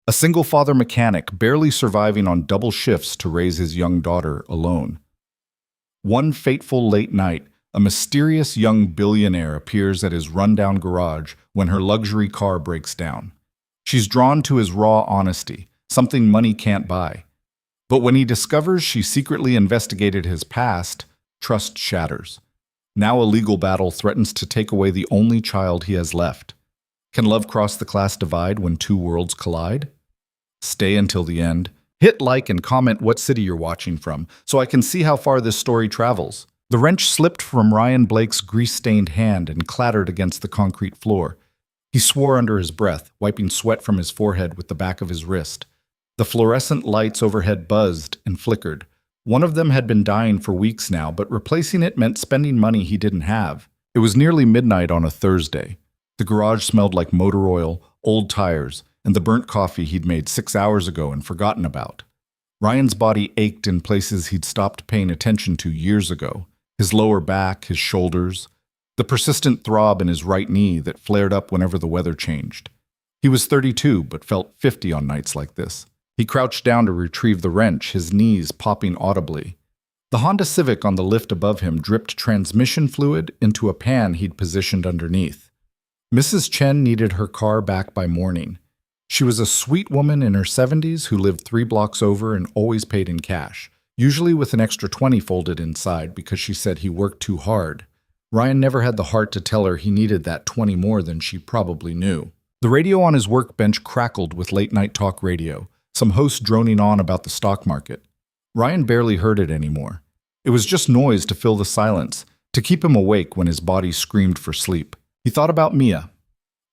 A single-father mechanic barely surviving on double shifts to raise his young daughter alone. One fateful late night, a mysterious young billionaire appears at his rundown garage when her luxury car breaks down. She's drawn to his raw honesty, something money can't buy. But when he discovers she secretly investigated his past, trust shatters. Now a legal battle threatens to take away the only child he has left. Can love cross the class divide when two worlds collide? Stay until the end. Hit like and comment what city you're watching from, so I can see how far this story travels. The wrench slipped from Ryan Blake's grease-stained hand and clattered against the concrete floor. He swore under his breath, wiping sweat from his forehead with the back of his wrist. The fluorescent lights overhead buzzed and flickered. One of them had been dying for weeks now, but replacing it meant spending money he didn't have. It was nearly midnight on a Thursday. The garage smelled like motor oil, old tires, and the burnt coffee he'd made 6 hours ago and forgotten about. Ryan's body ached in places he'd stopped paying attention to years ago. His lower back, his shoulders, the persistent throb in his right knee that flared up whenever the weather changed. He was 32, but felt 50 on nights like this. He crouched down to retrieve the wrench, his knees popping audibly. The Honda Civic on the lift above him dripped transmission fluid into a pan he'd positioned underneath. Mrs. Chen needed her car back by morning. She was a sweet woman in her 70s who lived 3 blocks over and always paid in cash, usually with an extra 20 folded inside because she said he worked too hard. Ryan never had the heart to tell her he needed that 20 more than she probably knew. The radio on his workbench crackled with late-night talk radio, some host droning on about the stock market. Ryan barely heard it anymore. It was just noise to fill the silence, to keep him awake when his body screamed for sleep. He thought about Mia,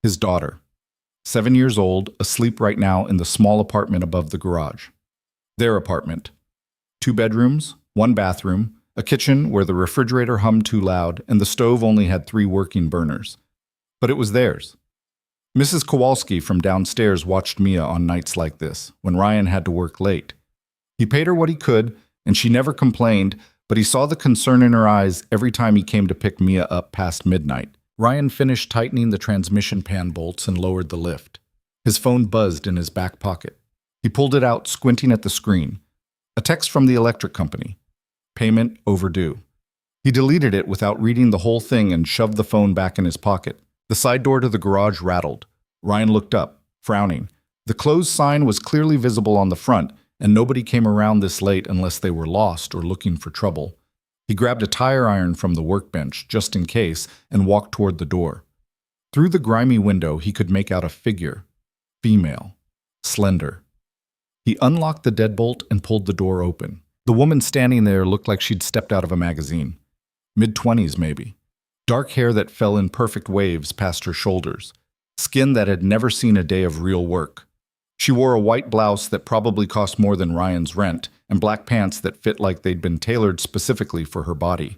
his daughter, 7 years old, asleep right now in the small apartment above the garage. Their apartment. 2 bedrooms, 1 bathroom, a kitchen where the refrigerator hummed too loud and the stove only had 3 working burners. But it was theirs. Mrs. Kowalski from downstairs watched Mia on nights like this, when Ryan had to work late. He paid her what he could, and she never complained, but he saw the concern in her eyes every time he came to pick Mia up past midnight. Ryan finished tightening the transmission pan bolts and lowered the lift. His phone buzzed in his back pocket. He pulled it out, squinting at the screen. A text from the electric company. Payment overdue. He deleted it without reading the whole thing and shoved the phone back in his pocket. The side door to the garage rattled. Ryan looked up, frowning. The closed sign was clearly visible on the front, and nobody came around this late unless they were lost or looking for trouble. He grabbed a tire iron from the workbench, just in case, and walked toward the door. Through the grimy window, he could make out a figure. Female. Slender. He unlocked the deadbolt and pulled the door open. The woman standing there looked like she'd stepped out of a magazine. Mid-20s, maybe. Dark hair that fell in perfect waves past her shoulders. Skin that had never seen a day of real work. She wore a white blouse that probably cost more than Ryan's rent, and black pants that fit like they'd been tailored specifically for her body.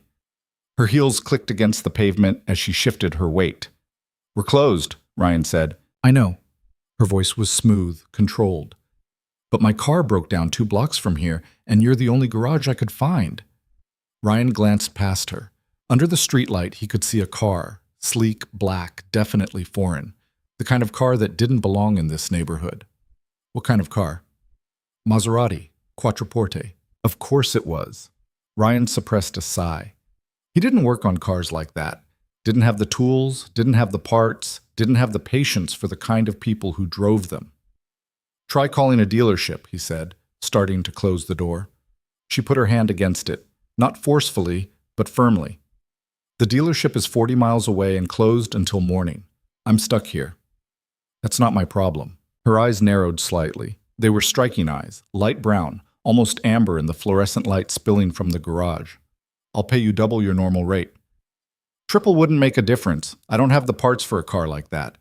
Her heels clicked against the pavement as she shifted her weight. "We're closed," Ryan said. "I know." Her voice was smooth, controlled. "But my car broke down 2 blocks from here, and you're the only garage I could find." Ryan glanced past her. Under the streetlight, he could see a car, sleek, black, definitely foreign. The kind of car that didn't belong in this neighborhood. What kind of car? Maserati. Quattroporte. Of course it was. Ryan suppressed a sigh. He didn't work on cars like that. Didn't have the tools, didn't have the parts, didn't have the patience for the kind of people who drove them. "Try calling a dealership," he said, starting to close the door. She put her hand against it, not forcefully, but firmly. "The dealership is 40 miles away and closed until morning. I'm stuck here." "That's not my problem." Her eyes narrowed slightly. They were striking eyes, light brown, almost amber in the fluorescent light spilling from the garage. "I'll pay you double your normal rate." "Triple wouldn't make a difference. I don't have the parts for a car like that."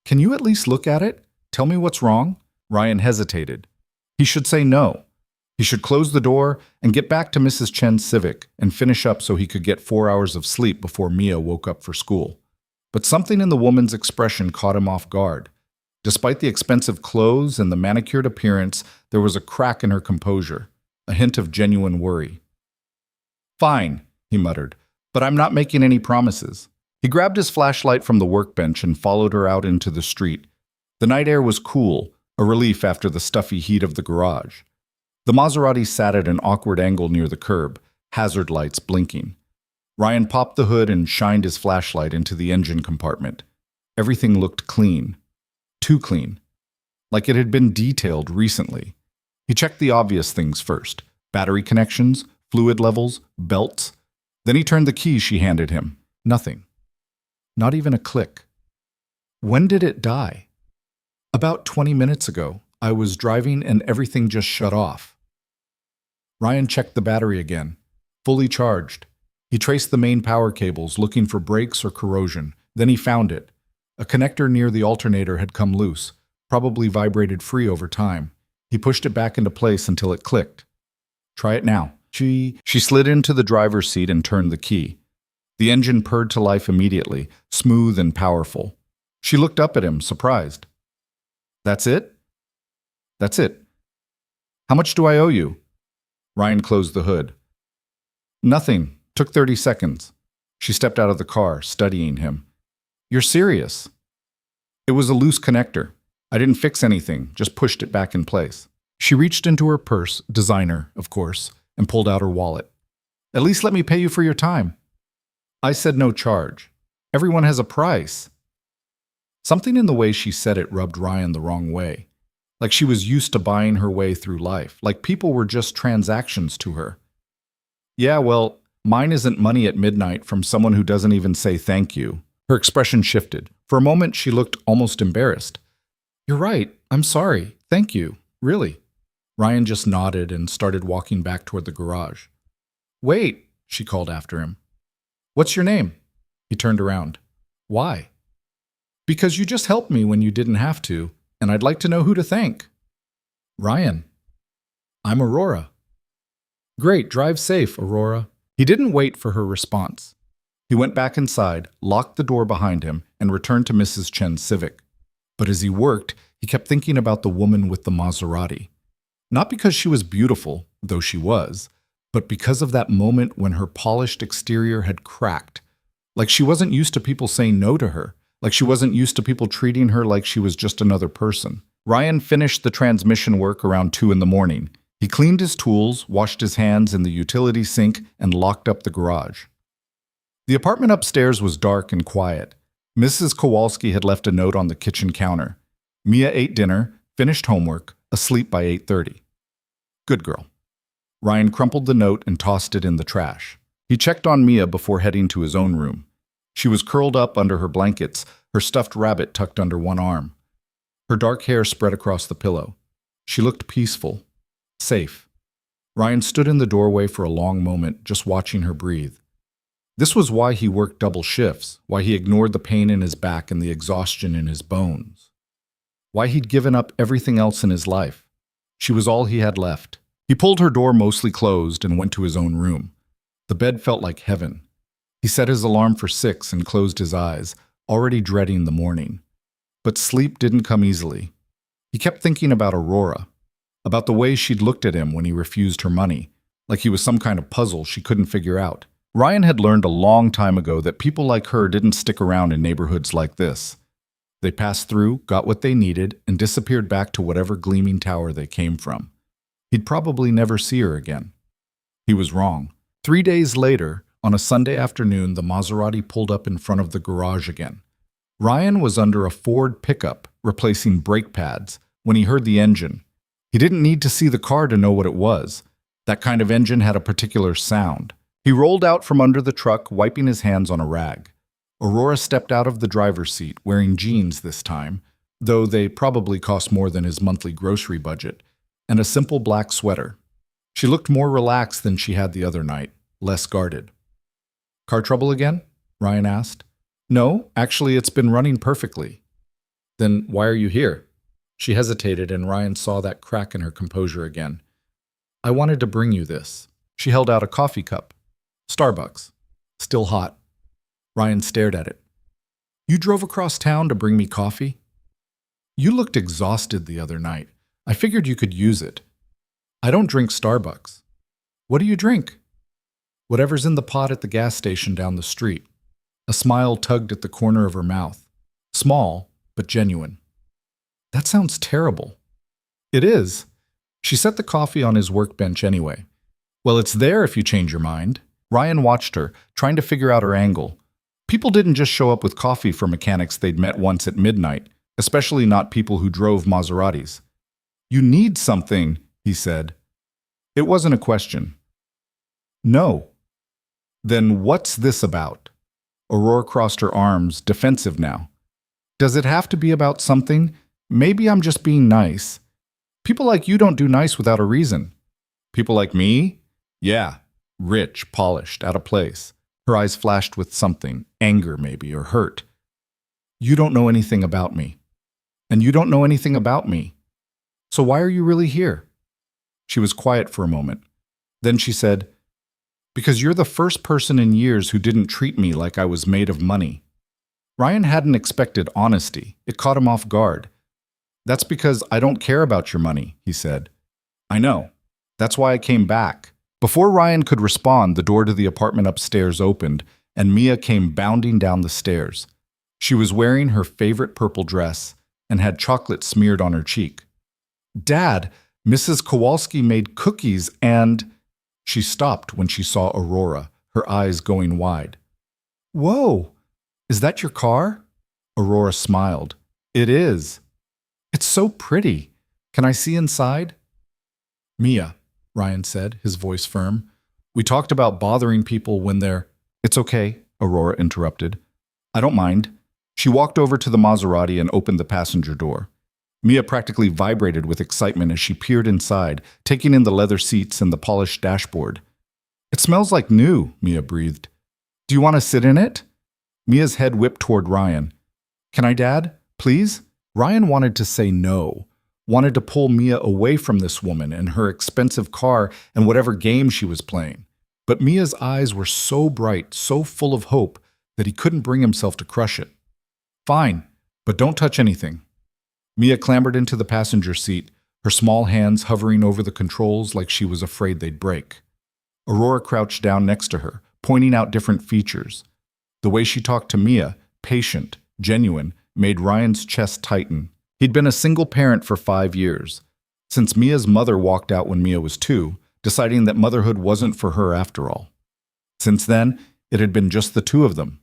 "Can you at least look at it? Tell me what's wrong?" Ryan hesitated. He should say no. He should close the door and get back to Mrs. Chen's Civic and finish up so he could get 4 hours of sleep before Mia woke up for school. But something in the woman's expression caught him off guard. Despite the expensive clothes and the manicured appearance, there was a crack in her composure, a hint of genuine worry. "Fine," he muttered, "but I'm not making any promises." He grabbed his flashlight from the workbench and followed her out into the street. The night air was cool, a relief after the stuffy heat of the garage. The Maserati sat at an awkward angle near the curb, hazard lights blinking. Ryan popped the hood and shined his flashlight into the engine compartment. Everything looked clean. Too clean. Like it had been detailed recently. He checked the obvious things first. Battery connections, fluid levels, belts. Then he turned the key she handed him. Nothing. Not even a click. When did it die? About 20 minutes ago. I was driving and everything just shut off. Ryan checked the battery again. Fully charged. He traced the main power cables, looking for breaks or corrosion. Then he found it. A connector near the alternator had come loose, probably vibrated free over time. He pushed it back into place until it clicked. Try it now. She slid into the driver's seat and turned the key. The engine purred to life immediately, smooth and powerful. She looked up at him, surprised. That's it? That's it. How much do I owe you? Ryan closed the hood. Nothing. Took 30 seconds. She stepped out of the car, studying him. You're serious? It was a loose connector. I didn't fix anything, just pushed it back in place. She reached into her purse, designer, of course, and pulled out her wallet. At least let me pay you for your time. I said no charge. Everyone has a price. Something in the way she said it rubbed Ryan the wrong way. Like she was used to buying her way through life, like people were just transactions to her. Yeah, well, mine isn't money at midnight from someone who doesn't even say thank you. Her expression shifted. For a moment, she looked almost embarrassed. You're right. I'm sorry. Thank you. Really. Ryan just nodded and started walking back toward the garage. Wait, she called after him. What's your name? He turned around. Why? Because you just helped me when you didn't have to, and I'd like to know who to thank. Ryan. I'm Aurora. Great, drive safe, Aurora. He didn't wait for her response. He went back inside, locked the door behind him, and returned to Mrs. Chen's Civic. But as he worked, he kept thinking about the woman with the Maserati. Not because she was beautiful, though she was, but because of that moment when her polished exterior had cracked. Like she wasn't used to people saying no to her. Like she wasn't used to people treating her like she was just another person. Ryan finished the transmission work around 2 in the morning. He cleaned his tools, washed his hands in the utility sink, and locked up the garage. The apartment upstairs was dark and quiet. Mrs. Kowalski had left a note on the kitchen counter. Mia ate dinner, finished homework, asleep by 8:30. Good girl. Ryan crumpled the note and tossed it in the trash. He checked on Mia before heading to his own room. She was curled up under her blankets, her stuffed rabbit tucked under one arm. Her dark hair spread across the pillow. She looked peaceful, safe. Ryan stood in the doorway for a long moment, just watching her breathe. This was why he worked double shifts, why he ignored the pain in his back and the exhaustion in his bones. Why he'd given up everything else in his life. She was all he had left. He pulled her door mostly closed and went to his own room. The bed felt like heaven. He set his alarm for 6 and closed his eyes, already dreading the morning. But sleep didn't come easily. He kept thinking about Aurora, about the way she'd looked at him when he refused her money, like he was some kind of puzzle she couldn't figure out. Ryan had learned a long time ago that people like her didn't stick around in neighborhoods like this. They passed through, got what they needed, and disappeared back to whatever gleaming tower they came from. He'd probably never see her again. He was wrong. 3 days later, on a Sunday afternoon, the Maserati pulled up in front of the garage again. Ryan was under a Ford pickup, replacing brake pads, when he heard the engine. He didn't need to see the car to know what it was. That kind of engine had a particular sound. He rolled out from under the truck, wiping his hands on a rag. Aurora stepped out of the driver's seat, wearing jeans this time, though they probably cost more than his monthly grocery budget, and a simple black sweater. She looked more relaxed than she had the other night, less guarded. Car trouble again? Ryan asked. No, actually, it's been running perfectly. Then why are you here? She hesitated, and Ryan saw that crack in her composure again. I wanted to bring you this. She held out a coffee cup. Starbucks. Still hot. Ryan stared at it. You drove across town to bring me coffee? You looked exhausted the other night. I figured you could use it. I don't drink Starbucks. What do you drink? Whatever's in the pot at the gas station down the street. A smile tugged at the corner of her mouth. Small, but genuine. That sounds terrible. It is. She set the coffee on his workbench anyway. Well, it's there if you change your mind. Ryan watched her, trying to figure out her angle. People didn't just show up with coffee for mechanics they'd met once at midnight, especially not people who drove Maseratis. You need something, he said. It wasn't a question. No. Then what's this about? Aurora crossed her arms, defensive now. Does it have to be about something? Maybe I'm just being nice. People like you don't do nice without a reason. People like me? Yeah, rich, polished, out of place. Her eyes flashed with something, anger maybe, or hurt. You don't know anything about me. And you don't know anything about me. So why are you really here? She was quiet for a moment. Then she said, because you're the first person in years who didn't treat me like I was made of money. Ryan hadn't expected honesty. It caught him off guard. That's because I don't care about your money, he said. I know. That's why I came back. Before Ryan could respond, the door to the apartment upstairs opened, and Mia came bounding down the stairs. She was wearing her favorite purple dress and had chocolate smeared on her cheek. Dad, Mrs. Kowalski made cookies and… She stopped when she saw Aurora, her eyes going wide. Whoa! Is that your car? Aurora smiled. It is. It's so pretty. Can I see inside? Mia, Ryan said, his voice firm. We talked about bothering people when they're… It's okay, Aurora interrupted. I don't mind. She walked over to the Maserati and opened the passenger door. Mia practically vibrated with excitement as she peered inside, taking in the leather seats and the polished dashboard. It smells like new, Mia breathed. Do you want to sit in it? Mia's head whipped toward Ryan. Can I, Dad? Please? Ryan wanted to say no, wanted to pull Mia away from this woman and her expensive car and whatever game she was playing. But Mia's eyes were so bright, so full of hope, that he couldn't bring himself to crush it. Fine, but don't touch anything. Mia clambered into the passenger seat, her small hands hovering over the controls like she was afraid they'd break. Aurora crouched down next to her, pointing out different features. The way she talked to Mia, patient, genuine, made Ryan's chest tighten. He'd been a single parent for 5 years. Since Mia's mother walked out when Mia was 2, deciding that motherhood wasn't for her after all. Since then, it had been just the two of them.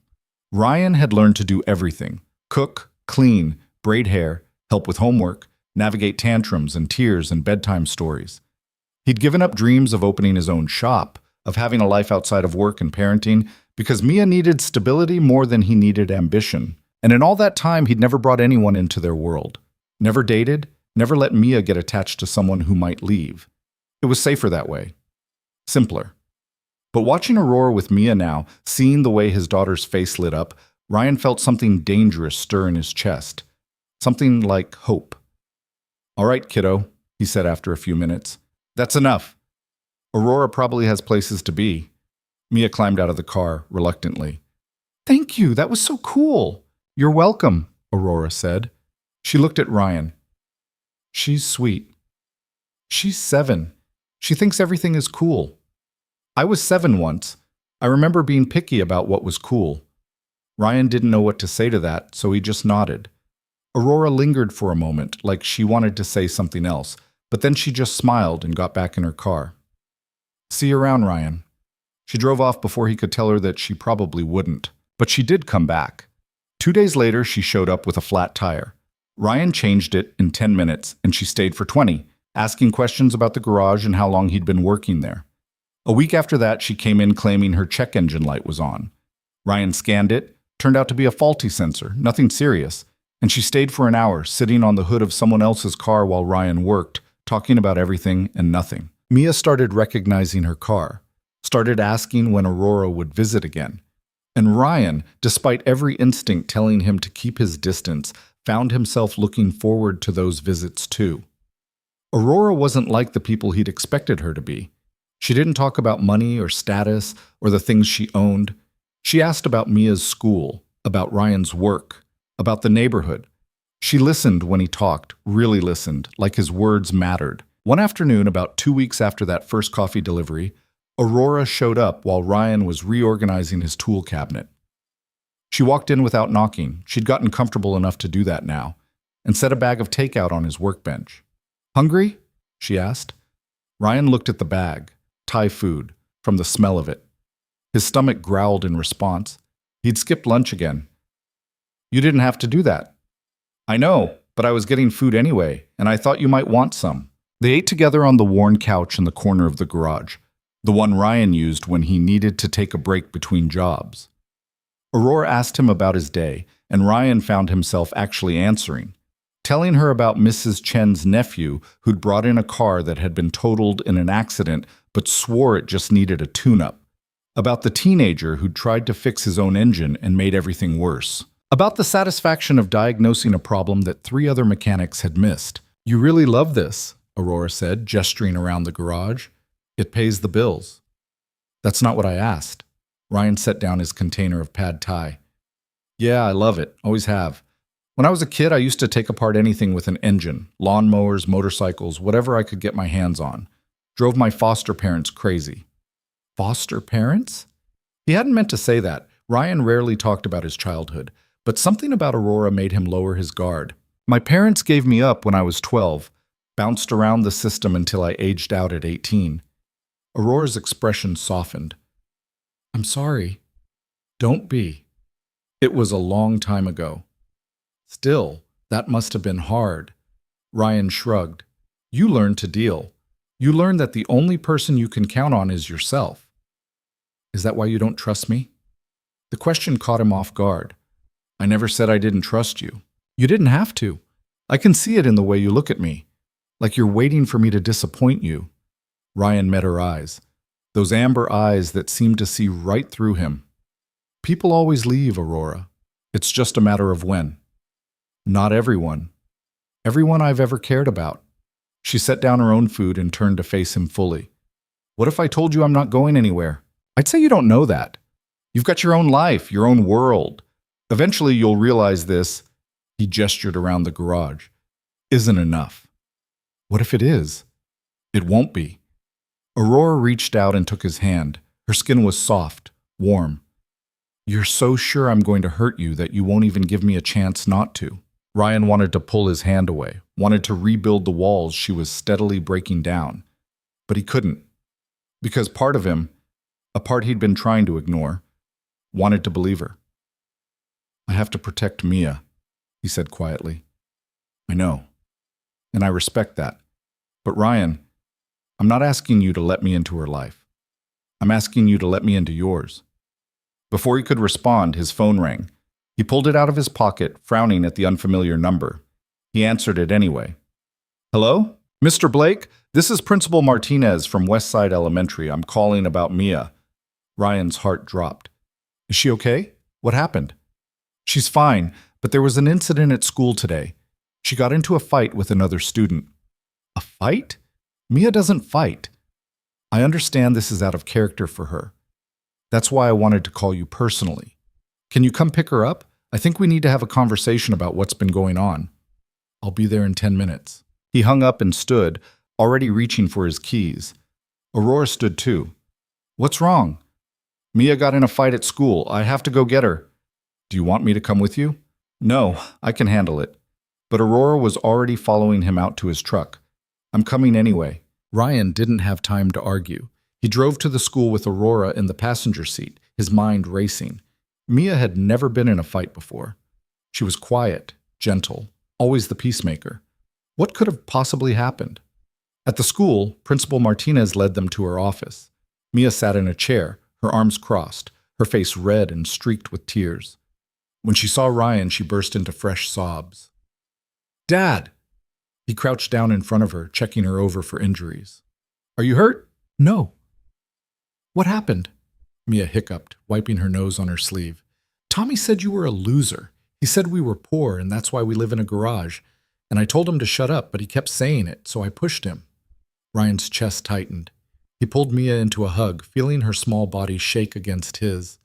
Ryan had learned to do everything: cook, clean, braid hair, help with homework, navigate tantrums and tears and bedtime stories. He'd given up dreams of opening his own shop, of having a life outside of work and parenting, because Mia needed stability more than he needed ambition. And in all that time, he'd never brought anyone into their world. Never dated, never let Mia get attached to someone who might leave. It was safer that way. Simpler. But watching Aurora with Mia now, seeing the way his daughter's face lit up, Ryan felt something dangerous stir in his chest. Something like hope. All right, kiddo, he said after a few minutes. That's enough. Aurora probably has places to be. Mia climbed out of the car, reluctantly. Thank you, that was so cool. You're welcome, Aurora said. She looked at Ryan. She's sweet. She's 7. She thinks everything is cool. I was 7 once. I remember being picky about what was cool. Ryan didn't know what to say to that, so he just nodded. Aurora lingered for a moment, like she wanted to say something else, but then she just smiled and got back in her car. See you around, Ryan. She drove off before he could tell her that she probably wouldn't, but she did come back. 2 days later, she showed up with a flat tire. Ryan changed it in 10 minutes, and she stayed for 20, asking questions about the garage and how long he'd been working there. A week after that, she came in claiming her check engine light was on. Ryan scanned it, turned out to be a faulty sensor, nothing serious, and she stayed for an hour, sitting on the hood of someone else's car while Ryan worked, talking about everything and nothing. Mia started recognizing her car, started asking when Aurora would visit again. And Ryan, despite every instinct telling him to keep his distance, found himself looking forward to those visits too. Aurora wasn't like the people he'd expected her to be. She didn't talk about money or status or the things she owned. She asked about Mia's school, about Ryan's work, about the neighborhood. She listened when he talked, really listened, like his words mattered. One afternoon, about 2 weeks after that first coffee delivery, Aurora showed up while Ryan was reorganizing his tool cabinet. She walked in without knocking. She'd gotten comfortable enough to do that now, and set a bag of takeout on his workbench. Hungry? She asked. Ryan looked at the bag, Thai food, from the smell of it. His stomach growled in response. He'd skipped lunch again. You didn't have to do that. I know, but I was getting food anyway, and I thought you might want some. They ate together on the worn couch in the corner of the garage, the one Ryan used when he needed to take a break between jobs. Aurora asked him about his day, and Ryan found himself actually answering, telling her about Mrs. Chen's nephew who'd brought in a car that had been totaled in an accident but swore it just needed a tune-up, about the teenager who'd tried to fix his own engine and made everything worse, about the satisfaction of diagnosing a problem that 3 other mechanics had missed. You really love this, Aurora said, gesturing around the garage. It pays the bills. That's not what I asked. Ryan set down his container of pad thai. Yeah, I love it. Always have. When I was a kid, I used to take apart anything with an engine, lawnmowers, motorcycles, whatever I could get my hands on. Drove my foster parents crazy. Foster parents? He hadn't meant to say that. Ryan rarely talked about his childhood, but something about Aurora made him lower his guard. My parents gave me up when I was 12, bounced around the system until I aged out at 18. Aurora's expression softened. I'm sorry. Don't be. It was a long time ago. Still, that must have been hard. Ryan shrugged. You learned to deal. You learned that the only person you can count on is yourself. Is that why you don't trust me? The question caught him off guard. I never said I didn't trust you. You didn't have to. I can see it in the way you look at me, like you're waiting for me to disappoint you. Ryan met her eyes, those amber eyes that seemed to see right through him. People always leave, Aurora. It's just a matter of when. Not everyone. Everyone I've ever cared about. She set down her own food and turned to face him fully. What if I told you I'm not going anywhere? I'd say you don't know that. You've got your own life, your own world. Eventually you'll realize this, he gestured around the garage, isn't enough. What if it is? It won't be. Aurora reached out and took his hand. Her skin was soft, warm. You're so sure I'm going to hurt you that you won't even give me a chance not to. Ryan wanted to pull his hand away, wanted to rebuild the walls she was steadily breaking down. But he couldn't. Because part of him, a part he'd been trying to ignore, wanted to believe her. I have to protect Mia, he said quietly. I know. And I respect that. But Ryan, I'm not asking you to let me into her life. I'm asking you to let me into yours. Before he could respond, his phone rang. He pulled it out of his pocket, frowning at the unfamiliar number. He answered it anyway. Hello? Mr. Blake, this is Principal Martinez from Westside Elementary. I'm calling about Mia. Ryan's heart dropped. Is she okay? What happened? She's fine, but there was an incident at school today. She got into a fight with another student. A fight? Mia doesn't fight. I understand this is out of character for her. That's why I wanted to call you personally. Can you come pick her up? I think we need to have a conversation about what's been going on. I'll be there in 10 minutes. He hung up and stood, already reaching for his keys. Aurora stood too. What's wrong? Mia got in a fight at school. I have to go get her. Do you want me to come with you? No, I can handle it. But Aurora was already following him out to his truck. I'm coming anyway. Ryan didn't have time to argue. He drove to the school with Aurora in the passenger seat, his mind racing. Mia had never been in a fight before. She was quiet, gentle, always the peacemaker. What could have possibly happened? At the school, Principal Martinez led them to her office. Mia sat in a chair, her arms crossed, her face red and streaked with tears. When she saw Ryan, she burst into fresh sobs. Dad! He crouched down in front of her, checking her over for injuries. Are you hurt? No. What happened? Mia hiccuped, wiping her nose on her sleeve. Tommy said you were a loser. He said we were poor and that's why we live in a garage. And I told him to shut up, but he kept saying it, so I pushed him. Ryan's chest tightened. He pulled Mia into a hug, feeling her small body shake against his.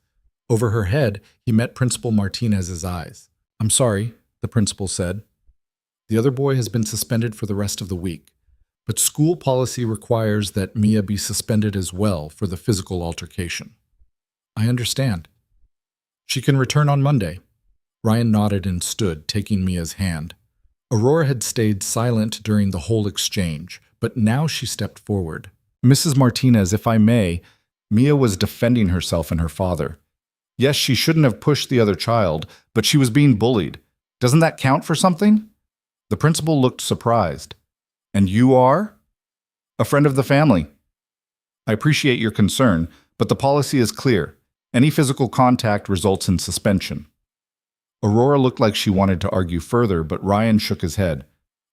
Over her head, he met Principal Martinez's eyes. I'm sorry, the principal said. The other boy has been suspended for the rest of the week, but school policy requires that Mia be suspended as well for the physical altercation. I understand. She can return on Monday. Ryan nodded and stood, taking Mia's hand. Aurora had stayed silent during the whole exchange, but now she stepped forward. Mrs. Martinez, if I may, Mia was defending herself and her father. Yes, she shouldn't have pushed the other child, but she was being bullied. Doesn't that count for something? The principal looked surprised. And you are? A friend of the family. I appreciate your concern, but the policy is clear. Any physical contact results in suspension. Aurora looked like she wanted to argue further, but Ryan shook his head.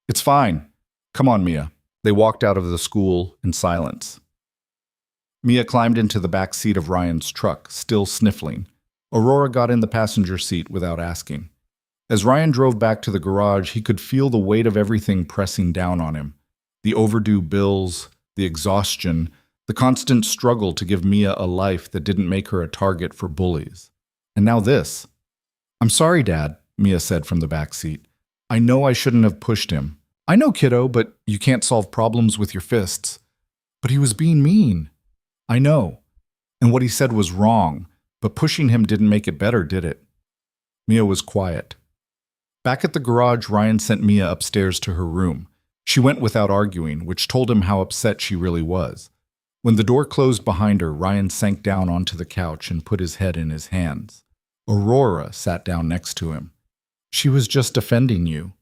It's fine. Come on, Mia. They walked out of the school in silence. Mia climbed into the back seat of Ryan's truck, still sniffling. Aurora got in the passenger seat without asking. As Ryan drove back to the garage, he could feel the weight of everything pressing down on him. The overdue bills, the exhaustion, the constant struggle to give Mia a life that didn't make her a target for bullies. And now this. I'm sorry, Dad, Mia said from the back seat. I know I shouldn't have pushed him. I know, kiddo, but you can't solve problems with your fists. But he was being mean. I know. And what he said was wrong, but pushing him didn't make it better, did it? Mia was quiet. Back at the garage, Ryan sent Mia upstairs to her room. She went without arguing, which told him how upset she really was. When the door closed behind her, Ryan sank down onto the couch and put his head in his hands. Aurora sat down next to him. She was just defending you.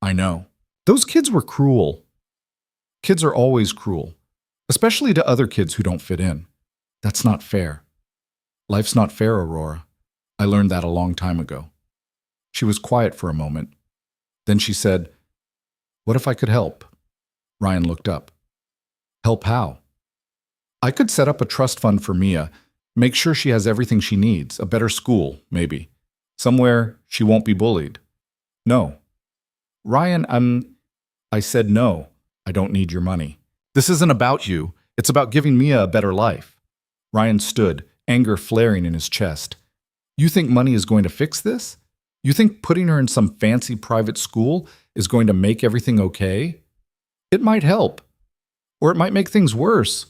I know. Those kids were cruel. Kids are always cruel, especially to other kids who don't fit in. That's not fair. Life's not fair, Aurora. I learned that a long time ago. She was quiet for a moment. Then she said, What if I could help? Ryan looked up. Help how? I could set up a trust fund for Mia, make sure she has everything she needs, a better school, maybe. Somewhere she won't be bullied. No. Ryan, I said no. I don't need your money. This isn't about you. It's about giving Mia a better life. Ryan stood, anger flaring in his chest. You think money is going to fix this? You think putting her in some fancy private school is going to make everything okay? It might help. Or it might make things worse.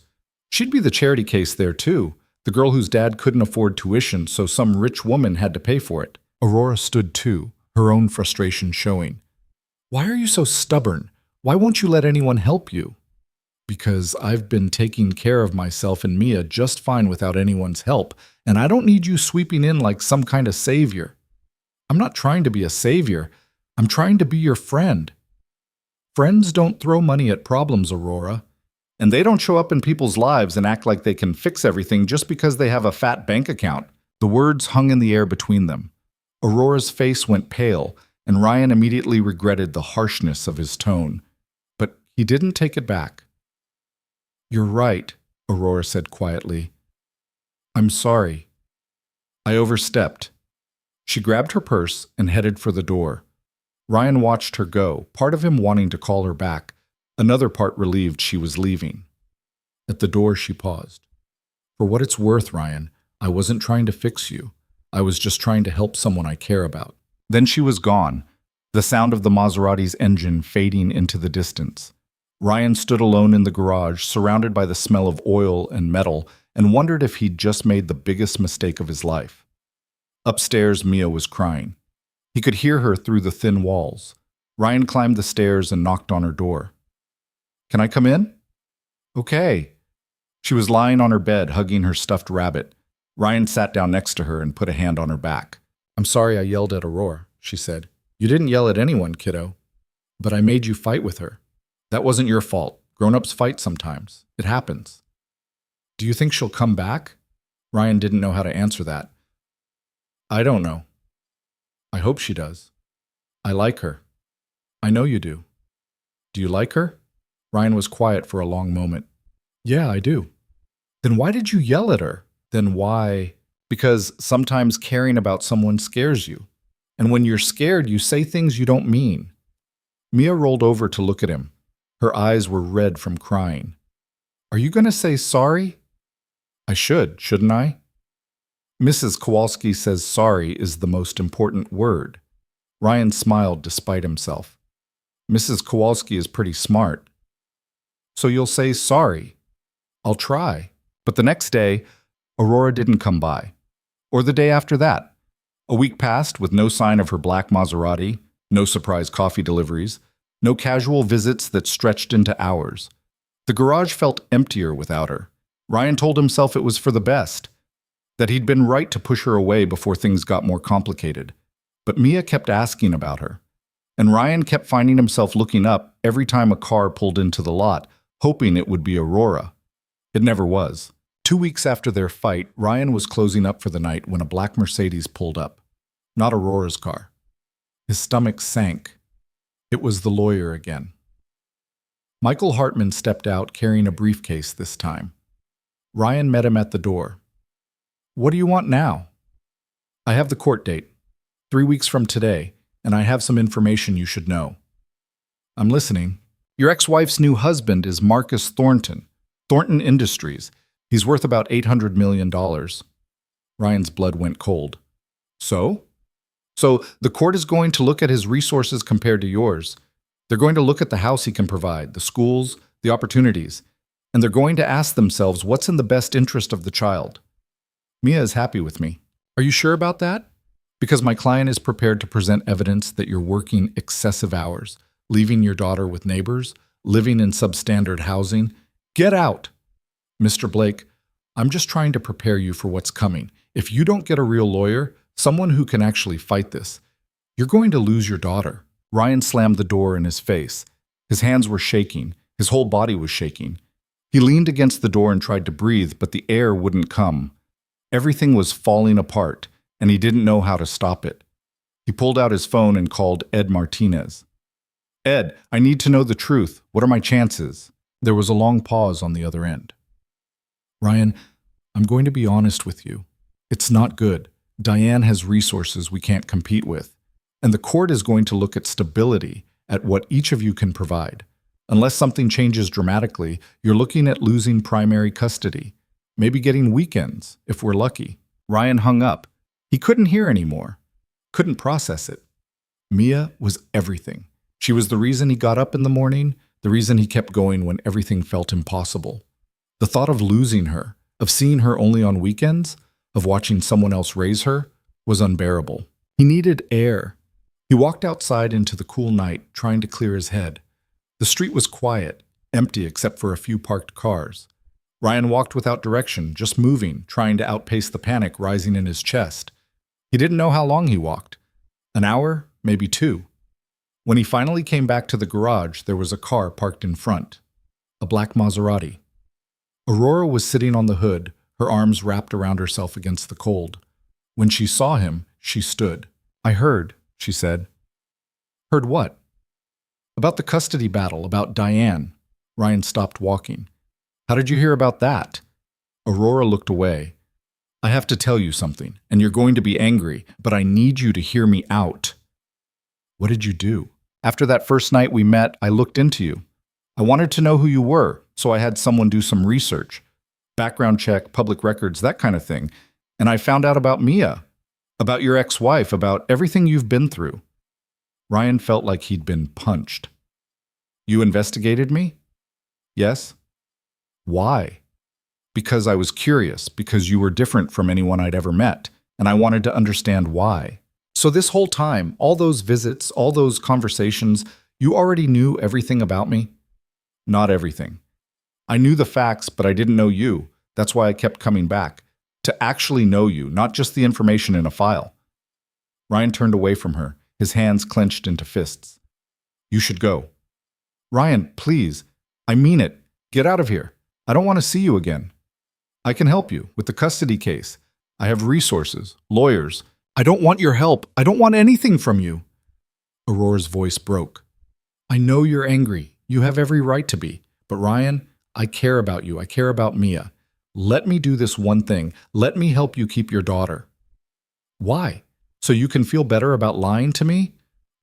She'd be the charity case there too. The girl whose dad couldn't afford tuition, so some rich woman had to pay for it. Aurora stood too, her own frustration showing. Why are you so stubborn? Why won't you let anyone help you? Because I've been taking care of myself and Mia just fine without anyone's help, and I don't need you sweeping in like some kind of savior. I'm not trying to be a savior. I'm trying to be your friend. Friends don't throw money at problems, Aurora. And they don't show up in people's lives and act like they can fix everything just because they have a fat bank account. The words hung in the air between them. Aurora's face went pale, and Ryan immediately regretted the harshness of his tone. But he didn't take it back. You're right, Aurora said quietly. I'm sorry. I overstepped. She grabbed her purse and headed for the door. Ryan watched her go, part of him wanting to call her back, another part relieved she was leaving. At the door, she paused. For what it's worth, Ryan, I wasn't trying to fix you. I was just trying to help someone I care about. Then she was gone, the sound of the Maserati's engine fading into the distance. Ryan stood alone in the garage, surrounded by the smell of oil and metal, and wondered if he'd just made the biggest mistake of his life. Upstairs, Mia was crying. He could hear her through the thin walls. Ryan climbed the stairs and knocked on her door. Can I come in? Okay. She was lying on her bed, hugging her stuffed rabbit. Ryan sat down next to her and put a hand on her back. I'm sorry I yelled at Aurora, she said. You didn't yell at anyone, kiddo. But I made you fight with her. That wasn't your fault. Grown-ups fight sometimes. It happens. Do you think she'll come back? Ryan didn't know how to answer that. I don't know. I hope she does. I like her. I know you do. Do you like her? Ryan was quiet for a long moment. Yeah, I do. Then why did you yell at her? Then why? Because sometimes caring about someone scares you. And when you're scared, you say things you don't mean. Mia rolled over to look at him. Her eyes were red from crying. Are you going to say sorry? I should, shouldn't I? Mrs. Kowalski says sorry is the most important word. Ryan smiled despite himself. Mrs. Kowalski is pretty smart. So you'll say sorry. I'll try. But the next day, Aurora didn't come by. Or the day after that. A week passed with no sign of her black Maserati, No surprise coffee deliveries. No casual visits that stretched into hours. The garage felt emptier without her. Ryan told himself it was for the best, that he'd been right to push her away before things got more complicated. But Mia kept asking about her, and Ryan kept finding himself looking up every time a car pulled into the lot, hoping it would be Aurora. It never was. 2 weeks after their fight, Ryan was closing up for the night when a black Mercedes pulled up. Not Aurora's car. His stomach sank. It was the lawyer again. Michael Hartman stepped out carrying a briefcase this time. Ryan met him at the door. "What do you want now?" "I have the court date. 3 weeks from today, and I have some information you should know." "I'm listening." "Your ex-wife's new husband is Marcus Thornton, Thornton Industries. He's worth about $800 million. Ryan's blood went cold. So? "So the court is going to look at his resources compared to yours. They're going to look at the house he can provide, the schools, the opportunities, and they're going to ask themselves what's in the best interest of the child." "Mia is happy with me." "Are you sure about that?" "Because my client is prepared to present evidence that you're working excessive hours, leaving your daughter with neighbors, living in substandard housing. Get out!" "Mr. Blake, I'm just trying to prepare you for what's coming. If you don't get a real lawyer, someone who can actually fight this, you're going to lose your daughter." Ryan slammed the door in his face. His hands were shaking. His whole body was shaking. He leaned against the door and tried to breathe, but the air wouldn't come. Everything was falling apart, and he didn't know how to stop it. He pulled out his phone and called Ed Martinez. "Ed, I need to know the truth. What are my chances?" There was a long pause on the other end. "Ryan, I'm going to be honest with you. It's not good. Diane has resources we can't compete with. And the court is going to look at stability, at what each of you can provide. Unless something changes dramatically, you're looking at losing primary custody. Maybe getting weekends, if we're lucky." Ryan hung up. He couldn't hear anymore. Couldn't process it. Mia was everything. She was the reason he got up in the morning, the reason he kept going when everything felt impossible. The thought of losing her, of seeing her only on weekends, of watching someone else raise her, was unbearable. He needed air. He walked outside into the cool night, trying to clear his head. The street was quiet, empty except for a few parked cars. Ryan walked without direction, just moving, trying to outpace the panic rising in his chest. He didn't know how long he walked. An hour, maybe 2. When he finally came back to the garage, there was a car parked in front. A black Maserati. Aurora was sitting on the hood, her arms wrapped around herself against the cold. When she saw him, she stood. "I heard," she said. "Heard what?" "About the custody battle, about Diane." Ryan stopped walking. "How did you hear about that?" Aurora looked away. "I have to tell you something, and you're going to be angry, but I need you to hear me out." "What did you do?" "After that first night we met, I looked into you. I wanted to know who you were, so I had someone do some research. Background check, public records, that kind of thing. And I found out about Mia, about your ex-wife, about everything you've been through." Ryan felt like he'd been punched. "You investigated me?" "Yes." "Why?" "Because I was curious, because you were different from anyone I'd ever met, and I wanted to understand why." "So this whole time, all those visits, all those conversations, you already knew everything about me?" "Not everything. I knew the facts, but I didn't know you. That's why I kept coming back. To actually know you, not just the information in a file." Ryan turned away from her, his hands clenched into fists. "You should go." "Ryan, please. I mean it. Get out of here. I don't want to see you again." "I can help you with the custody case. I have resources, lawyers. I don't want your help. I don't want anything from you." Aurora's voice broke. "I know you're angry. You have every right to be. But Ryan, I care about you. I care about Mia. Let me do this one thing. Let me help you keep your daughter." "Why? So you can feel better about lying to me?"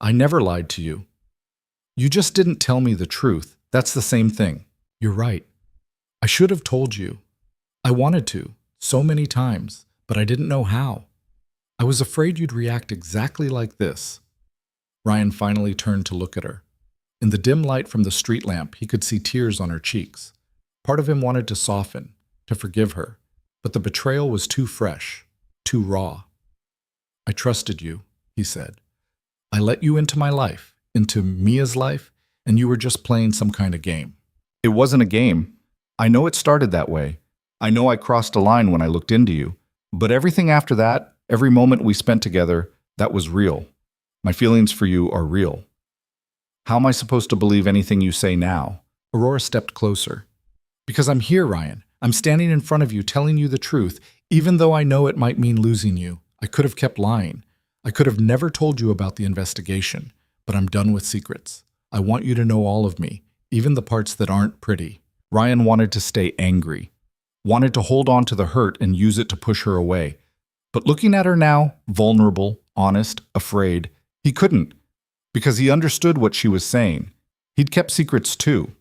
"I never lied to you." "You just didn't tell me the truth. That's the same thing." "You're right. I should have told you. I wanted to, so many times, but I didn't know how. I was afraid you'd react exactly like this." Ryan finally turned to look at her. In the dim light from the street lamp, he could see tears on her cheeks. Part of him wanted to soften, to forgive her, but the betrayal was too fresh, too raw. "I trusted you," he said. I let you into my life, into Mia's life, and you were just playing some kind of game. It wasn't a game. I know it started that way. I know I crossed a line when I looked into you. But everything after that, every moment we spent together, that was real. My feelings for you are real. How am I supposed to believe anything you say now? Aurora stepped closer. Because I'm here, Ryan. I'm standing in front of you telling you the truth, even though I know it might mean losing you. I could have kept lying. I could have never told you about the investigation, but I'm done with secrets. I want you to know all of me, even the parts that aren't pretty. Ryan wanted to stay angry, wanted to hold on to the hurt and use it to push her away. But looking at her now, vulnerable, honest, afraid, he couldn't, because he understood what she was saying. He'd kept secrets too.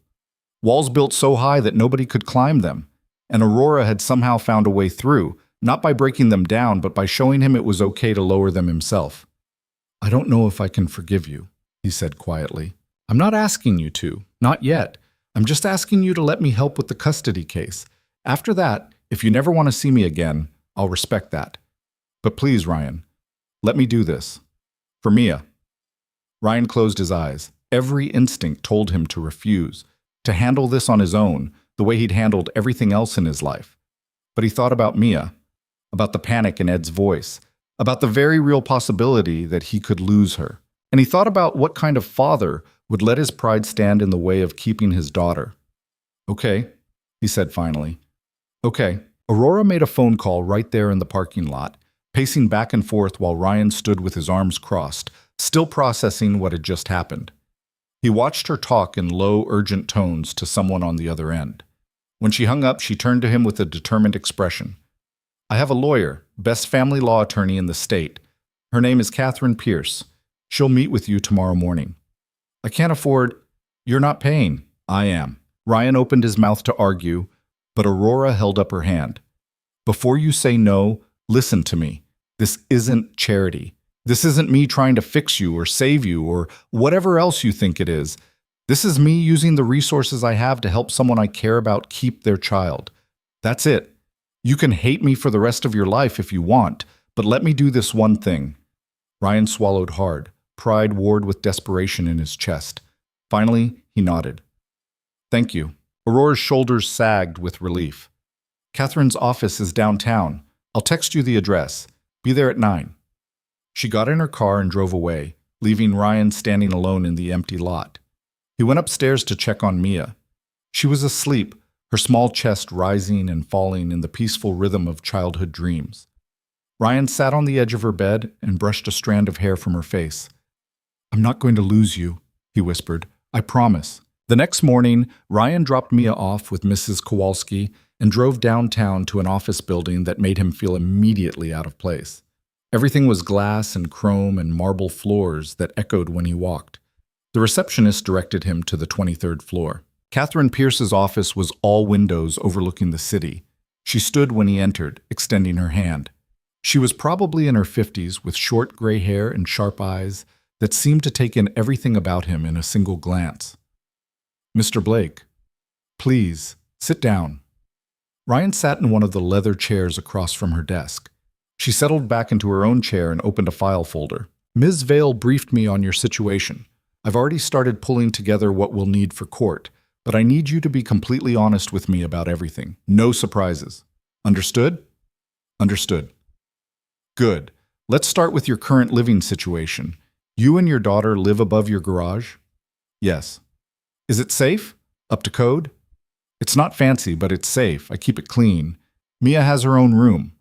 Walls built so high that nobody could climb them, and Aurora had somehow found a way through, not by breaking them down, but by showing him it was okay to lower them himself. I don't know if I can forgive you, he said quietly. I'm not asking you to, not yet. I'm just asking you to let me help with the custody case. After that, if you never want to see me again, I'll respect that. But please, Ryan, let me do this. For Mia. Ryan closed his eyes. Every instinct told him to refuse, to handle this on his own, the way he'd handled everything else in his life. But he thought about Mia, about the panic in Ed's voice, about the very real possibility that he could lose her. And he thought about what kind of father would let his pride stand in the way of keeping his daughter. Okay, he said finally. Okay. Aurora made a phone call right there in the parking lot, pacing back and forth while Ryan stood with his arms crossed, still processing what had just happened. He watched her talk in low, urgent tones to someone on the other end. When she hung up, she turned to him with a determined expression. I have a lawyer, best family law attorney in the state. Her name is Catherine Pierce. She'll meet with you tomorrow morning. I can't afford... You're not paying. I am. Ryan opened his mouth to argue, but Aurora held up her hand. Before you say no, listen to me. This isn't charity. This isn't me trying to fix you or save you or whatever else you think it is. This is me using the resources I have to help someone I care about keep their child. That's it. You can hate me for the rest of your life if you want, but let me do this one thing. Ryan swallowed hard, pride warred with desperation in his chest. Finally, he nodded. Thank you. Aurora's shoulders sagged with relief. Catherine's office is downtown. I'll text you the address. Be there at 9. She got in her car and drove away, leaving Ryan standing alone in the empty lot. He went upstairs to check on Mia. She was asleep, her small chest rising and falling in the peaceful rhythm of childhood dreams. Ryan sat on the edge of her bed and brushed a strand of hair from her face. I'm not going to lose you, he whispered. I promise. The next morning, Ryan dropped Mia off with Mrs. Kowalski and drove downtown to an office building that made him feel immediately out of place. Everything was glass and chrome and marble floors that echoed when he walked. The receptionist directed him to the 23rd floor. Catherine Pierce's office was all windows overlooking the city. She stood when he entered, extending her hand. She was probably in her 50s with short gray hair and sharp eyes that seemed to take in everything about him in a single glance. Mr. Blake, please, sit down. Ryan sat in one of the leather chairs across from her desk. She settled back into her own chair and opened a file folder. Ms. Vale briefed me on your situation. I've already started pulling together what we'll need for court, but I need you to be completely honest with me about everything. No surprises. Understood? Understood. Good. Let's start with your current living situation. You and your daughter live above your garage? Yes. Is it safe? Up to code? It's not fancy, but it's safe. I keep it clean. Mia has her own room.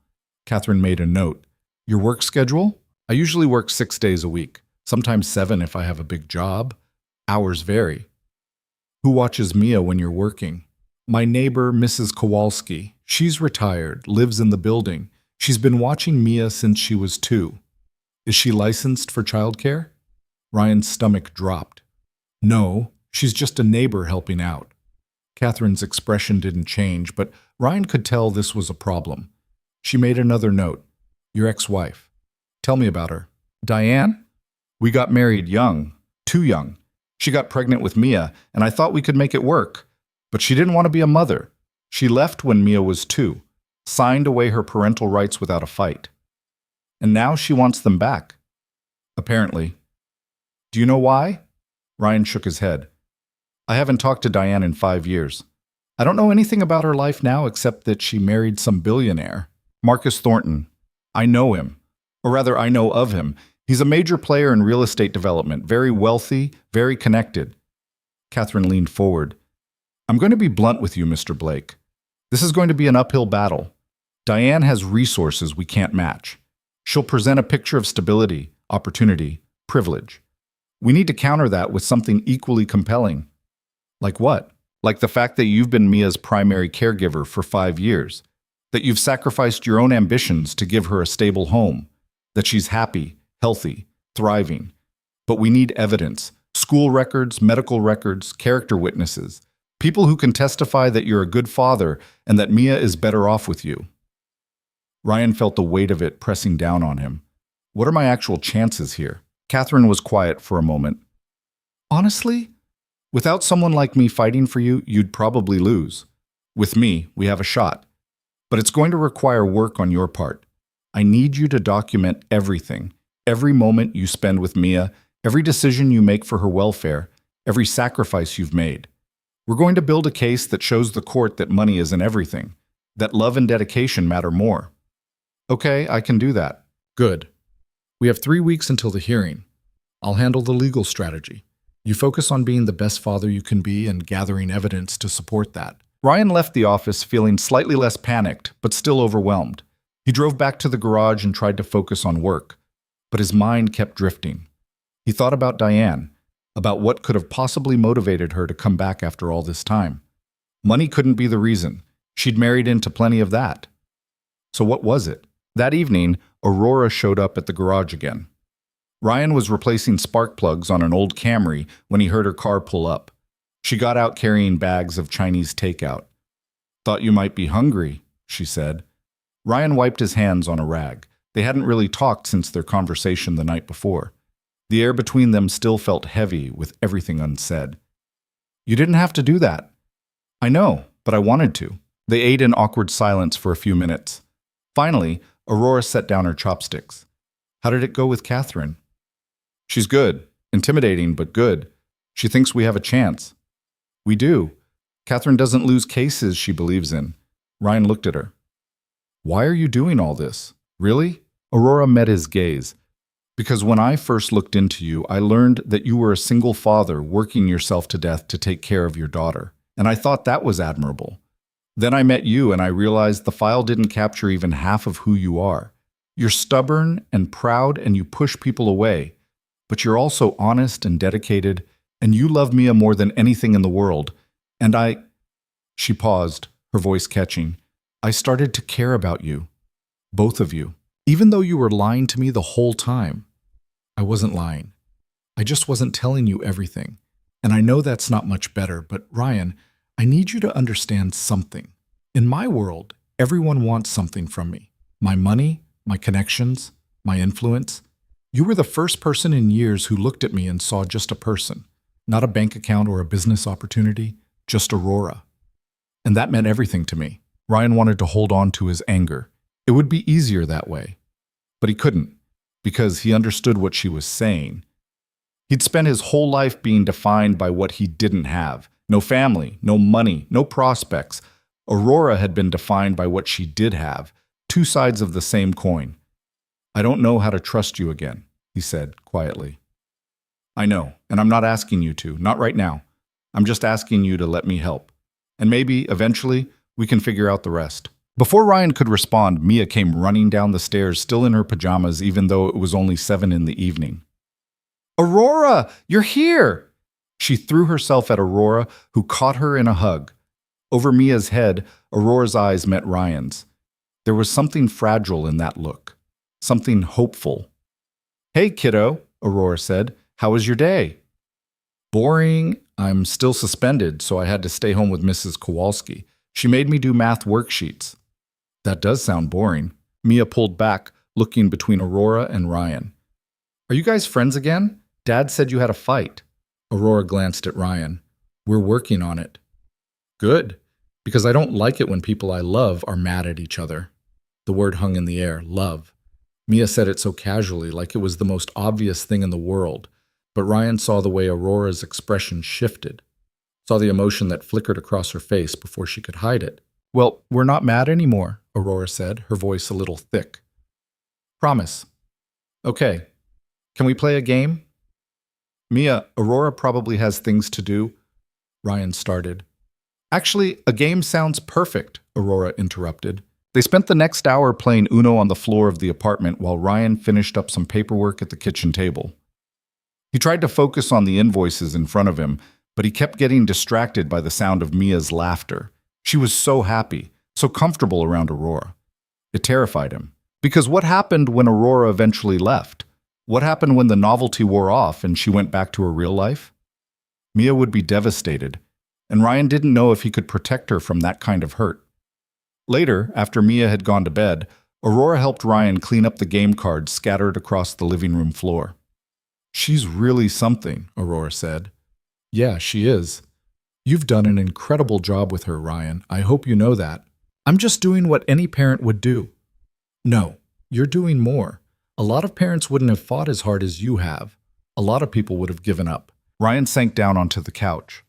Catherine made a note. Your work schedule? I usually work 6 days a week, sometimes 7 if I have a big job. Hours vary. Who watches Mia when you're working? My neighbor, Mrs. Kowalski. She's retired, lives in the building. She's been watching Mia since she was 2. Is she licensed for childcare? Ryan's stomach dropped. No, she's just a neighbor helping out. Catherine's expression didn't change, but Ryan could tell this was a problem. She made another note. Your ex-wife. Tell me about her. Diane? We got married young. Too young. She got pregnant with Mia, and I thought we could make it work. But she didn't want to be a mother. She left when Mia was 2, signed away her parental rights without a fight. And now she wants them back. Apparently. Do you know why? Ryan shook his head. I haven't talked to Diane in 5 years. I don't know anything about her life now except that she married some billionaire. Marcus Thornton. I know him. Or rather, I know of him. He's a major player in real estate development, very wealthy, very connected. Catherine leaned forward. I'm going to be blunt with you, Mr. Blake. This is going to be an uphill battle. Diane has resources we can't match. She'll present a picture of stability, opportunity, privilege. We need to counter that with something equally compelling. Like what? Like the fact that you've been Mia's primary caregiver for 5 years, that you've sacrificed your own ambitions to give her a stable home, that she's happy, healthy, thriving. But we need evidence, school records, medical records, character witnesses, people who can testify that you're a good father and that Mia is better off with you. Ryan felt the weight of it pressing down on him. What are my actual chances here? Catherine was quiet for a moment. Honestly, without someone like me fighting for you, you'd probably lose. With me, we have a shot. But it's going to require work on your part. I need you to document everything, every moment you spend with Mia, every decision you make for her welfare, every sacrifice you've made. We're going to build a case that shows the court that money isn't everything, that love and dedication matter more. Okay, I can do that. Good. We have 3 weeks until the hearing. I'll handle the legal strategy. You focus on being the best father you can be and gathering evidence to support that. Ryan left the office feeling slightly less panicked, but still overwhelmed. He drove back to the garage and tried to focus on work, but his mind kept drifting. He thought about Diane, about what could have possibly motivated her to come back after all this time. Money couldn't be the reason. She'd married into plenty of that. So what was it? That evening, Aurora showed up at the garage again. Ryan was replacing spark plugs on an old Camry when he heard her car pull up. She got out carrying bags of Chinese takeout. Thought you might be hungry, she said. Ryan wiped his hands on a rag. They hadn't really talked since their conversation the night before. The air between them still felt heavy with everything unsaid. You didn't have to do that. I know, but I wanted to. They ate in awkward silence for a few minutes. Finally, Aurora set down her chopsticks. How did it go with Catherine? She's good. Intimidating, but good. She thinks we have a chance. We do. Catherine doesn't lose cases she believes in. Ryan looked at her. Why are you doing all this? Really? Aurora met his gaze. Because when I first looked into you, I learned that you were a single father working yourself to death to take care of your daughter. And I thought that was admirable. Then I met you and I realized the file didn't capture even half of who you are. You're stubborn and proud and you push people away. But you're also honest and dedicated, and you love Mia more than anything in the world. And She paused, her voice catching. I started to care about you. Both of you. Even though you were lying to me the whole time. I wasn't lying. I just wasn't telling you everything. And I know that's not much better, but Ryan, I need you to understand something. In my world, everyone wants something from me. My money, my connections, my influence. You were the first person in years who looked at me and saw just a person, not a bank account or a business opportunity, just Aurora. And that meant everything to me. Ryan wanted to hold on to his anger. It would be easier that way. But he couldn't, because he understood what she was saying. He'd spent his whole life being defined by what he didn't have. No family, no money, no prospects. Aurora had been defined by what she did have. Two sides of the same coin. I don't know how to trust you again, he said quietly. I know, and I'm not asking you to, not right now. I'm just asking you to let me help. And maybe, eventually, we can figure out the rest. Before Ryan could respond, Mia came running down the stairs, still in her pajamas, even though it was only 7 in the evening. Aurora, you're here! She threw herself at Aurora, who caught her in a hug. Over Mia's head, Aurora's eyes met Ryan's. There was something fragile in that look. Something hopeful. Hey, kiddo, Aurora said. How was your day? Boring. I'm still suspended, so I had to stay home with Mrs. Kowalski. She made me do math worksheets. That does sound boring. Mia pulled back, looking between Aurora and Ryan. Are you guys friends again? Dad said you had a fight. Aurora glanced at Ryan. We're working on it. Good, because I don't like it when people I love are mad at each other. The word hung in the air, love. Mia said it so casually, like it was the most obvious thing in the world. But Ryan saw the way Aurora's expression shifted, saw the emotion that flickered across her face before she could hide it. "Well, we're not mad anymore," Aurora said, her voice a little thick. "Promise." "Okay. Can we play a game?" "Mia, Aurora probably has things to do," Ryan started. "Actually, a game sounds perfect," Aurora interrupted. They spent the next hour playing Uno on the floor of the apartment while Ryan finished up some paperwork at the kitchen table. He tried to focus on the invoices in front of him, but he kept getting distracted by the sound of Mia's laughter. She was so happy, so comfortable around Aurora. It terrified him. Because what happened when Aurora eventually left? What happened when the novelty wore off and she went back to her real life? Mia would be devastated, and Ryan didn't know if he could protect her from that kind of hurt. Later, after Mia had gone to bed, Aurora helped Ryan clean up the game cards scattered across the living room floor. "She's really something," Aurora said. "Yeah, she is. You've done an incredible job with her, Ryan. I hope you know that. I'm just doing what any parent would do." "No, you're doing more. A lot of parents wouldn't have fought as hard as you have. A lot of people would have given up." Ryan sank down onto the couch.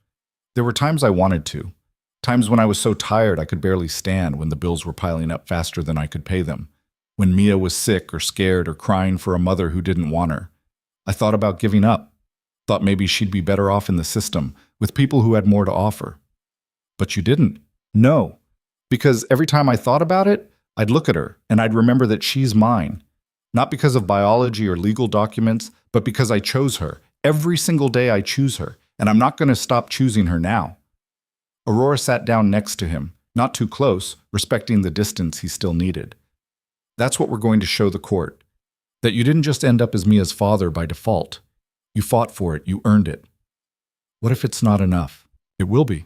"There were times I wanted to. Times when I was so tired I could barely stand, when the bills were piling up faster than I could pay them. When Mia was sick or scared or crying for a mother who didn't want her. I thought about giving up. Thought maybe she'd be better off in the system, with people who had more to offer. But you didn't. No. Because every time I thought about it, I'd look at her, and I'd remember that she's mine. Not because of biology or legal documents, but because I chose her. Every single day I choose her, and I'm not going to stop choosing her now." Aurora sat down next to him, not too close, respecting the distance he still needed. "That's what we're going to show the court. That you didn't just end up as Mia's father by default. You fought for it, you earned it." "What if it's not enough?" "It will be.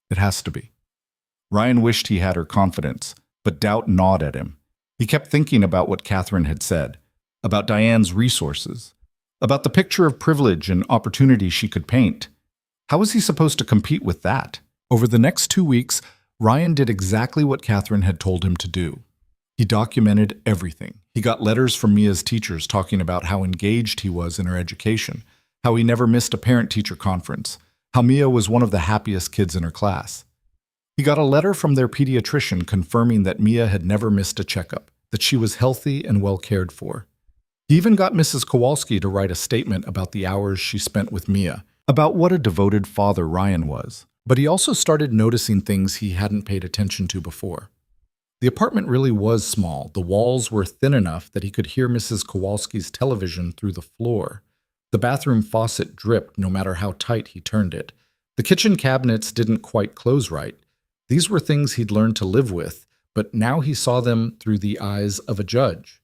It has to be." Ryan wished he had her confidence, but doubt gnawed at him. He kept thinking about what Catherine had said, about Diane's resources, about the picture of privilege and opportunity she could paint. How was he supposed to compete with that? Over the next 2 weeks, Ryan did exactly what Catherine had told him to do. He documented everything. He got letters from Mia's teachers talking about how engaged he was in her education, how he never missed a parent-teacher conference, how Mia was one of the happiest kids in her class. He got a letter from their pediatrician confirming that Mia had never missed a checkup, that she was healthy and well cared for. He even got Mrs. Kowalski to write a statement about the hours she spent with Mia, about what a devoted father Ryan was. But he also started noticing things he hadn't paid attention to before. The apartment really was small. The walls were thin enough that he could hear Mrs. Kowalski's television through the floor. The bathroom faucet dripped no matter how tight he turned it. The kitchen cabinets didn't quite close right. These were things he'd learned to live with, but now he saw them through the eyes of a judge.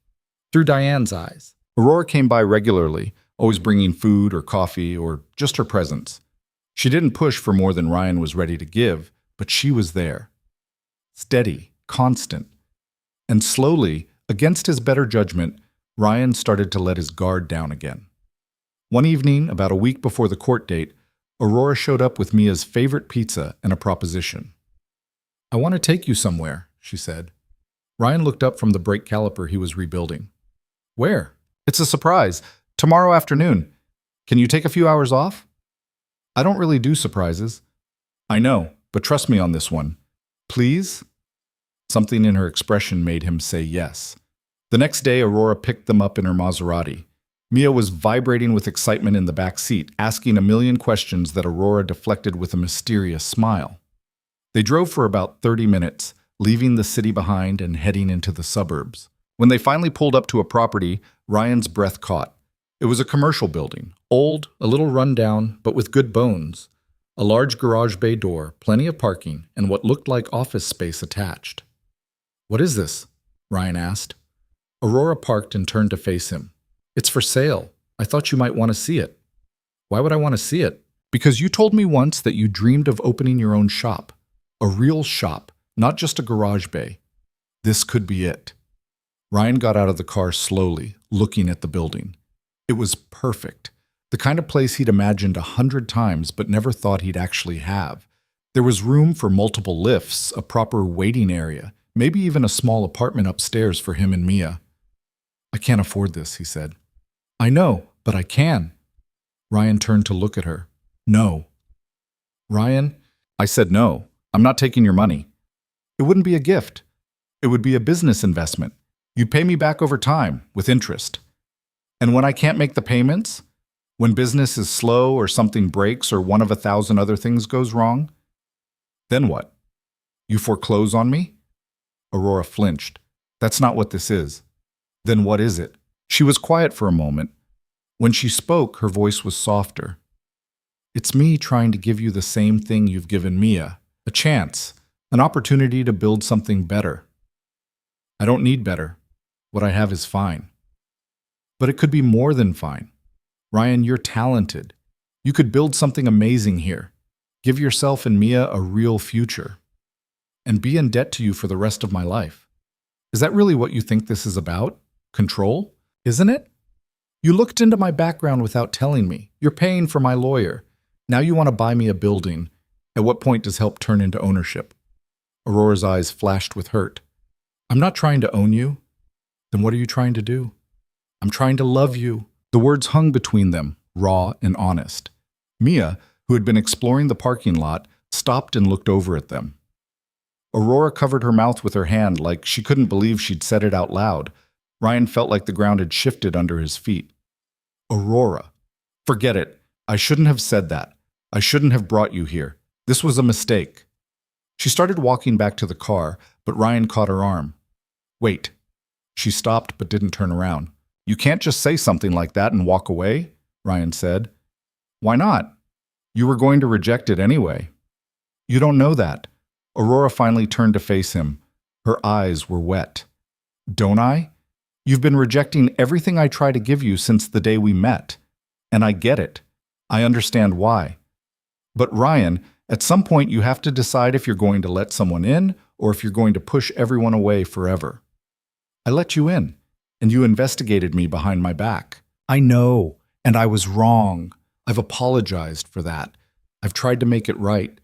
Through Diane's eyes. Aurora came by regularly, always bringing food or coffee or just her presence. She didn't push for more than Ryan was ready to give, but she was there. Steady, constant. And slowly, against his better judgment, Ryan started to let his guard down again. One evening, about a week before the court date, Aurora showed up with Mia's favorite pizza and a proposition. "I want to take you somewhere," she said. Ryan looked up from the brake caliper he was rebuilding. "Where?" "It's a surprise. Tomorrow afternoon. Can you take a few hours off?" "I don't really do surprises." "I know, but trust me on this one. Please?" Something in her expression made him say yes. The next day, Aurora picked them up in her Maserati. Mia was vibrating with excitement in the back seat, asking a million questions that Aurora deflected with a mysterious smile. They drove for about 30 minutes, leaving the city behind and heading into the suburbs. When they finally pulled up to a property, Ryan's breath caught. It was a commercial building, old, a little run down, but with good bones. A large garage bay door, plenty of parking, and what looked like office space attached. "What is this?" Ryan asked. Aurora parked and turned to face him. "It's for sale. I thought you might want to see it." "Why would I want to see it?" "Because you told me once that you dreamed of opening your own shop. A real shop, not just a garage bay. This could be it." Ryan got out of the car slowly, looking at the building. It was perfect. The kind of place he'd imagined 100 times but never thought he'd actually have. There was room for multiple lifts, a proper waiting area, maybe even a small apartment upstairs for him and Mia. "I can't afford this," he said. "I know, but I can." Ryan turned to look at her. No. Ryan, I said no. I'm not taking your money. It wouldn't be a gift. It would be a business investment. You'd pay me back over time, with interest. And when I can't make the payments, when business is slow or something breaks or one of 1,000 other things goes wrong, then what? You foreclose on me? Aurora flinched. That's not what this is. Then what is it? She was quiet for a moment. When she spoke, her voice was softer. It's me trying to give you the same thing you've given Mia, a chance, an opportunity to build something better. I don't need better. What I have is fine. But it could be more than fine. Ryan, you're talented. You could build something amazing here. Give yourself and Mia a real future. And be in debt to you for the rest of my life. Is that really what you think this is about? Control? Isn't it? You looked into my background without telling me. You're paying for my lawyer. Now you want to buy me a building. At what point does help turn into ownership? Aurora's eyes flashed with hurt. I'm not trying to own you. Then what are you trying to do? I'm trying to love you. The words hung between them, raw and honest. Mia, who had been exploring the parking lot, stopped and looked over at them. Aurora covered her mouth with her hand like she couldn't believe she'd said it out loud. Ryan felt like the ground had shifted under his feet. Aurora. Forget it. I shouldn't have said that. I shouldn't have brought you here. This was a mistake. She started walking back to the car, but Ryan caught her arm. Wait. She stopped but didn't turn around. You can't just say something like that and walk away, Ryan said. Why not? You were going to reject it anyway. You don't know that. Aurora finally turned to face him. Her eyes were wet. Don't I? You've been rejecting everything I try to give you since the day we met. And I get it. I understand why. But Ryan, at some point you have to decide if you're going to let someone in or if you're going to push everyone away forever. I let you in, and you investigated me behind my back. I know, and I was wrong. I've apologized for that. I've tried to make it right.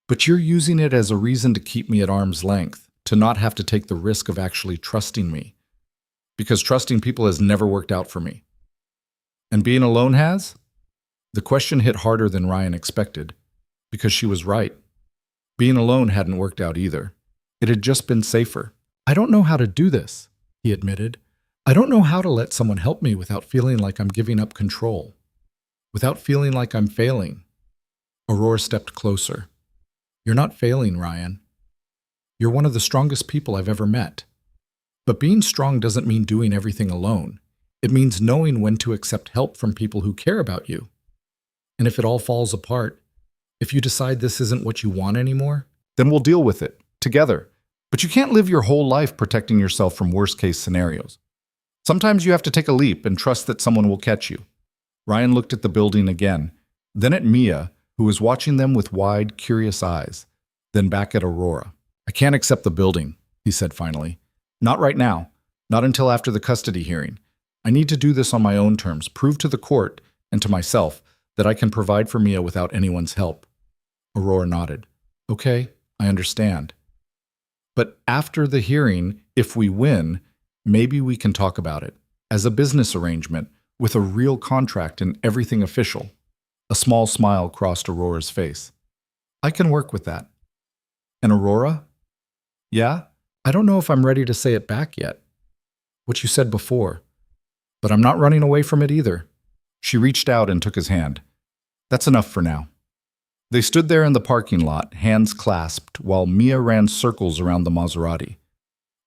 But you're using it as a reason to keep me at arm's length, to not have to take the risk of actually trusting me. Because trusting people has never worked out for me. And being alone has? The question hit harder than Ryan expected, because she was right. Being alone hadn't worked out either. It had just been safer. I don't know how to do this, he admitted. I don't know how to let someone help me without feeling like I'm giving up control. Without feeling like I'm failing. Aurora stepped closer. You're not failing, Ryan. You're one of the strongest people I've ever met. But being strong doesn't mean doing everything alone. It means knowing when to accept help from people who care about you. And if it all falls apart, if you decide this isn't what you want anymore, then we'll deal with it, together. But you can't live your whole life protecting yourself from worst-case scenarios. Sometimes you have to take a leap and trust that someone will catch you. Ryan looked at the building again, then at Mia, who was watching them with wide, curious eyes, then back at Aurora. I can't accept the building, he said finally. Not right now. Not until after the custody hearing. I need to do this on my own terms, prove to the court and to myself that I can provide for Mia without anyone's help. Aurora nodded. Okay, I understand. But after the hearing, if we win, maybe we can talk about it. As a business arrangement, with a real contract and everything official. A small smile crossed Aurora's face. I can work with that. And Aurora? Yeah? I don't know if I'm ready to say it back yet. What you said before. But I'm not running away from it either. She reached out and took his hand. That's enough for now. They stood there in the parking lot, hands clasped, while Mia ran circles around the Maserati.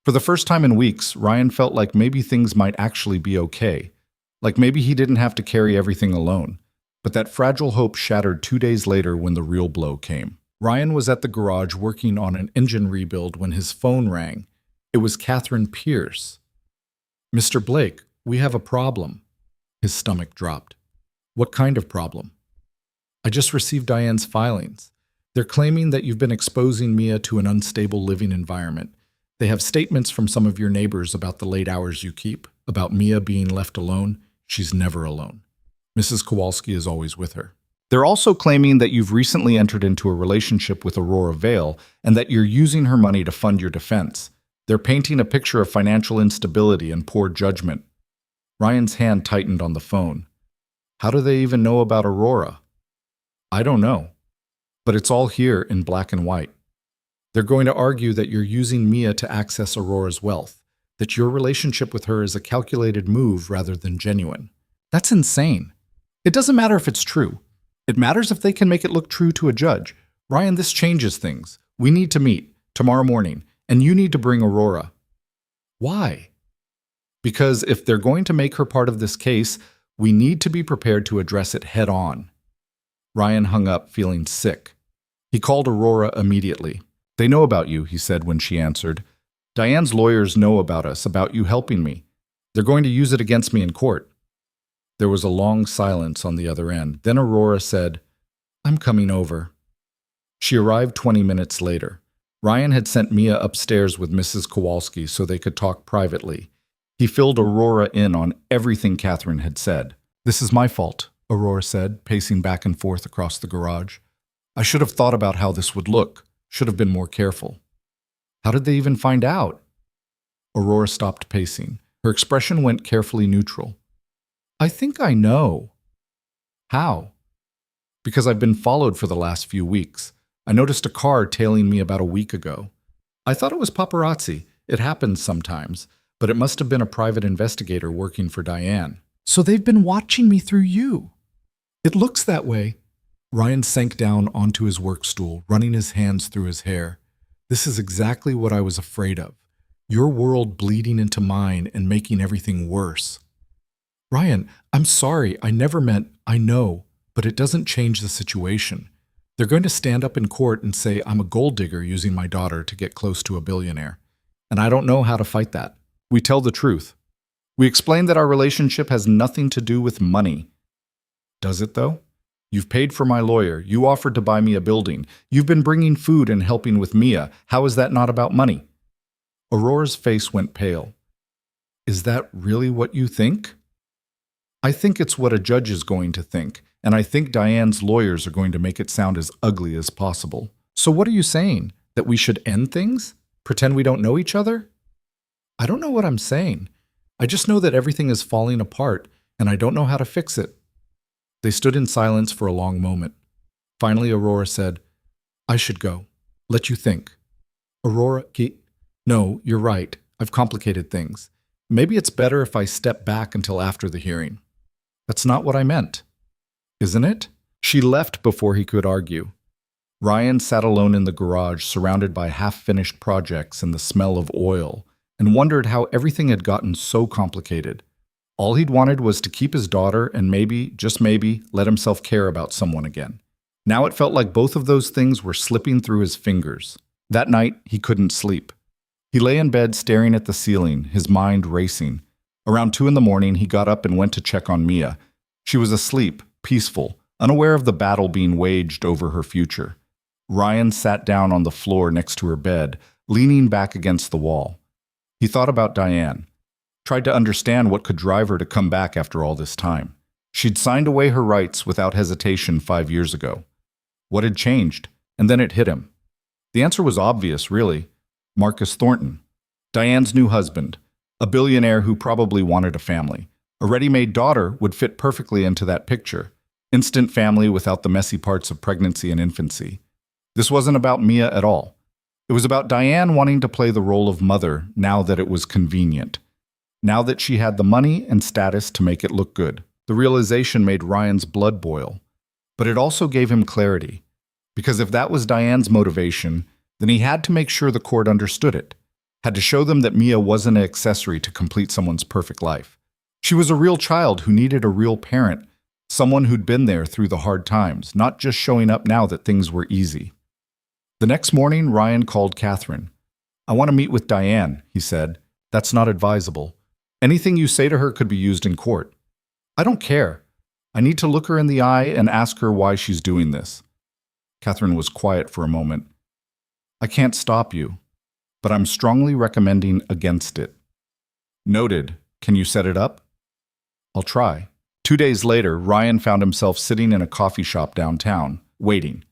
For the first time in weeks, Ryan felt like maybe things might actually be okay. Like maybe he didn't have to carry everything alone. But that fragile hope shattered 2 days later when the real blow came. Ryan was at the garage working on an engine rebuild when his phone rang. It was Catherine Pierce. Mr. Blake, we have a problem. His stomach dropped. What kind of problem? I just received Diane's filings. They're claiming that you've been exposing Mia to an unstable living environment. They have statements from some of your neighbors about the late hours you keep, about Mia being left alone. She's never alone. Mrs. Kowalski is always with her. They're also claiming that you've recently entered into a relationship with Aurora Vale and that you're using her money to fund your defense. They're painting a picture of financial instability and poor judgment. Ryan's hand tightened on the phone. How do they even know about Aurora? I don't know. But it's all here in black and white. They're going to argue that you're using Mia to access Aurora's wealth, that your relationship with her is a calculated move rather than genuine. That's insane. It doesn't matter if it's true. It matters if they can make it look true to a judge. Ryan, this changes things. We need to meet tomorrow morning, and you need to bring Aurora. Why? Because if they're going to make her part of this case, we need to be prepared to address it head on. Ryan hung up, feeling sick. He called Aurora immediately. They know about you, he said when she answered. Diane's lawyers know about us, about you helping me. They're going to use it against me in court. There was a long silence on the other end. Then Aurora said, I'm coming over. She arrived 20 minutes later. Ryan had sent Mia upstairs with Mrs. Kowalski so they could talk privately. He filled Aurora in on everything Catherine had said. This is my fault, Aurora said, pacing back and forth across the garage. I should have thought about how this would look, should have been more careful. How did they even find out? Aurora stopped pacing. Her expression went carefully neutral. I think I know. How? Because I've been followed for the last few weeks. I noticed a car tailing me about a week ago. I thought it was paparazzi. It happens sometimes, but it must have been a private investigator working for Diane. So they've been watching me through you. It looks that way. Ryan sank down onto his work stool, running his hands through his hair. This is exactly what I was afraid of. Your world bleeding into mine and making everything worse. Ryan, I'm sorry. I never meant, I know, but it doesn't change the situation. They're going to stand up in court and say I'm a gold digger using my daughter to get close to a billionaire. And I don't know how to fight that. We tell the truth. We explain that our relationship has nothing to do with money. Does it, though? You've paid for my lawyer. You offered to buy me a building. You've been bringing food and helping with Mia. How is that not about money? Aurora's face went pale. Is that really what you think? I think it's what a judge is going to think, and I think Diane's lawyers are going to make it sound as ugly as possible. So what are you saying? That we should end things? Pretend we don't know each other? I don't know what I'm saying. I just know that everything is falling apart, and I don't know how to fix it. They stood in silence for a long moment. Finally, Aurora said, I should go. Let you think. Aurora, no, you're right. I've complicated things. Maybe it's better if I step back until after the hearing. That's not what I meant. Isn't it? She left before he could argue. Ryan sat alone in the garage, surrounded by half-finished projects and the smell of oil, and wondered how everything had gotten so complicated. All he'd wanted was to keep his daughter and maybe, just maybe, let himself care about someone again. Now it felt like both of those things were slipping through his fingers. That night, he couldn't sleep. He lay in bed staring at the ceiling, his mind racing. Around 2 a.m, he got up and went to check on Mia. She was asleep, peaceful, unaware of the battle being waged over her future. Ryan sat down on the floor next to her bed, leaning back against the wall. He thought about Diane. Tried to understand what could drive her to come back after all this time. She'd signed away her rights without hesitation 5 years ago. What had changed? And then it hit him. The answer was obvious, really. Marcus Thornton, Diane's new husband, a billionaire who probably wanted a family. A ready-made daughter would fit perfectly into that picture. Instant family without the messy parts of pregnancy and infancy. This wasn't about Mia at all. It was about Diane wanting to play the role of mother now that it was convenient. Now that she had the money and status to make it look good. The realization made Ryan's blood boil. But it also gave him clarity. Because if that was Diane's motivation, then he had to make sure the court understood it. Had to show them that Mia wasn't an accessory to complete someone's perfect life. She was a real child who needed a real parent, someone who'd been there through the hard times, not just showing up now that things were easy. The next morning, Ryan called Catherine. I want to meet with Diane, he said. That's not advisable. Anything you say to her could be used in court. I don't care. I need to look her in the eye and ask her why she's doing this. Catherine was quiet for a moment. I can't stop you, but I'm strongly recommending against it. Noted. Can you set it up? I'll try. 2 days later, Ryan found himself sitting in a coffee shop downtown, waiting.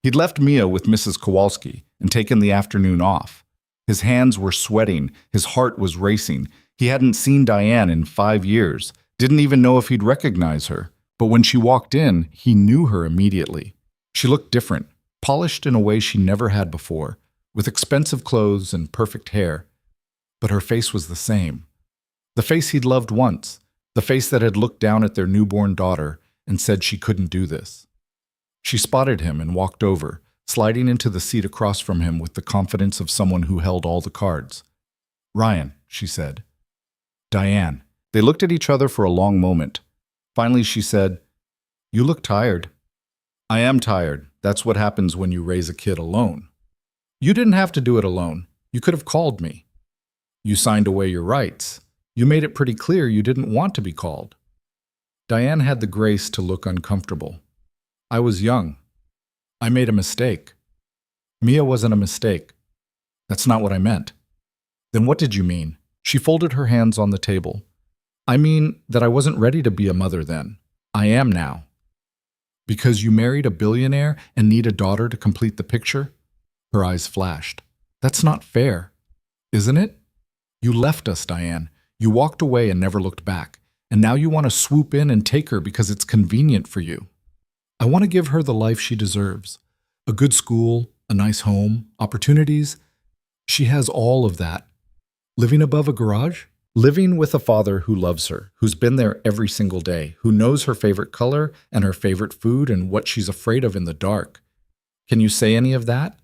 He'd left Mia with Mrs. Kowalski and taken the afternoon off. His hands were sweating, his heart was racing. He hadn't seen Diane in 5 years, didn't even know if he'd recognize her. But when she walked in, he knew her immediately. She looked different, polished in a way she never had before, with expensive clothes and perfect hair. But her face was the same. The face he'd loved once, the face that had looked down at their newborn daughter and said she couldn't do this. She spotted him and walked over, sliding into the seat across from him with the confidence of someone who held all the cards. "Ryan," she said. "Diane." They looked at each other for a long moment. Finally, she said, "You look tired." "I am tired. That's what happens when you raise a kid alone." "You didn't have to do it alone. You could have called me." "You signed away your rights. You made it pretty clear you didn't want to be called." Diane had the grace to look uncomfortable. "I was young. I made a mistake." "Mia wasn't a mistake." "That's not what I meant." "Then what did you mean?" She folded her hands on the table. "I mean that I wasn't ready to be a mother then. I am now." "Because you married a billionaire and need a daughter to complete the picture?" Her eyes flashed. "That's not fair. Isn't it? You left us, Diane. You walked away and never looked back. And now you want to swoop in and take her because it's convenient for you. I want to give her the life she deserves. A good school, a nice home, opportunities. She has all of that. Living above a garage? Living with a father who loves her, who's been there every single day, who knows her favorite color and her favorite food and what she's afraid of in the dark. Can you say any of that?"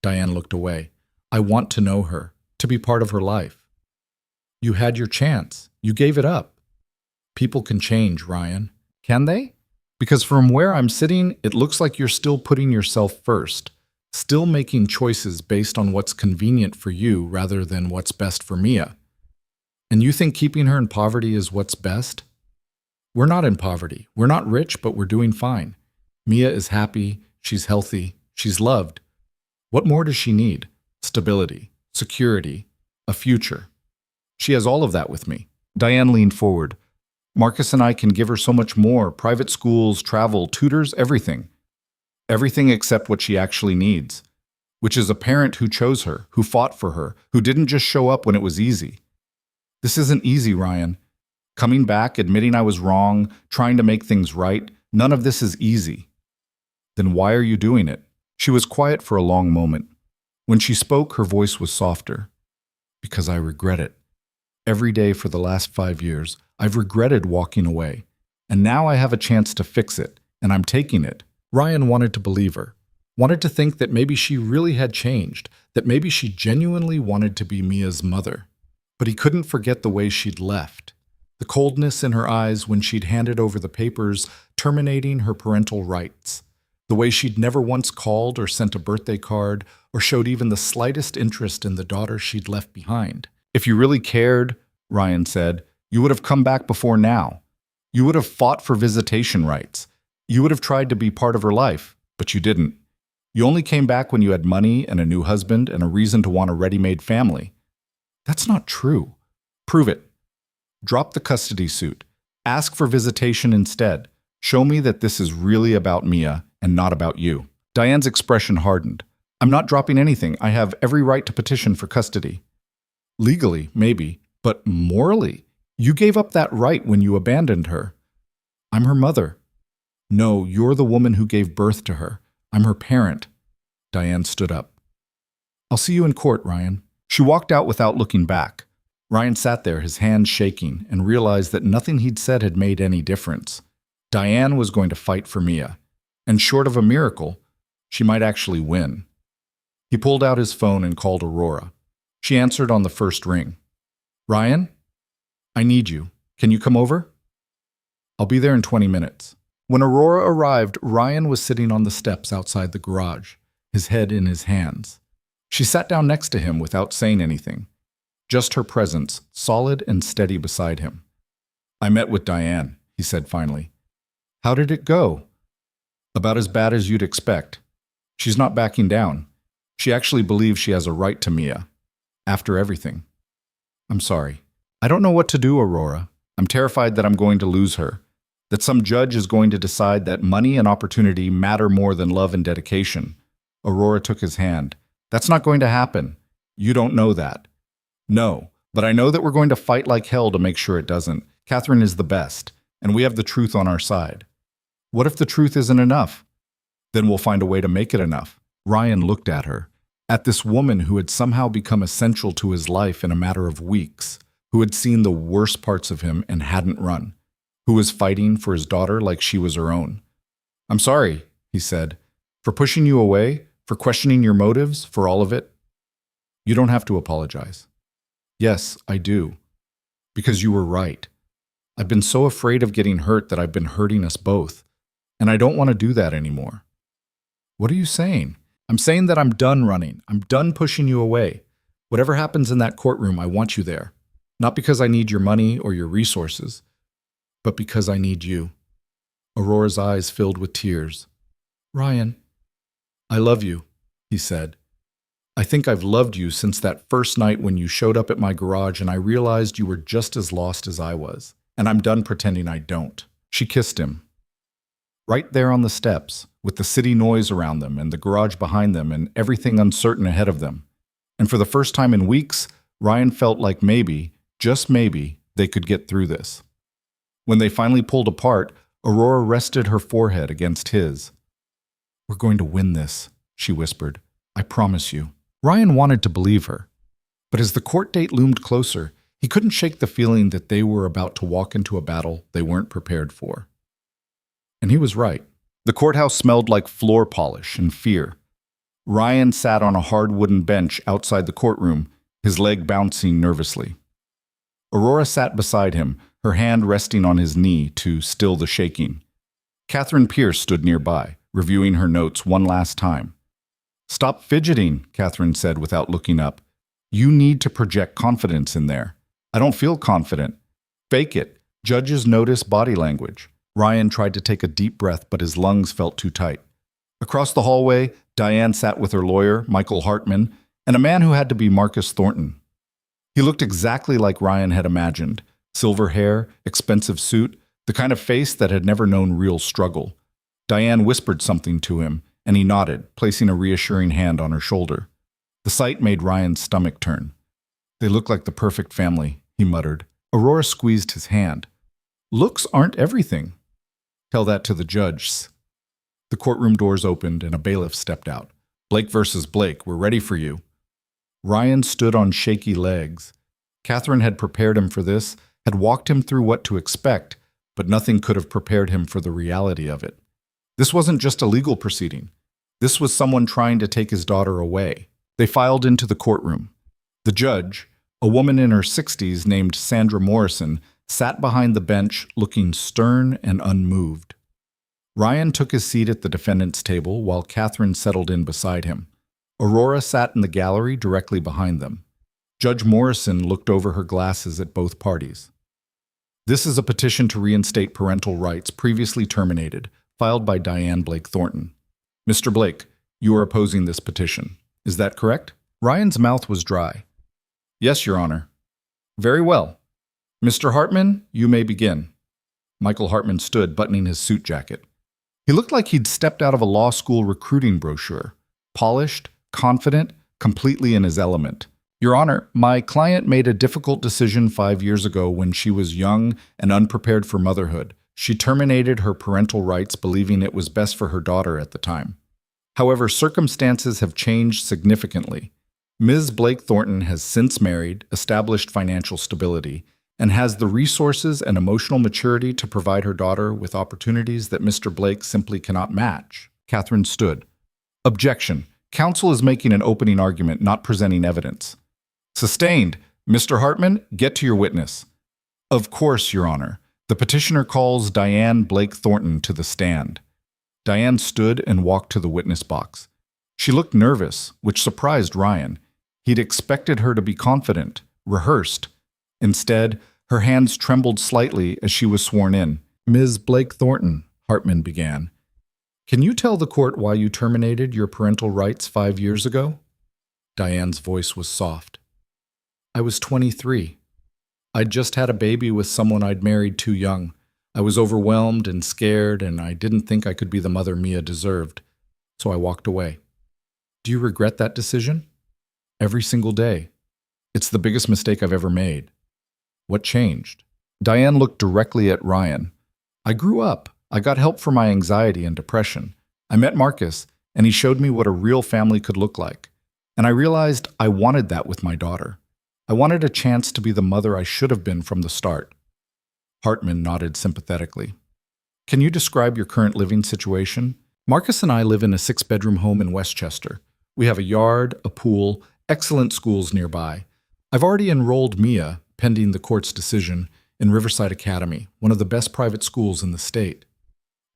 Diane looked away. "I want to know her, to be part of her life." "You had your chance. You gave it up." "People can change, Ryan." "Can they?" "Because from where I'm sitting, it looks like you're still putting yourself first, still making choices based on what's convenient for you rather than what's best for Mia. And you think keeping her in poverty is what's best? We're not in poverty. We're not rich, but we're doing fine. Mia is happy, she's healthy, she's loved. What more does she need? Stability, security, a future. She has all of that with me." Diane leaned forward. "Marcus and I can give her so much more: private schools, travel, tutors, everything. Everything except what she actually needs, which is a parent who chose her, who fought for her, who didn't just show up when it was easy. This isn't easy, Ryan. Coming back, admitting I was wrong, trying to make things right, none of this is easy." "Then why are you doing it?" She was quiet for a long moment. When she spoke, her voice was softer. "Because I regret it. Every day for the last 5 years, I've regretted walking away. And now I have a chance to fix it, and I'm taking it." Ryan wanted to believe her, wanted to think that maybe she really had changed, that maybe she genuinely wanted to be Mia's mother. But he couldn't forget the way she'd left, the coldness in her eyes when she'd handed over the papers terminating her parental rights, the way she'd never once called or sent a birthday card or showed even the slightest interest in the daughter she'd left behind. "If you really cared," Ryan said, "you would have come back before now. You would have fought for visitation rights. You would have tried to be part of her life, but you didn't. You only came back when you had money and a new husband and a reason to want a ready-made family." "That's not true." "Prove it. Drop the custody suit. Ask for visitation instead. Show me that this is really about Mia and not about you." Diane's expression hardened. "I'm not dropping anything. I have every right to petition for custody." "Legally, maybe, but morally? You gave up that right when you abandoned her." "I'm her mother." "No, you're the woman who gave birth to her. I'm her parent." Diane stood up. "I'll see you in court, Ryan." She walked out without looking back. Ryan sat there, his hands shaking, and realized that nothing he'd said had made any difference. Diane was going to fight for Mia, and short of a miracle, she might actually win. He pulled out his phone and called Aurora. She answered on the first ring. "Ryan? I need you. Can you come over?" "I'll be there in 20 minutes. When Aurora arrived, Ryan was sitting on the steps outside the garage, his head in his hands. She sat down next to him without saying anything, just her presence, solid and steady beside him. "I met with Diane," he said finally. "How did it go?" "About as bad as you'd expect. She's not backing down. She actually believes she has a right to Mia. After everything." "I'm sorry. I don't know what to do, Aurora. I'm terrified that I'm going to lose her, that some judge is going to decide that money and opportunity matter more than love and dedication." Aurora took his hand. "That's not going to happen. You don't know that." "No, but I know that we're going to fight like hell to make sure it doesn't. Catherine is the best. and we have the truth on our side. What if the truth isn't enough? Then we'll find a way to make it enough. Ryan looked at her, at this woman who had somehow become essential to his life in a matter of weeks, who had seen the worst parts of him and hadn't run, who was fighting for his daughter like she was her own. "I'm sorry," he said, "for pushing you away, for questioning your motives, for all of it." "You don't have to apologize." "Yes, I do. Because you were right. I've been so afraid of getting hurt that I've been hurting us both, and I don't want to do that anymore." "What are you saying?" "I'm saying that I'm done running. I'm done pushing you away. Whatever happens in that courtroom, I want you there. Not because I need your money or your resources, but because I need you." Aurora's eyes filled with tears. "Ryan, I love you," he said. "I think I've loved you since that first night when you showed up at my garage and I realized you were just as lost as I was, and I'm done pretending I don't." She kissed him. Right there on the steps, with the city noise around them and the garage behind them and everything uncertain ahead of them. And for the first time in weeks, Ryan felt like maybe, just maybe, they could get through this. When they finally pulled apart, Aurora rested her forehead against his. "We're going to win this," she whispered. "I promise you." Ryan wanted to believe her. But as the court date loomed closer, he couldn't shake the feeling that they were about to walk into a battle they weren't prepared for. And he was right. The courthouse smelled like floor polish and fear. Ryan sat on a hard wooden bench outside the courtroom, his leg bouncing nervously. Aurora sat beside him, her hand resting on his knee to still the shaking. Catherine Pierce stood nearby, reviewing her notes one last time. "Stop fidgeting," Catherine said without looking up. "You need to project confidence in there." "I don't feel confident." "Fake it. Judges notice body language." Ryan tried to take a deep breath, but his lungs felt too tight. Across the hallway, Diane sat with her lawyer, Michael Hartman, and a man who had to be Marcus Thornton. He looked exactly like Ryan had imagined. Silver hair, expensive suit, the kind of face that had never known real struggle. Diane whispered something to him, and he nodded, placing a reassuring hand on her shoulder. The sight made Ryan's stomach turn. "They look like the perfect family," he muttered. Aurora squeezed his hand. "Looks aren't everything." "Tell that to the judge." The courtroom doors opened and a bailiff stepped out. "Blake versus Blake, we're ready for you." Ryan stood on shaky legs. Catherine had prepared him for this, had walked him through what to expect, but nothing could have prepared him for the reality of it. This wasn't just a legal proceeding. This was someone trying to take his daughter away. They filed into the courtroom. The judge, a woman in her 60s named Sandra Morrison, sat behind the bench looking stern and unmoved. Ryan took his seat at the defendant's table while Catherine settled in beside him. Aurora sat in the gallery directly behind them. Judge Morrison looked over her glasses at both parties. "This is a petition to reinstate parental rights previously terminated, filed by Diane Blake Thornton. Mr. Blake, you are opposing this petition. Is that correct?" Ryan's mouth was dry. "Yes, Your Honor." "Very well. Mr. Hartman, you may begin." Michael Hartman stood, buttoning his suit jacket. He looked like he'd stepped out of a law school recruiting brochure. Polished, confident, completely in his element. "Your Honor, my client made a difficult decision 5 years ago when she was young and unprepared for motherhood. She terminated her parental rights, believing it was best for her daughter at the time. However, circumstances have changed significantly. Ms. Blake Thornton has since married, established financial stability, and has the resources and emotional maturity to provide her daughter with opportunities that Mr. Blake simply cannot match." Catherine stood. "Objection. Counsel is making an opening argument, not presenting evidence." "Sustained. Mr. Hartman, get to your witness." "Of course, Your Honor. The petitioner calls Diane Blake Thornton to the stand." Diane stood and walked to the witness box. She looked nervous, which surprised Ryan. He'd expected her to be confident, rehearsed. Instead, her hands trembled slightly as she was sworn in. "Ms. Blake Thornton," Hartman began, "can you tell the court why you terminated your parental rights 5 years ago?" Diane's voice was soft. "I was 23. I'd just had a baby with someone I'd married too young. I was overwhelmed and scared, and I didn't think I could be the mother Mia deserved. So I walked away." "Do you regret that decision?" "Every single day. It's the biggest mistake I've ever made." "What changed?" Diane looked directly at Ryan. I grew up. I got help for my anxiety and depression. I met Marcus, and he showed me what a real family could look like. And I realized I wanted that with my daughter. I wanted a chance to be the mother I should have been from the start. Hartman nodded sympathetically. Can you describe your current living situation? Marcus and I live in a 6-bedroom home in Westchester. We have a yard, a pool, excellent schools nearby. I've already enrolled Mia, pending the court's decision, in Riverside Academy, one of the best private schools in the state.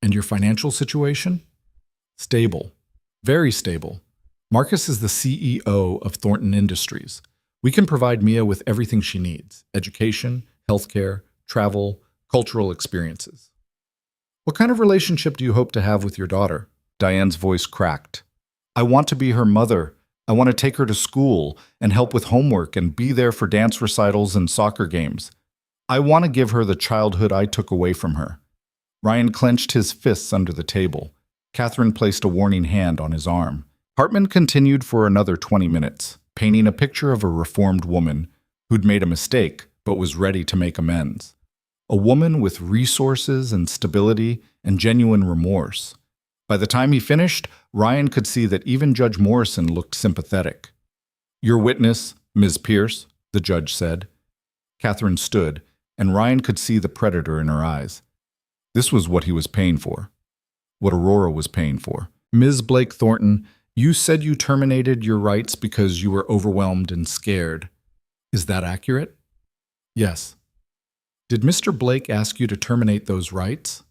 And your financial situation? Stable. Very stable. Marcus is the CEO of Thornton Industries. We can provide Mia with everything she needs: education, healthcare, travel, cultural experiences. What kind of relationship do you hope to have with your daughter? Diane's voice cracked. I want to be her mother. I want to take her to school and help with homework and be there for dance recitals and soccer games. I want to give her the childhood I took away from her. Ryan clenched his fists under the table. Catherine placed a warning hand on his arm. Hartman continued for another 20 minutes, painting a picture of a reformed woman who'd made a mistake but was ready to make amends. A woman with resources and stability and genuine remorse. By the time he finished, Ryan could see that even Judge Morrison looked sympathetic. Your witness, Ms. Pierce, the judge said. Catherine stood, and Ryan could see the predator in her eyes. This was what he was paying for. What Aurora was paying for. Ms. Blake Thornton, you said you terminated your rights because you were overwhelmed and scared. Is that accurate? Yes. Did Mr. Blake ask you to terminate those rights?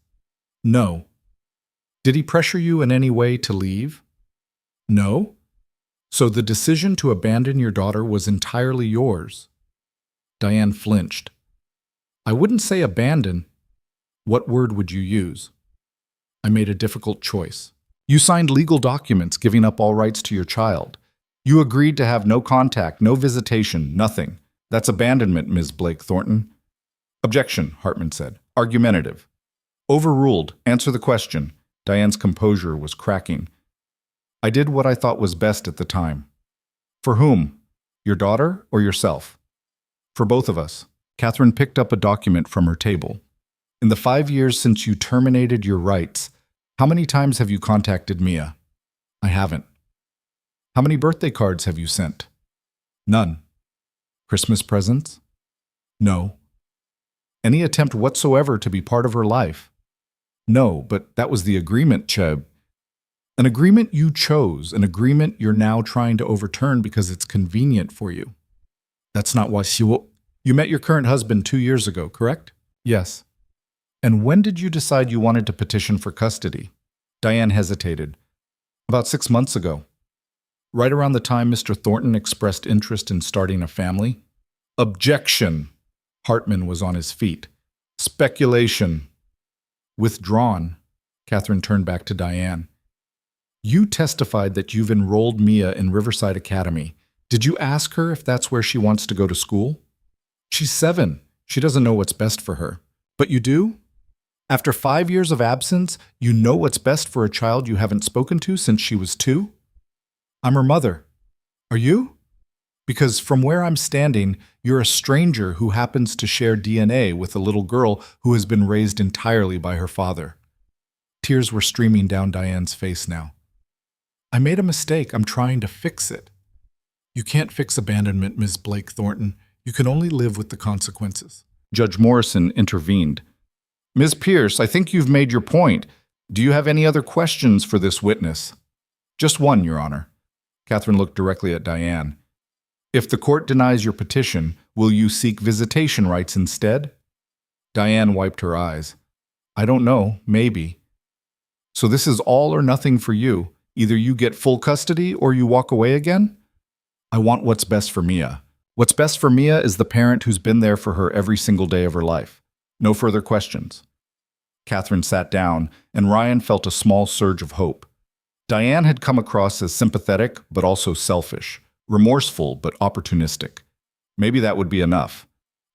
No. Did he pressure you in any way to leave? No. So the decision to abandon your daughter was entirely yours. Diane flinched. I wouldn't say abandon. What word would you use? I made a difficult choice. You signed legal documents giving up all rights to your child. You agreed to have no contact, no visitation, nothing. That's abandonment, Ms. Blake Thornton. Objection, Hartman said. Argumentative. Overruled. Answer the question. Diane's composure was cracking. I did what I thought was best at the time. For whom? Your daughter or yourself? For both of us. Catherine picked up a document from her table. In the 5 years since you terminated your rights, how many times have you contacted Mia? I haven't. How many birthday cards have you sent? None. Christmas presents? No. Any attempt whatsoever to be part of her life? No, but that was the agreement, Cheb. An agreement you chose, an agreement you're now trying to overturn because it's convenient for you. That's not why You met your current husband 2 years ago, correct? Yes. And when did you decide you wanted to petition for custody? Diane hesitated. About 6 months ago. Right around the time Mr. Thornton expressed interest in starting a family? Objection! Hartman was on his feet. Speculation. Withdrawn. Catherine turned back to Diane. You testified that you've enrolled Mia in Riverside Academy. Did you ask her if that's where she wants to go to school? She's 7. She doesn't know what's best for her. But you do? After 5 years of absence, you know what's best for a child you haven't spoken to since she was 2? I'm her mother. Are you? Because from where I'm standing, you're a stranger who happens to share DNA with a little girl who has been raised entirely by her father. Tears were streaming down Diane's face now. I made a mistake. I'm trying to fix it. You can't fix abandonment, Ms. Blake Thornton. You can only live with the consequences. Judge Morrison intervened. Ms. Pierce, I think you've made your point. Do you have any other questions for this witness? Just one, Your Honor. Catherine looked directly at Diane. If the court denies your petition, will you seek visitation rights instead? Diane wiped her eyes. I don't know, maybe. So this is all or nothing for you. Either you get full custody or you walk away again? I want what's best for Mia. What's best for Mia is the parent who's been there for her every single day of her life. No further questions. Catherine sat down, and Ryan felt a small surge of hope. Diane had come across as sympathetic, but also selfish, remorseful, but opportunistic. Maybe that would be enough.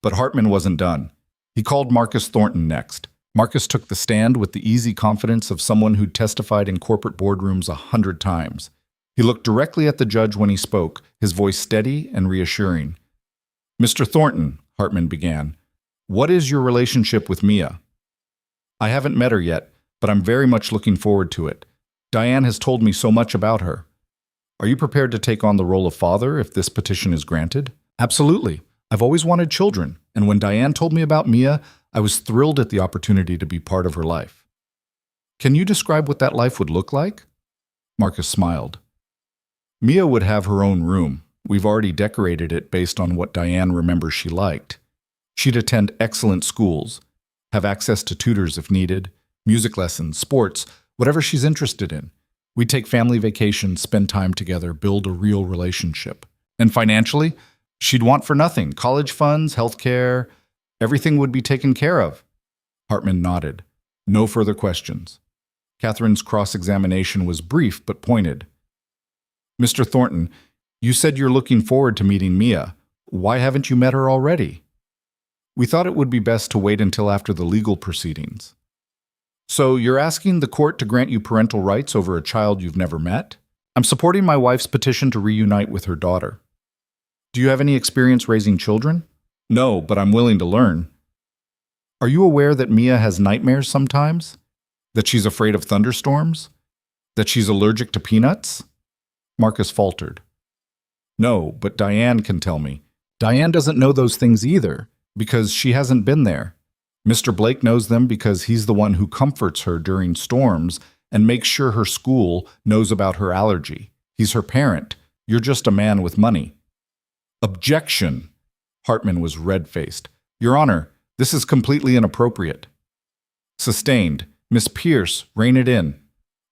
But Hartman wasn't done. He called Marcus Thornton next. Marcus took the stand with the easy confidence of someone who'd testified in corporate boardrooms 100 times. He looked directly at the judge when he spoke, his voice steady and reassuring. Mr. Thornton, Hartman began, what is your relationship with Mia? I haven't met her yet, but I'm very much looking forward to it. Diane has told me so much about her. Are you prepared to take on the role of father if this petition is granted? Absolutely. I've always wanted children, and when Diane told me about Mia, I was thrilled at the opportunity to be part of her life. Can you describe what that life would look like? Marcus smiled. Mia would have her own room. We've already decorated it based on what Diane remembers she liked. She'd attend excellent schools, have access to tutors if needed, music lessons, sports, whatever she's interested in. We'd take family vacations, spend time together, build a real relationship. And financially, she'd want for nothing. College funds, healthcare, everything would be taken care of. Hartman nodded. No further questions. Catherine's cross-examination was brief but pointed. Mr. Thornton, you said you're looking forward to meeting Mia. Why haven't you met her already? We thought it would be best to wait until after the legal proceedings. So you're asking the court to grant you parental rights over a child you've never met? I'm supporting my wife's petition to reunite with her daughter. Do you have any experience raising children? No, but I'm willing to learn. Are you aware that Mia has nightmares sometimes? That she's afraid of thunderstorms? That she's allergic to peanuts? Marcus faltered. No, but Diane can tell me. Diane doesn't know those things either, because she hasn't been there. Mr. Blake knows them because he's the one who comforts her during storms and makes sure her school knows about her allergy. He's her parent. You're just a man with money. Objection! Hartman was red-faced. Your Honor, this is completely inappropriate. Sustained. Miss Pierce, rein it in.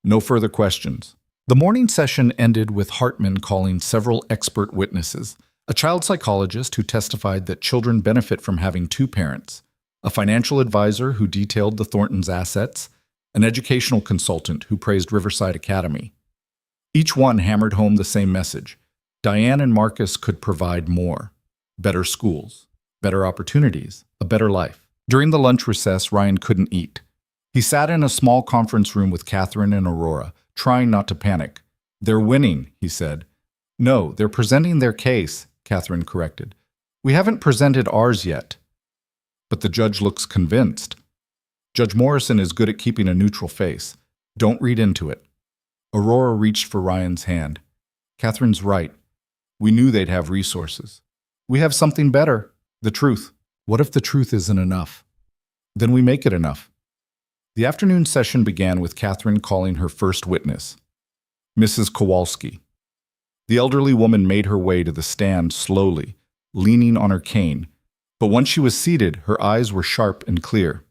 No further questions. The morning session ended with Hartman calling several expert witnesses, a child psychologist who testified that children benefit from having two parents, a financial advisor who detailed the Thorntons' assets, an educational consultant who praised Riverside Academy. Each one hammered home the same message. Diane and Marcus could provide more. Better schools, better opportunities, a better life. During the lunch recess, Ryan couldn't eat. He sat in a small conference room with Catherine and Aurora, trying not to panic. They're winning, he said. No, they're presenting their case, Catherine corrected. We haven't presented ours yet. But the judge looks convinced. Judge Morrison is good at keeping a neutral face. Don't read into it. Aurora reached for Ryan's hand. Catherine's right. We knew they'd have resources. We have something better, the truth. What if the truth isn't enough? Then we make it enough. The afternoon session began with Catherine calling her first witness, Mrs. Kowalski. The elderly woman made her way to the stand slowly, leaning on her cane, but once she was seated, her eyes were sharp and clear.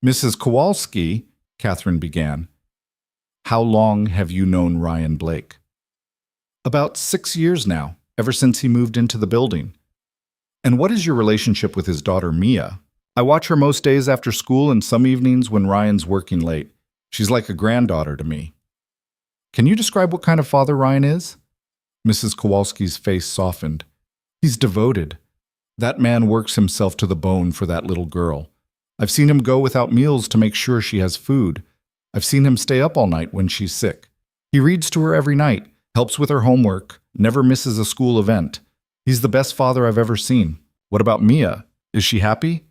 Mrs. Kowalski, Catherine began, how long have you known Ryan Blake? About 6 years now, ever since he moved into the building. And what is your relationship with his daughter, Mia? I watch her most days after school and some evenings when Ryan's working late. She's like a granddaughter to me. Can you describe what kind of father Ryan is? Mrs. Kowalski's face softened. He's devoted. That man works himself to the bone for that little girl. I've seen him go without meals to make sure she has food. I've seen him stay up all night when she's sick. He reads to her every night, helps with her homework, never misses a school event. He's the best father I've ever seen. What about Mia? Is she happy?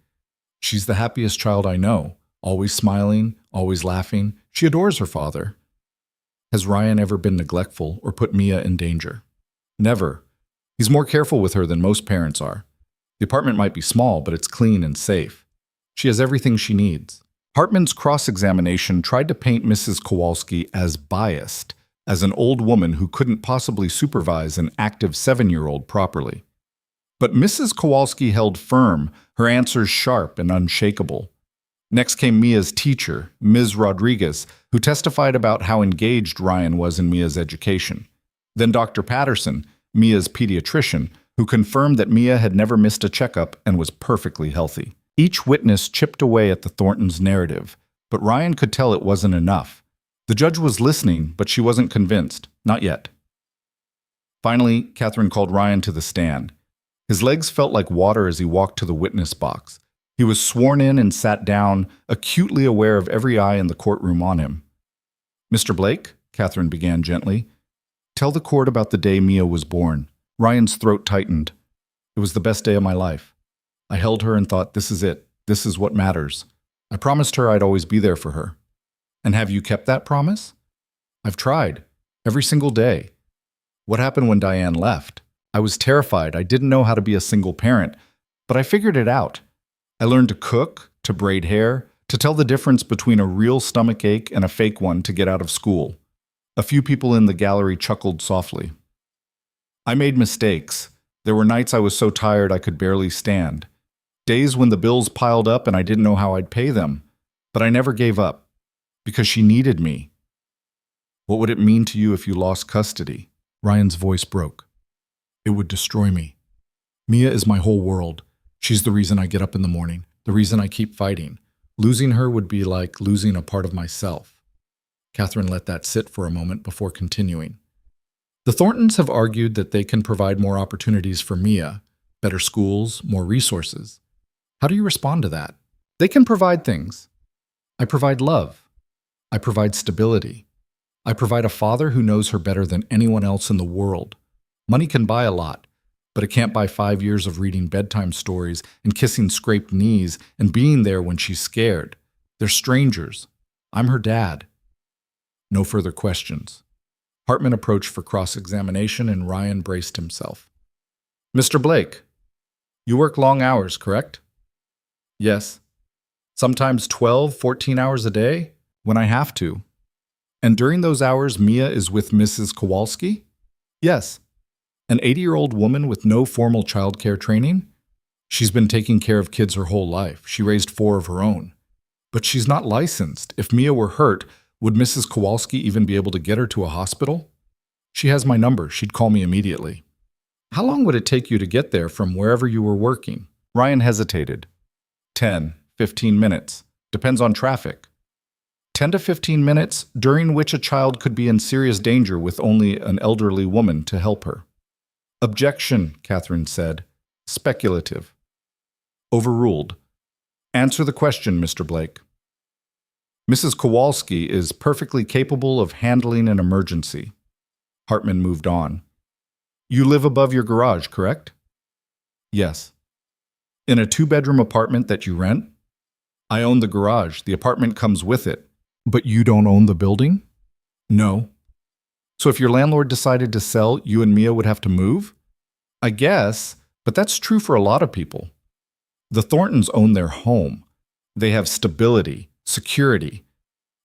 She's the happiest child I know, always smiling, always laughing. She adores her father. Has Ryan ever been neglectful or put Mia in danger? Never. He's more careful with her than most parents are. The apartment might be small, but it's clean and safe. She has everything she needs. Hartman's cross-examination tried to paint Mrs. Kowalski as biased, as an old woman who couldn't possibly supervise an active 7-year-old properly. But Mrs. Kowalski held firm, her answers sharp and unshakable. Next came Mia's teacher, Ms. Rodriguez, who testified about how engaged Ryan was in Mia's education. Then Dr. Patterson, Mia's pediatrician, who confirmed that Mia had never missed a checkup and was perfectly healthy. Each witness chipped away at the Thorntons' narrative, but Ryan could tell it wasn't enough. The judge was listening, but she wasn't convinced. Not yet. Finally, Catherine called Ryan to the stand. His legs felt like water as he walked to the witness box. He was sworn in and sat down, acutely aware of every eye in the courtroom on him. Mr. Blake, Catherine began gently, tell the court about the day Mia was born. Ryan's throat tightened. It was the best day of my life. I held her and thought, this is it. This is what matters. I promised her I'd always be there for her. And have you kept that promise? I've tried. Every single day. What happened when Diane left? I was terrified. I didn't know how to be a single parent, but I figured it out. I learned to cook, to braid hair, to tell the difference between a real stomach ache and a fake one to get out of school. A few people in the gallery chuckled softly. I made mistakes. There were nights I was so tired I could barely stand. Days when the bills piled up and I didn't know how I'd pay them. But I never gave up, because she needed me. What would it mean to you if you lost custody? Ryan's voice broke. It would destroy me. Mia is my whole world. She's the reason I get up in the morning, the reason I keep fighting. Losing her would be like losing a part of myself. Catherine let that sit for a moment before continuing. The Thorntons have argued that they can provide more opportunities for Mia, better schools, more resources. How do you respond to that? They can provide things. I provide love. I provide stability. I provide a father who knows her better than anyone else in the world. Money can buy a lot, but it can't buy 5 years of reading bedtime stories and kissing scraped knees and being there when she's scared. They're strangers. I'm her dad. No further questions. Hartman approached for cross-examination and Ryan braced himself. Mr. Blake, you work long hours, correct? Yes. Sometimes 12, 14 hours a day, when I have to. And during those hours, Mia is with Mrs. Kowalski? Yes. An 80-year-old woman with no formal childcare training? She's been taking care of kids her whole life. She raised 4 of her own. But she's not licensed. If Mia were hurt, would Mrs. Kowalski even be able to get her to a hospital? She has my number. She'd call me immediately. How long would it take you to get there from wherever you were working? Ryan hesitated. 10, 15 minutes. Depends on traffic. 10 to 15 minutes, during which a child could be in serious danger with only an elderly woman to help her. Objection, Catherine said. Speculative. Overruled. Answer the question, Mr. Blake. Mrs. Kowalski is perfectly capable of handling an emergency. Hartman moved on. You live above your garage, correct? Yes. In a 2-bedroom apartment that you rent? I own the garage. The apartment comes with it. But you don't own the building? No. So if your landlord decided to sell, you and Mia would have to move? I guess, but that's true for a lot of people. The Thorntons own their home. They have stability, security.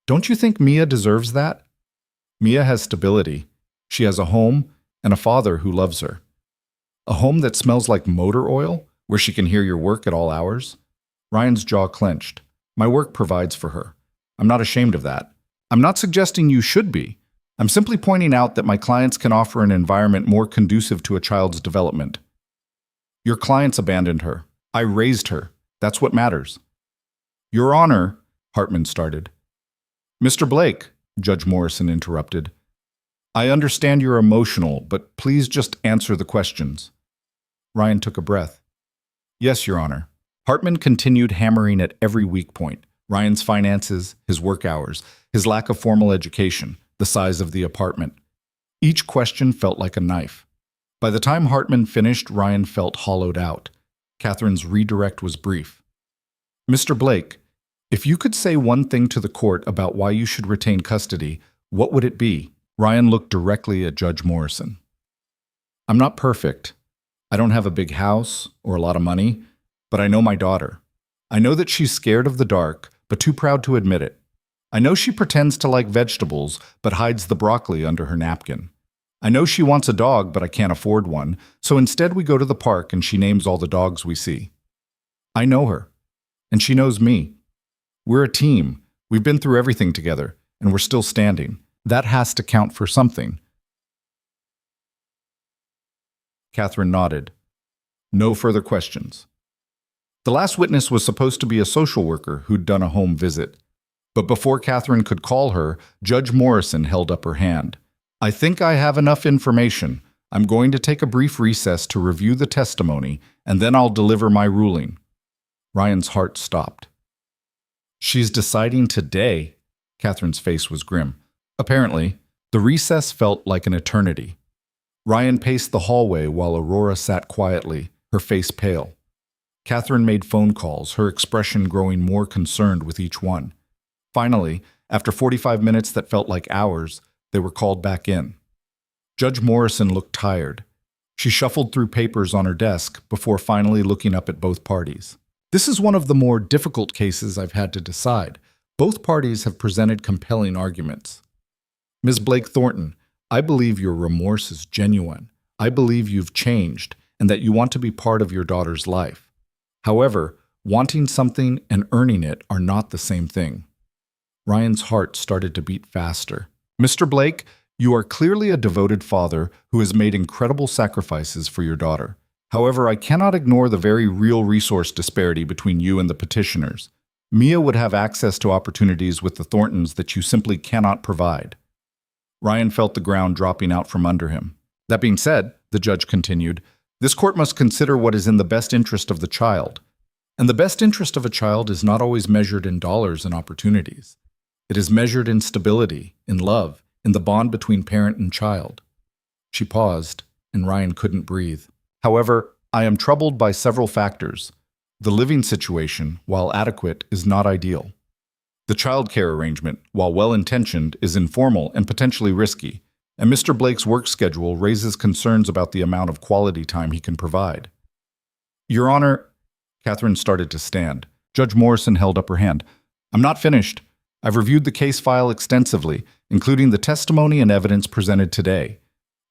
Don't you think Mia deserves that? Mia has stability. She has a home and a father who loves her. A home that smells like motor oil, where she can hear your work at all hours. Ryan's jaw clenched. My work provides for her. I'm not ashamed of that. I'm not suggesting you should be. I'm simply pointing out that my clients can offer an environment more conducive to a child's development. Your clients abandoned her. I raised her. That's what matters. Your Honor, Hartman started. Mr. Blake, Judge Morrison interrupted. I understand you're emotional, but please just answer the questions. Ryan took a breath. Yes, Your Honor. Hartman continued hammering at every weak point. Ryan's finances, his work hours, his lack of formal education, the size of the apartment. Each question felt like a knife. By the time Hartman finished, Ryan felt hollowed out. Catherine's redirect was brief. Mr. Blake, if you could say one thing to the court about why you should retain custody, what would it be? Ryan looked directly at Judge Morrison. I'm not perfect. I don't have a big house or a lot of money, but I know my daughter. I know that she's scared of the dark, but too proud to admit it. I know she pretends to like vegetables, but hides the broccoli under her napkin. I know she wants a dog, but I can't afford one, so instead we go to the park and she names all the dogs we see. I know her, and she knows me. We're a team. We've been through everything together, and we're still standing. That has to count for something. Catherine nodded. No further questions. The last witness was supposed to be a social worker who'd done a home visit. But before Catherine could call her, Judge Morrison held up her hand. I think I have enough information. I'm going to take a brief recess to review the testimony, and then I'll deliver my ruling. Ryan's heart stopped. She's deciding today. Catherine's face was grim. Apparently, the recess felt like an eternity. Ryan paced the hallway while Aurora sat quietly, her face pale. Catherine made phone calls, her expression growing more concerned with each one. Finally, after 45 minutes that felt like hours, they were called back in. Judge Morrison looked tired. She shuffled through papers on her desk before finally looking up at both parties. This is one of the more difficult cases I've had to decide. Both parties have presented compelling arguments. Ms. Blake Thornton, I believe your remorse is genuine. I believe you've changed and that you want to be part of your daughter's life. However, wanting something and earning it are not the same thing. Ryan's heart started to beat faster. Mr. Blake, you are clearly a devoted father who has made incredible sacrifices for your daughter. However, I cannot ignore the very real resource disparity between you and the petitioners. Mia would have access to opportunities with the Thorntons that you simply cannot provide. Ryan felt the ground dropping out from under him. That being said, the judge continued, this court must consider what is in the best interest of the child. And the best interest of a child is not always measured in dollars and opportunities. It is measured in stability, in love, in the bond between parent and child. She paused, and Ryan couldn't breathe. However, I am troubled by several factors. The living situation, while adequate, is not ideal. The childcare arrangement, while well-intentioned, is informal and potentially risky, and Mr. Blake's work schedule raises concerns about the amount of quality time he can provide. Your Honor, Catherine started to stand. Judge Morrison held up her hand. I'm not finished. I've reviewed the case file extensively, including the testimony and evidence presented today.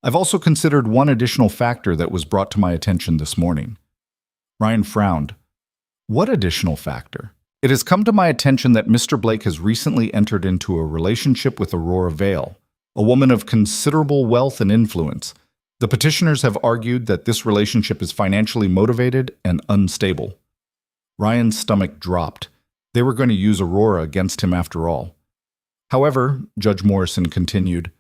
I've also considered one additional factor that was brought to my attention this morning. Ryan frowned. What additional factor? It has come to my attention that Mr. Blake has recently entered into a relationship with Aurora Vale, a woman of considerable wealth and influence. The petitioners have argued that this relationship is financially motivated and unstable. Ryan's stomach dropped. They were going to use Aurora against him after all. However, Judge Morrison continued,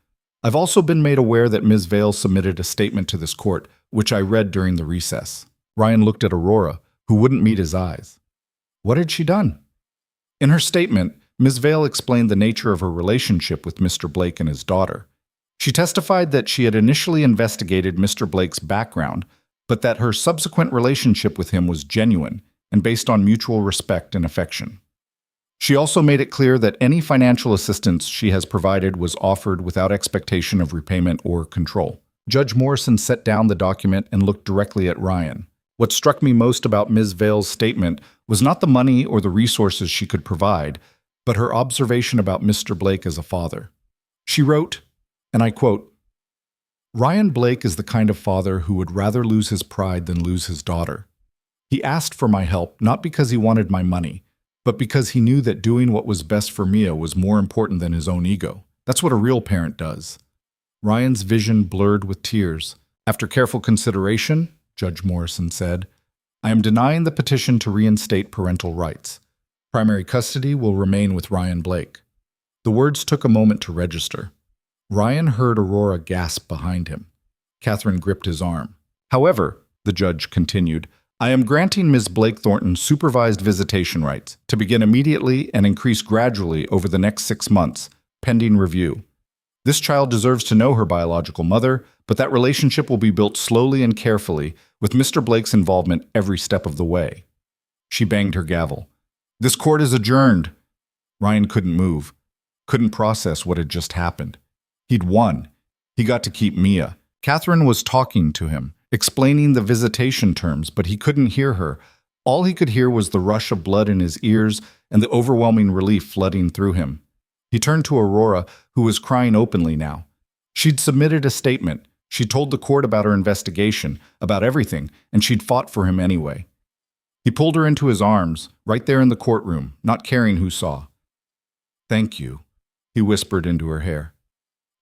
I've also been made aware that Ms. Vale submitted a statement to this court, which I read during the recess. Ryan looked at Aurora, who wouldn't meet his eyes. What had she done? In her statement, Ms. Vale explained the nature of her relationship with Mr. Blake and his daughter. She testified that she had initially investigated Mr. Blake's background, but that her subsequent relationship with him was genuine and based on mutual respect and affection. She also made it clear that any financial assistance she has provided was offered without expectation of repayment or control. Judge Morrison set down the document and looked directly at Ryan. What struck me most about Ms. Vale's statement was not the money or the resources she could provide, but her observation about Mr. Blake as a father. She wrote, and I quote, Ryan Blake is the kind of father who would rather lose his pride than lose his daughter. He asked for my help not because he wanted my money, but because he knew that doing what was best for Mia was more important than his own ego. That's what a real parent does. Ryan's vision blurred with tears. After careful consideration, Judge Morrison said, I am denying the petition to reinstate parental rights. Primary custody will remain with Ryan Blake. The words took a moment to register. Ryan heard Aurora gasp behind him. Catherine gripped his arm. However, the judge continued, I am granting Ms. Blake Thornton supervised visitation rights to begin immediately and increase gradually over the next 6 months, pending review. This child deserves to know her biological mother, but that relationship will be built slowly and carefully, with Mr. Blake's involvement every step of the way. She banged her gavel. This court is adjourned. Ryan couldn't move, couldn't process what had just happened. He'd won. He got to keep Mia. Catherine was talking to him, explaining the visitation terms, but he couldn't hear her. All he could hear was the rush of blood in his ears and the overwhelming relief flooding through him. He turned to Aurora, who was crying openly now. She'd submitted a statement. She'd told the court about her investigation, about everything, and she'd fought for him anyway. He pulled her into his arms, right there in the courtroom, not caring who saw. Thank you, he whispered into her hair.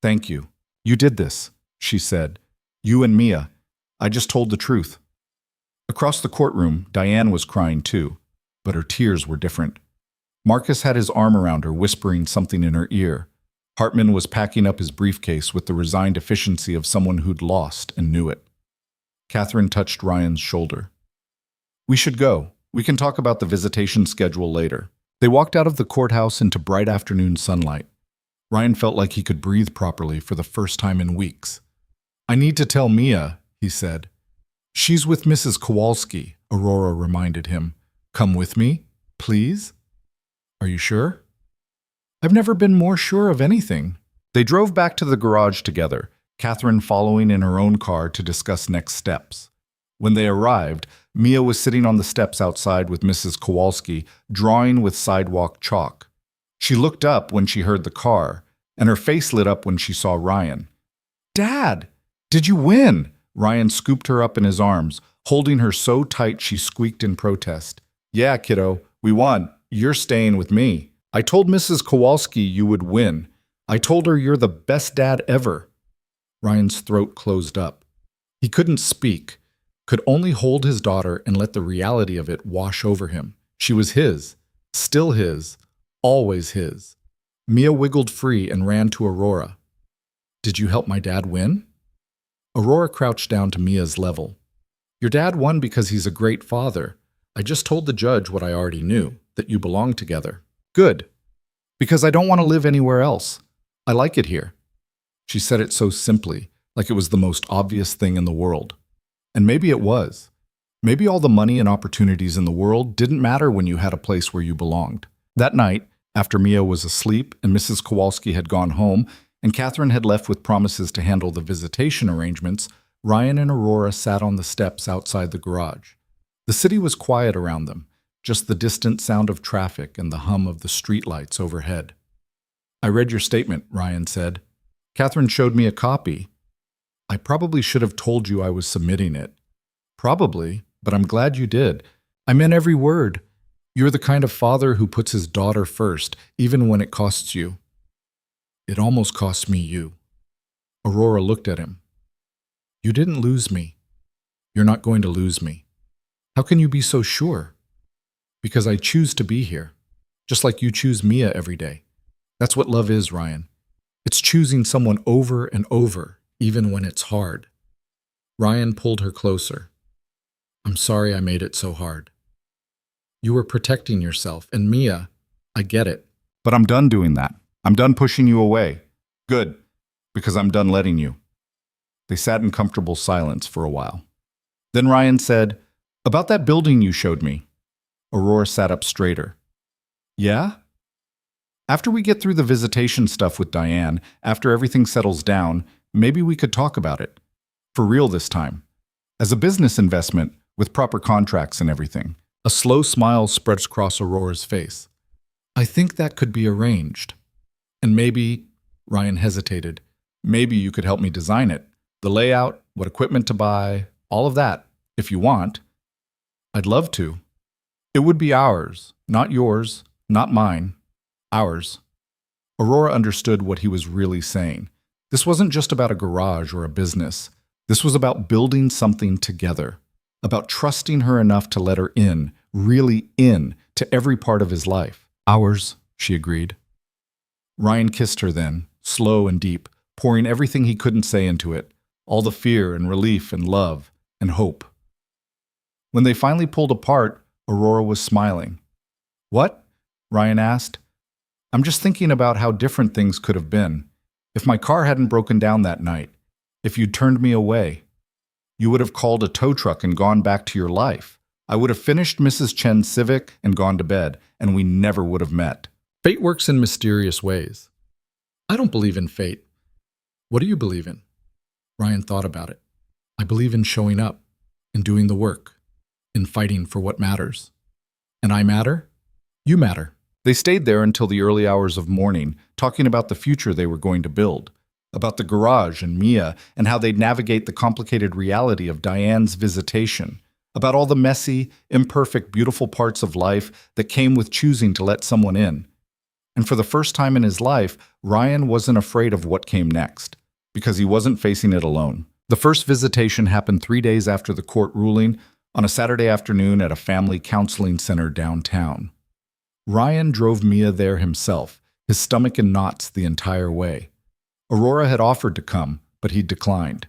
Thank you. You did this, she said. You and Mia. I just told the truth. Across the courtroom, Diane was crying too, but her tears were different. Marcus had his arm around her, whispering something in her ear. Hartman was packing up his briefcase with the resigned efficiency of someone who'd lost and knew it. Catherine touched Ryan's shoulder. We should go. We can talk about the visitation schedule later. They walked out of the courthouse into bright afternoon sunlight. Ryan felt like he could breathe properly for the first time in weeks. I need to tell Mia, he said. She's with Mrs. Kowalski, Aurora reminded him. Come with me, please? Are you sure? I've never been more sure of anything. They drove back to the garage together, Catherine following in her own car to discuss next steps. When they arrived, Mia was sitting on the steps outside with Mrs. Kowalski, drawing with sidewalk chalk. She looked up when she heard the car, and her face lit up when she saw Ryan. Dad, did you win? Ryan scooped her up in his arms, holding her so tight she squeaked in protest. Yeah, kiddo, we won. You're staying with me. I told Mrs. Kowalski you would win. I told her you're the best dad ever. Ryan's throat closed up. He couldn't speak, could only hold his daughter and let the reality of it wash over him. She was his, still his, always his. Mia wiggled free and ran to Aurora. Did you help my dad win? Aurora crouched down to Mia's level. Your dad won because he's a great father. I just told the judge what I already knew, that you belong together. Good. Because I don't want to live anywhere else. I like it here. She said it so simply, like it was the most obvious thing in the world. And maybe it was. Maybe all the money and opportunities in the world didn't matter when you had a place where you belonged. That night, after Mia was asleep and Mrs. Kowalski had gone home, and Catherine had left with promises to handle the visitation arrangements, Ryan and Aurora sat on the steps outside the garage. The city was quiet around them, just the distant sound of traffic and the hum of the streetlights overhead. I read your statement, Ryan said. Catherine showed me a copy. I probably should have told you I was submitting it. Probably, but I'm glad you did. I meant every word. You're the kind of father who puts his daughter first, even when it costs you. It almost cost me you. Aurora looked at him. You didn't lose me. You're not going to lose me. How can you be so sure? Because I choose to be here, just like you choose Mia every day. That's what love is, Ryan. It's choosing someone over and over, even when it's hard. Ryan pulled her closer. I'm sorry I made it so hard. You were protecting yourself, and Mia, I get it. But I'm done doing that. I'm done pushing you away. Good, because I'm done letting you. They sat in comfortable silence for a while. Then Ryan said, About that building you showed me. Aurora sat up straighter. Yeah? After we get through the visitation stuff with Diane, after everything settles down, maybe we could talk about it. For real this time. As a business investment, with proper contracts and everything. A slow smile spreads across Aurora's face. I think that could be arranged. And maybe, Ryan hesitated, maybe you could help me design it. The layout, what equipment to buy, all of that, if you want. I'd love to. It would be ours, not yours, not mine. Ours. Aurora understood what he was really saying. This wasn't just about a garage or a business. This was about building something together. About trusting her enough to let her in, really in, to every part of his life. Ours, she agreed. Ryan kissed her then, slow and deep, pouring everything he couldn't say into it, all the fear and relief and love and hope. When they finally pulled apart, Aurora was smiling. What? Ryan asked. I'm just thinking about how different things could have been. If my car hadn't broken down that night, if you'd turned me away, you would have called a tow truck and gone back to your life. I would have finished Mrs. Chen's Civic and gone to bed, and we never would have met. Fate works in mysterious ways. I don't believe in fate. What do you believe in? Ryan thought about it. I believe in showing up, in doing the work, in fighting for what matters. And I matter? You matter. They stayed there until the early hours of morning, talking about the future they were going to build, about the garage and Mia and how they'd navigate the complicated reality of Diane's visitation, about all the messy, imperfect, beautiful parts of life that came with choosing to let someone in. And for the first time in his life, Ryan wasn't afraid of what came next, because he wasn't facing it alone. The first visitation happened 3 days after the court ruling, on a Saturday afternoon at a family counseling center downtown. Ryan drove Mia there himself, his stomach in knots the entire way. Aurora had offered to come, but he declined.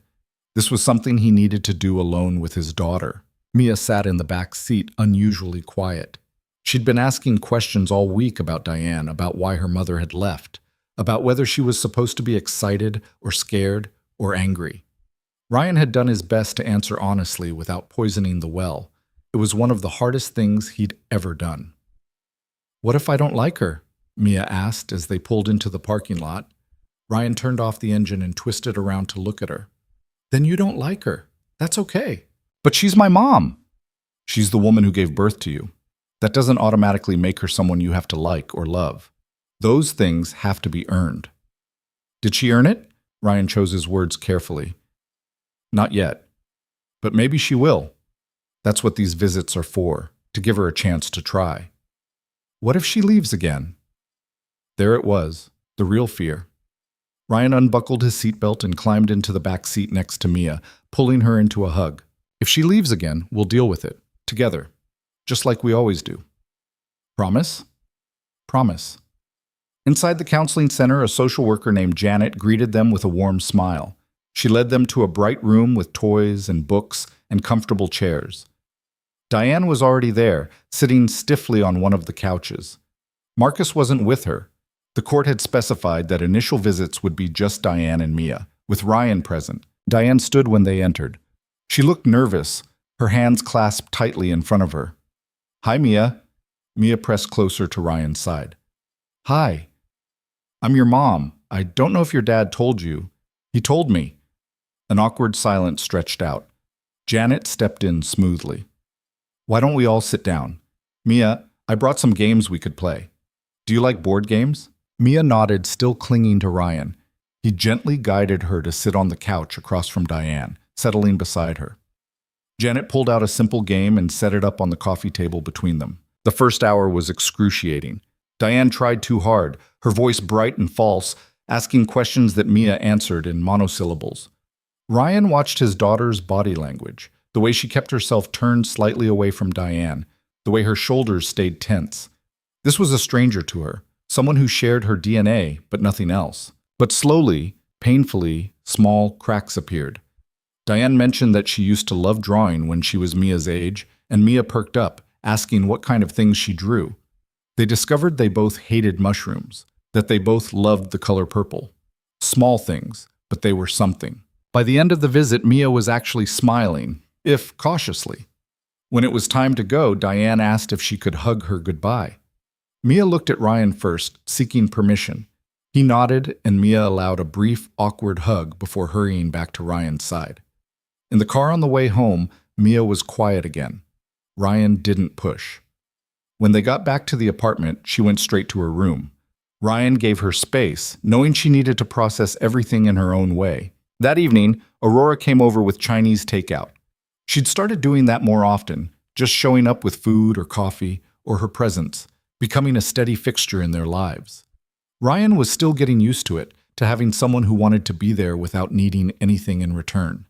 This was something he needed to do alone with his daughter. Mia sat in the back seat, unusually quiet. She'd been asking questions all week about Diane, about why her mother had left, about whether she was supposed to be excited or scared or angry. Ryan had done his best to answer honestly without poisoning the well, It was one of the hardest things he'd ever done. "What if I don't like her?" Mia asked as they pulled into the parking lot. Ryan turned off the engine and twisted around to look at her. "Then you don't like her. That's okay." "But she's my mom." "She's the woman who gave birth to you. That doesn't automatically make her someone you have to like or love. Those things have to be earned." "Did she earn it?" Ryan chose his words carefully. "Not yet. But maybe she will. That's what these visits are for, to give her a chance to try." "What if she leaves again?" There it was, the real fear. Ryan unbuckled his seatbelt and climbed into the back seat next to Mia, pulling her into a hug. "If she leaves again, we'll deal with it, together, just like we always do. Promise?" "Promise." Inside the counseling center, a social worker named Janet greeted them with a warm smile. She led them to a bright room with toys and books and comfortable chairs. Diane was already there, sitting stiffly on one of the couches. Marcus wasn't with her. The court had specified that initial visits would be just Diane and Mia, with Ryan present. Diane stood when they entered. She looked nervous, her hands clasped tightly in front of her. "Hi, Mia." Mia pressed closer to Ryan's side. "Hi. I'm your mom. I don't know if your dad told you. He told me." An awkward silence stretched out. Janet stepped in smoothly. "Why don't we all sit down? Mia, I brought some games we could play. Do you like board games?" Mia nodded, still clinging to Ryan. He gently guided her to sit on the couch across from Diane, settling beside her. Janet pulled out a simple game and set it up on the coffee table between them. The first hour was excruciating. Diane tried too hard, her voice bright and false, asking questions that Mia answered in monosyllables. Ryan watched his daughter's body language, the way she kept herself turned slightly away from Diane, the way her shoulders stayed tense. This was a stranger to her, someone who shared her DNA, but nothing else. But slowly, painfully, small cracks appeared. Diane mentioned that she used to love drawing when she was Mia's age, and Mia perked up, asking what kind of things she drew. They discovered they both hated mushrooms, that they both loved the color purple. Small things, but they were something. By the end of the visit, Mia was actually smiling, if cautiously. When it was time to go, Diane asked if she could hug her goodbye. Mia looked at Ryan first, seeking permission. He nodded, and Mia allowed a brief, awkward hug before hurrying back to Ryan's side. In the car on the way home, Mia was quiet again. Ryan didn't push. When they got back to the apartment, she went straight to her room. Ryan gave her space, knowing she needed to process everything in her own way. That evening, Aurora came over with Chinese takeout. She'd started doing that more often, just showing up with food or coffee or her presence, becoming a steady fixture in their lives. Ryan was still getting used to it, to having someone who wanted to be there without needing anything in return.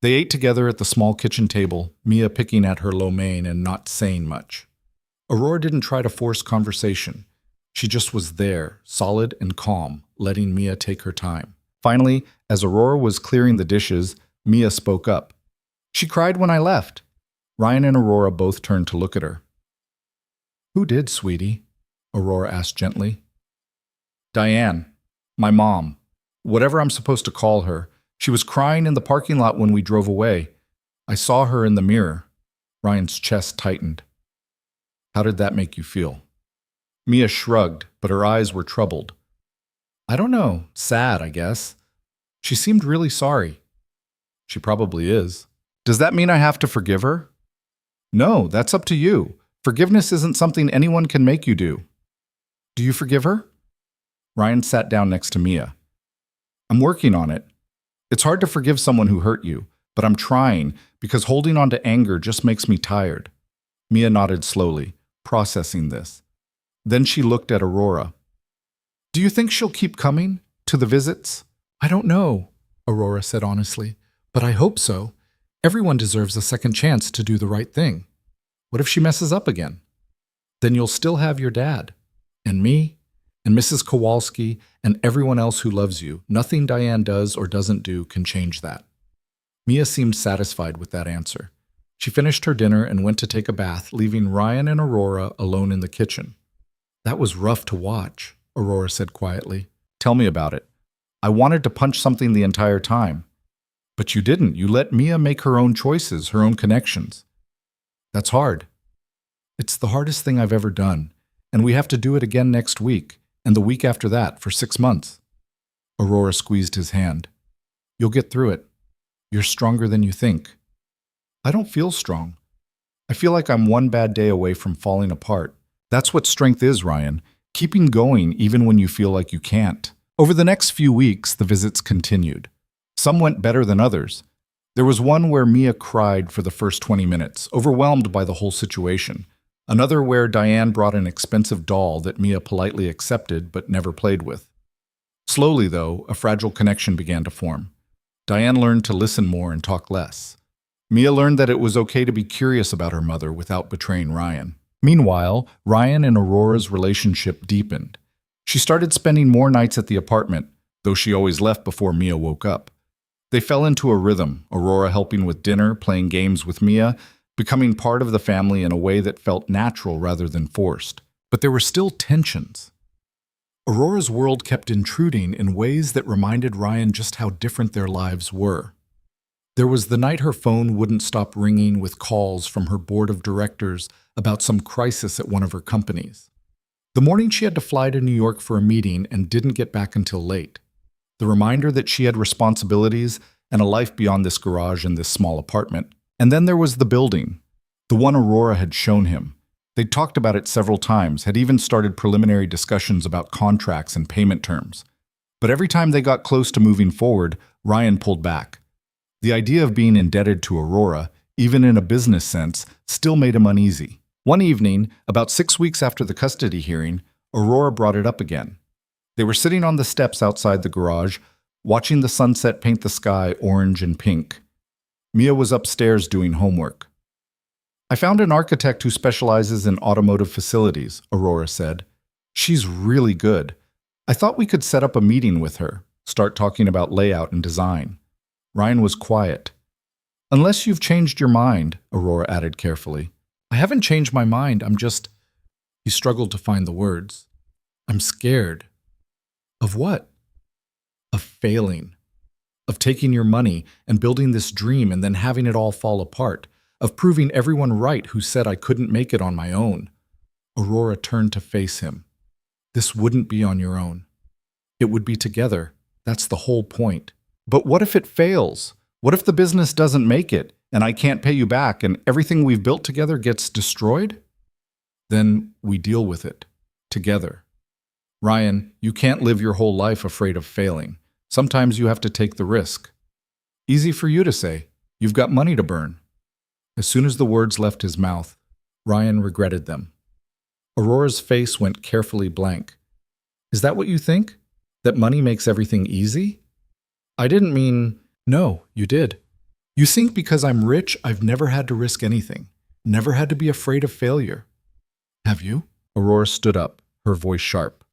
They ate together at the small kitchen table, Mia picking at her lo mein and not saying much. Aurora didn't try to force conversation. She just was there, solid and calm, letting Mia take her time. Finally, as Aurora was clearing the dishes, Mia spoke up. "She cried when I left." Ryan and Aurora both turned to look at her. "Who did, sweetie?" Aurora asked gently. "Diane, my mom. Whatever I'm supposed to call her. She was crying in the parking lot when we drove away. I saw her in the mirror." Ryan's chest tightened. "How did that make you feel?" Mia shrugged, but her eyes were troubled. "I don't know. Sad, I guess. She seemed really sorry." "She probably is. Does that mean I have to forgive her?" "No, that's up to you. Forgiveness isn't something anyone can make you do." "Do you forgive her?" Ryan sat down next to Mia. "I'm working on it. It's hard to forgive someone who hurt you, but I'm trying because holding on to anger just makes me tired." Mia nodded slowly, processing this. Then she looked at Aurora. "Do you think she'll keep coming to the visits?" "I don't know," Aurora said honestly, "but I hope so. Everyone deserves a second chance to do the right thing." "What if she messes up again?" "Then you'll still have your dad, and me, and Mrs. Kowalski, and everyone else who loves you. Nothing Diane does or doesn't do can change that." Mia seemed satisfied with that answer. She finished her dinner and went to take a bath, leaving Ryan and Aurora alone in the kitchen. "That was rough to watch," Aurora said quietly. "Tell me about it. I wanted to punch something the entire time." "But you didn't. You let Mia make her own choices, her own connections." That's hard. It's the hardest thing I've ever done, and we have to do it again next week, and the week after that, for 6 months. Aurora squeezed his hand. You'll get through it. You're stronger than you think. I don't feel strong. I feel like I'm one bad day away from falling apart. That's what strength is, Ryan. Keeping going even when you feel like you can't. Over the next few weeks, the visits continued. Some went better than others. There was one where Mia cried for the first 20 minutes, overwhelmed by the whole situation. Another where Diane brought an expensive doll that Mia politely accepted but never played with. Slowly, though, a fragile connection began to form. Diane learned to listen more and talk less. Mia learned that it was okay to be curious about her mother without betraying Ryan. Meanwhile, Ryan and Aurora's relationship deepened. She started spending more nights at the apartment, though she always left before Mia woke up. They fell into a rhythm, Aurora helping with dinner, playing games with Mia, becoming part of the family in a way that felt natural rather than forced. But there were still tensions. Aurora's world kept intruding in ways that reminded Ryan just how different their lives were. There was the night her phone wouldn't stop ringing with calls from her board of directors about some crisis at one of her companies. The morning she had to fly to New York for a meeting and didn't get back until late. The reminder that she had responsibilities and a life beyond this garage and this small apartment. And then there was the building, the one Aurora had shown him. They'd talked about it several times, had even started preliminary discussions about contracts and payment terms. But every time they got close to moving forward, Ryan pulled back. The idea of being indebted to Aurora, even in a business sense, still made him uneasy. One evening, about 6 weeks after the custody hearing, Aurora brought it up again. They were sitting on the steps outside the garage, watching the sunset paint the sky orange and pink. Mia was upstairs doing homework. I found an architect who specializes in automotive facilities, Aurora said. She's really good. I thought we could set up a meeting with her, start talking about layout and design. Ryan was quiet. Unless you've changed your mind, Aurora added carefully. I haven't changed my mind, He struggled to find the words. I'm scared. Of what? Of failing. Of taking your money and building this dream and then having it all fall apart. Of proving everyone right who said I couldn't make it on my own. Aurora turned to face him. This wouldn't be on your own. It would be together. That's the whole point. But what if it fails? What if the business doesn't make it, and I can't pay you back, and everything we've built together gets destroyed? Then we deal with it. Together. Ryan, you can't live your whole life afraid of failing. Sometimes you have to take the risk. Easy for you to say. You've got money to burn. As soon as the words left his mouth, Ryan regretted them. Aurora's face went carefully blank. Is that what you think? That money makes everything easy? I didn't mean... No, you did. You think because I'm rich, I've never had to risk anything. Never had to be afraid of failure. Have you? Aurora stood up, her voice sharp.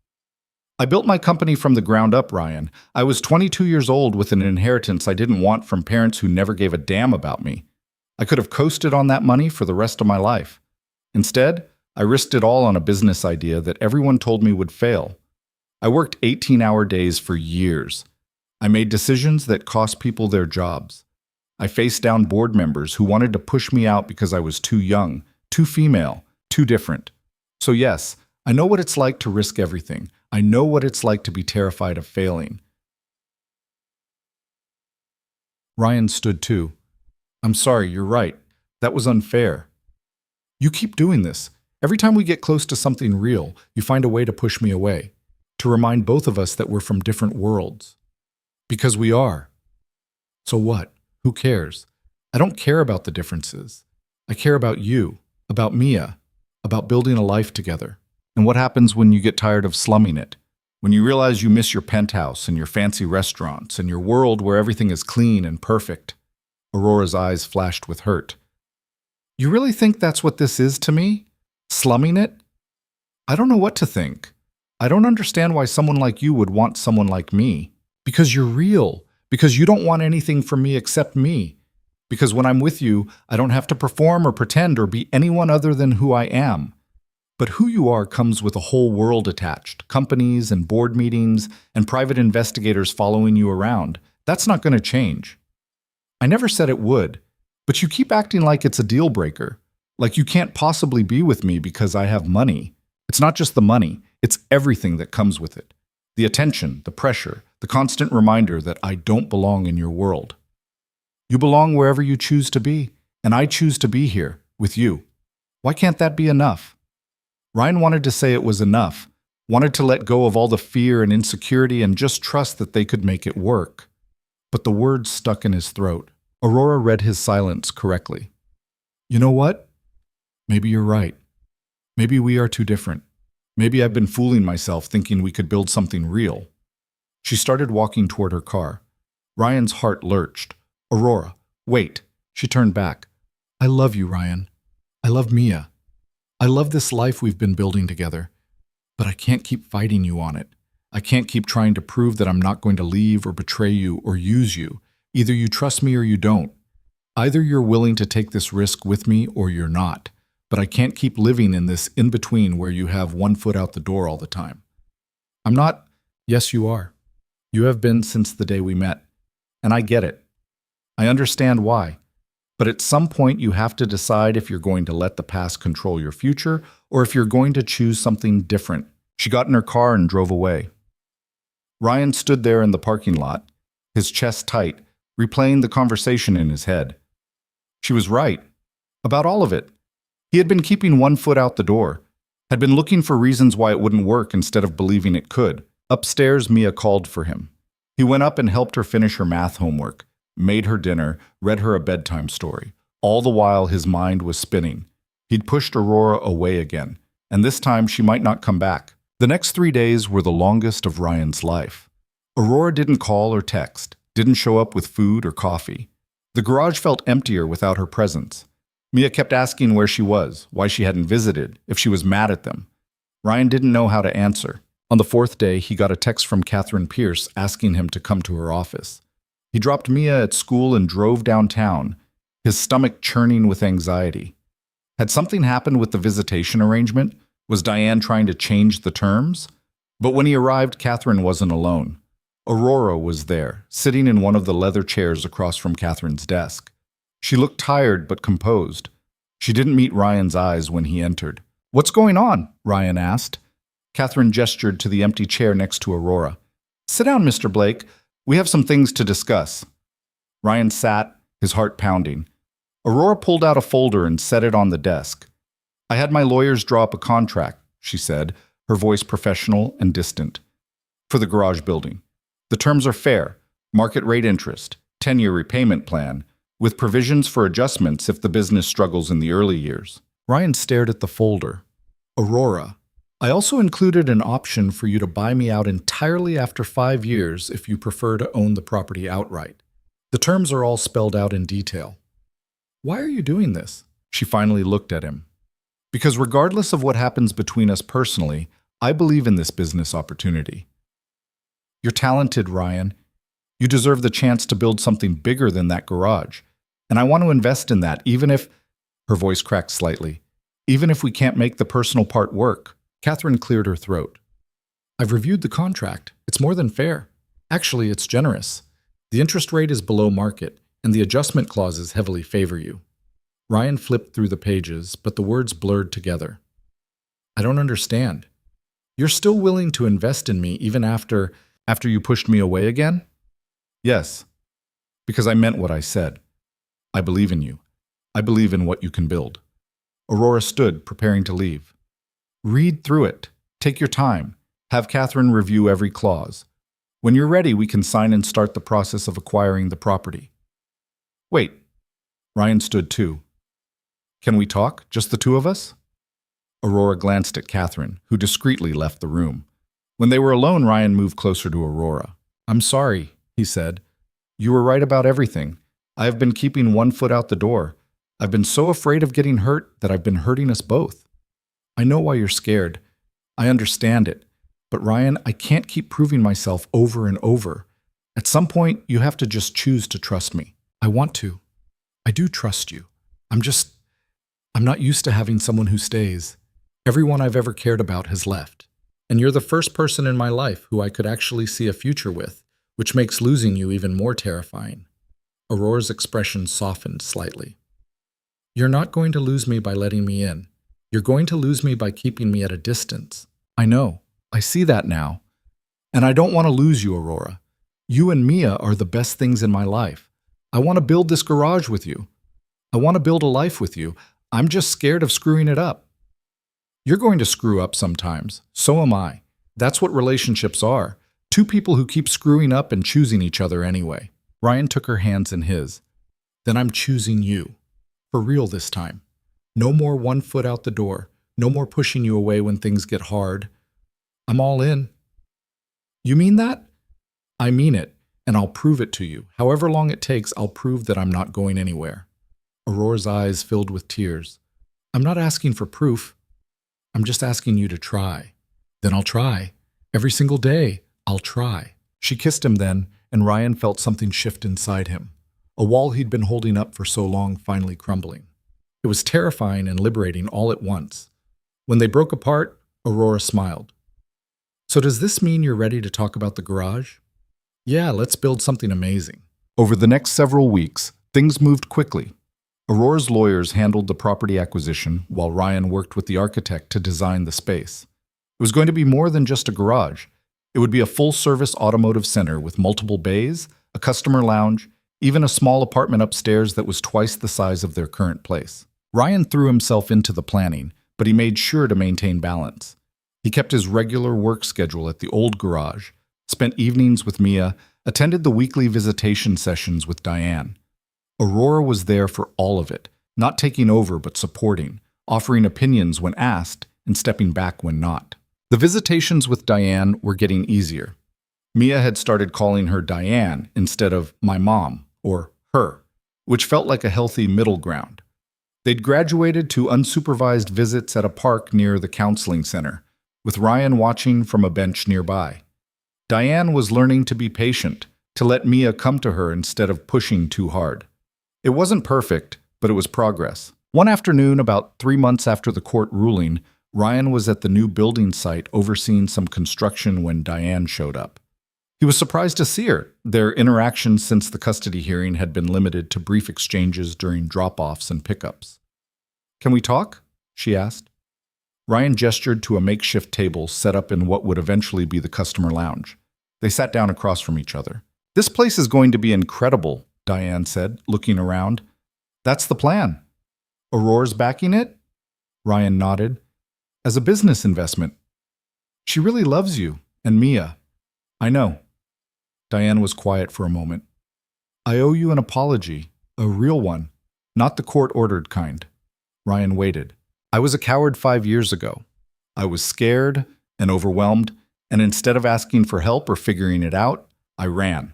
I built my company from the ground up, Ryan. I was 22 years old with an inheritance I didn't want from parents who never gave a damn about me. I could have coasted on that money for the rest of my life. Instead, I risked it all on a business idea that everyone told me would fail. I worked 18-hour days for years. I made decisions that cost people their jobs. I faced down board members who wanted to push me out because I was too young, too female, too different. So yes, I know what it's like to risk everything. I know what it's like to be terrified of failing. Ryan stood too. I'm sorry, you're right. That was unfair. You keep doing this. Every time we get close to something real, you find a way to push me away, to remind both of us that we're from different worlds. Because we are. So what? Who cares? I don't care about the differences. I care about you, about Mia, about building a life together. And what happens when you get tired of slumming it? When you realize you miss your penthouse and your fancy restaurants and your world where everything is clean and perfect? Aurora's eyes flashed with hurt. You really think that's what this is to me? Slumming it? I don't know what to think. I don't understand why someone like you would want someone like me. Because you're real. Because you don't want anything from me except me. Because when I'm with you, I don't have to perform or pretend or be anyone other than who I am. But who you are comes with a whole world attached. Companies and board meetings and private investigators following you around. That's not going to change. I never said it would. But you keep acting like it's a deal breaker. Like you can't possibly be with me because I have money. It's not just the money, it's everything that comes with it. The attention, the pressure, the constant reminder that I don't belong in your world. You belong wherever you choose to be, and I choose to be here with you. Why can't that be enough? Ryan wanted to say it was enough, wanted to let go of all the fear and insecurity and just trust that they could make it work. But the words stuck in his throat. Aurora read his silence correctly. You know what? Maybe you're right. Maybe we are too different. Maybe I've been fooling myself thinking we could build something real. She started walking toward her car. Ryan's heart lurched. Aurora, wait. She turned back. I love you, Ryan. I love Mia. I love this life we've been building together. But I can't keep fighting you on it. I can't keep trying to prove that I'm not going to leave or betray you or use you. Either you trust me or you don't. Either you're willing to take this risk with me or you're not. But I can't keep living in this in-between where you have one foot out the door all the time. I'm not. Yes, you are. You have been since the day we met. And I get it. I understand why. But at some point you have to decide if you're going to let the past control your future or if you're going to choose something different. She got in her car and drove away. Ryan stood there in the parking lot, his chest tight, replaying the conversation in his head. She was right. About all of it. He had been keeping one foot out the door, had been looking for reasons why it wouldn't work instead of believing it could. Upstairs, Mia called for him. He went up and helped her finish her math homework, made her dinner, read her a bedtime story. All the while, his mind was spinning. He'd pushed Aurora away again, and this time she might not come back. The next 3 days were the longest of Ryan's life. Aurora didn't call or text, didn't show up with food or coffee. The garage felt emptier without her presence. Mia kept asking where she was, why she hadn't visited, if she was mad at them. Ryan didn't know how to answer. On the 4th day, he got a text from Catherine Pierce asking him to come to her office. He dropped Mia at school and drove downtown, his stomach churning with anxiety. Had something happened with the visitation arrangement? Was Diane trying to change the terms? But when he arrived, Catherine wasn't alone. Aurora was there, sitting in one of the leather chairs across from Catherine's desk. She looked tired but composed. She didn't meet Ryan's eyes when he entered. "What's going on?" Ryan asked. Catherine gestured to the empty chair next to Aurora. "Sit down, Mr. Blake. We have some things to discuss." Ryan sat, his heart pounding. Aurora pulled out a folder and set it on the desk. "I had my lawyers draw up a contract," she said, her voice professional and distant, "for the garage building. The terms are fair, market rate interest, 10-year repayment plan, with provisions for adjustments if the business struggles in the early years." Ryan stared at the folder. "Aurora, I also included an option for you to buy me out entirely after 5 years if you prefer to own the property outright. The terms are all spelled out in detail." "Why are you doing this?" She finally looked at him. "Because regardless of what happens between us personally, I believe in this business opportunity. You're talented, Ryan. You deserve the chance to build something bigger than that garage. And I want to invest in that, even if—" Her voice cracked slightly. "Even if we can't make the personal part work." Catherine cleared her throat. "I've reviewed the contract. It's more than fair. Actually, it's generous. The interest rate is below market, and the adjustment clauses heavily favor you." Ryan flipped through the pages, but the words blurred together. "I don't understand. You're still willing to invest in me even after you pushed me away again?" "Yes, because I meant what I said. I believe in you. I believe in what you can build." Aurora stood, preparing to leave. "Read through it. Take your time. Have Catherine review every clause. When you're ready, we can sign and start the process of acquiring the property." "Wait." Ryan stood too. "Can we talk, just the two of us?" Aurora glanced at Catherine, who discreetly left the room. When they were alone, Ryan moved closer to Aurora. "I'm sorry," he said. "You were right about everything. I have been keeping one foot out the door. I've been so afraid of getting hurt that I've been hurting us both. I know why you're scared. I understand it. But Ryan, I can't keep proving myself over and over. At some point, you have to just choose to trust me. I want to. I do trust you. I'm not used to having someone who stays. Everyone I've ever cared about has left. And you're the first person in my life who I could actually see a future with, which makes losing you even more terrifying." Aurora's expression softened slightly. You're not going to lose me by letting me in. You're going to lose me by keeping me at a distance. I know. I see that now. And I don't want to lose you, Aurora. You and Mia are the best things in my life. I want to build this garage with you. I want to build a life with you. I'm just scared of screwing it up. You're going to screw up sometimes. So am I. That's what relationships are. Two people who keep screwing up and choosing each other anyway. Ryan took her hands in his. Then I'm choosing you. For real this time. No more 1 foot out the door. No more pushing you away when things get hard. I'm all in. You mean that? I mean it, and I'll prove it to you. However long it takes, I'll prove that I'm not going anywhere. Aurora's eyes filled with tears. I'm not asking for proof. I'm just asking you to try. Then I'll try. Every single day, I'll try. She kissed him then, and Ryan felt something shift inside him. A wall he'd been holding up for so long finally crumbling. It was terrifying and liberating all at once. When they broke apart, Aurora smiled. So does this mean you're ready to talk about the garage? Yeah, let's build something amazing. Over the next several weeks, things moved quickly. Aurora's lawyers handled the property acquisition while Ryan worked with the architect to design the space. It was going to be more than just a garage. It would be a full-service automotive center with multiple bays, a customer lounge, even a small apartment upstairs that was twice the size of their current place. Ryan threw himself into the planning, but he made sure to maintain balance. He kept his regular work schedule at the old garage, spent evenings with Mia, attended the weekly visitation sessions with Diane. Aurora was there for all of it, not taking over but supporting, offering opinions when asked and stepping back when not. The visitations with Diane were getting easier. Mia had started calling her Diane instead of my mom or her, which felt like a healthy middle ground. They'd graduated to unsupervised visits at a park near the counseling center, with Ryan watching from a bench nearby. Diane was learning to be patient, to let Mia come to her instead of pushing too hard. It wasn't perfect, but it was progress. One afternoon, about 3 months after the court ruling, Ryan was at the new building site overseeing some construction when Diane showed up. He was surprised to see her. Their interactions since the custody hearing had been limited to brief exchanges during drop-offs and pickups. Can we talk? She asked. Ryan gestured to a makeshift table set up in what would eventually be the customer lounge. They sat down across from each other. This place is going to be incredible, Diane said, looking around. That's the plan. Aurora's backing it? Ryan nodded. As a business investment. She really loves you, and Mia. I know. Diane was quiet for a moment. I owe you an apology, a real one, not the court-ordered kind. Ryan waited. I was a coward 5 years ago. I was scared and overwhelmed, and instead of asking for help or figuring it out, I ran.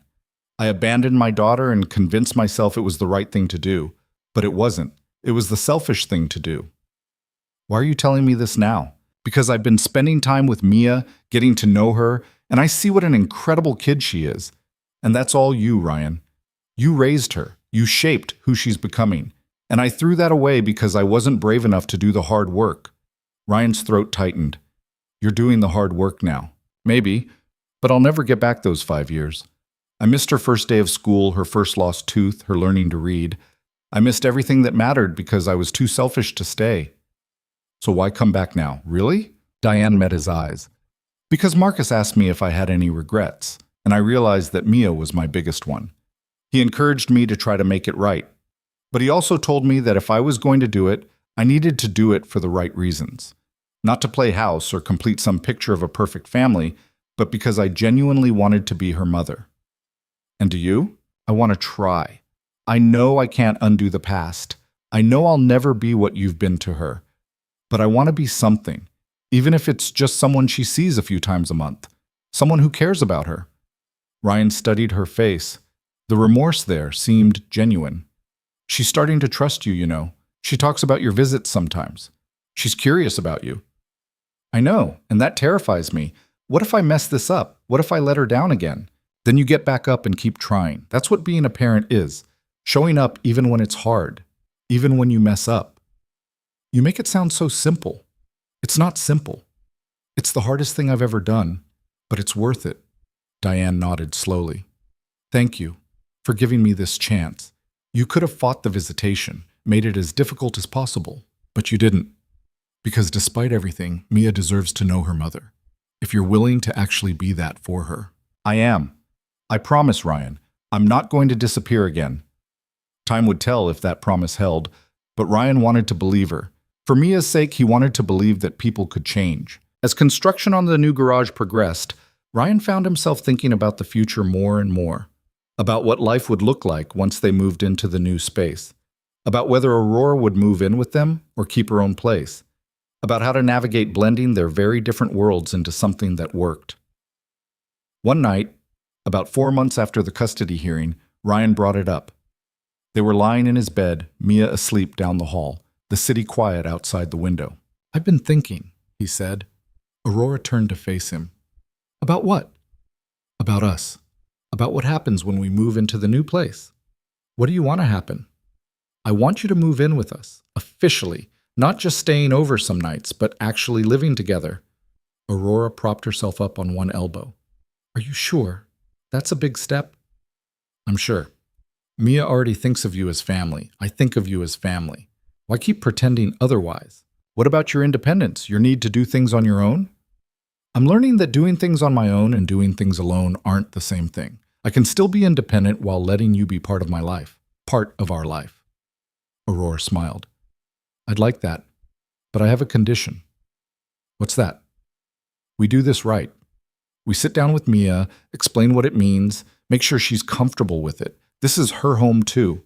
I abandoned my daughter and convinced myself it was the right thing to do, but it wasn't. It was the selfish thing to do. Why are you telling me this now? Because I've been spending time with Mia, getting to know her, and I see what an incredible kid she is. And that's all you, Ryan. You raised her. You shaped who she's becoming. And I threw that away because I wasn't brave enough to do the hard work. Ryan's throat tightened. You're doing the hard work now. Maybe, but I'll never get back those 5 years. I missed her first day of school, her first lost tooth, her learning to read. I missed everything that mattered because I was too selfish to stay. So why come back now? Really? Diane met his eyes. Because Marcus asked me if I had any regrets, and I realized that Mia was my biggest one. He encouraged me to try to make it right. But he also told me that if I was going to do it, I needed to do it for the right reasons. Not to play house or complete some picture of a perfect family, but because I genuinely wanted to be her mother. And do you? I want to try. I know I can't undo the past. I know I'll never be what you've been to her. But I want to be something, even if it's just someone she sees a few times a month, someone who cares about her. Ryan studied her face. The remorse there seemed genuine. She's starting to trust you, you know. She talks about your visits sometimes. She's curious about you. I know, and that terrifies me. What if I mess this up? What if I let her down again? Then you get back up and keep trying. That's what being a parent is. Showing up even when it's hard, even when you mess up. You make it sound so simple. It's not simple. It's the hardest thing I've ever done, but it's worth it. Diane nodded slowly. Thank you for giving me this chance. You could have fought the visitation, made it as difficult as possible. But you didn't. Because despite everything, Mia deserves to know her mother. If you're willing to actually be that for her. I am. I promise, Ryan. I'm not going to disappear again. Time would tell if that promise held, but Ryan wanted to believe her. For Mia's sake, he wanted to believe that people could change. As construction on the new garage progressed, Ryan found himself thinking about the future more and more. About what life would look like once they moved into the new space. About whether Aurora would move in with them or keep her own place. About how to navigate blending their very different worlds into something that worked. One night, about 4 months after the custody hearing, Ryan brought it up. They were lying in his bed, Mia asleep down the hall, the city quiet outside the window. I've been thinking, he said. Aurora turned to face him. About what? About us. About what happens when we move into the new place. What do you want to happen? I want you to move in with us, officially, not just staying over some nights, but actually living together. Aurora propped herself up on one elbow. Are you sure? That's a big step. I'm sure. Mia already thinks of you as family. I think of you as family. Why keep pretending otherwise? What about your independence, your need to do things on your own? I'm learning that doing things on my own and doing things alone aren't the same thing. I can still be independent while letting you be part of my life, part of our life. Aurora smiled. I'd like that, but I have a condition. What's that? We do this right. We sit down with Mia, explain what it means, make sure she's comfortable with it. This is her home too.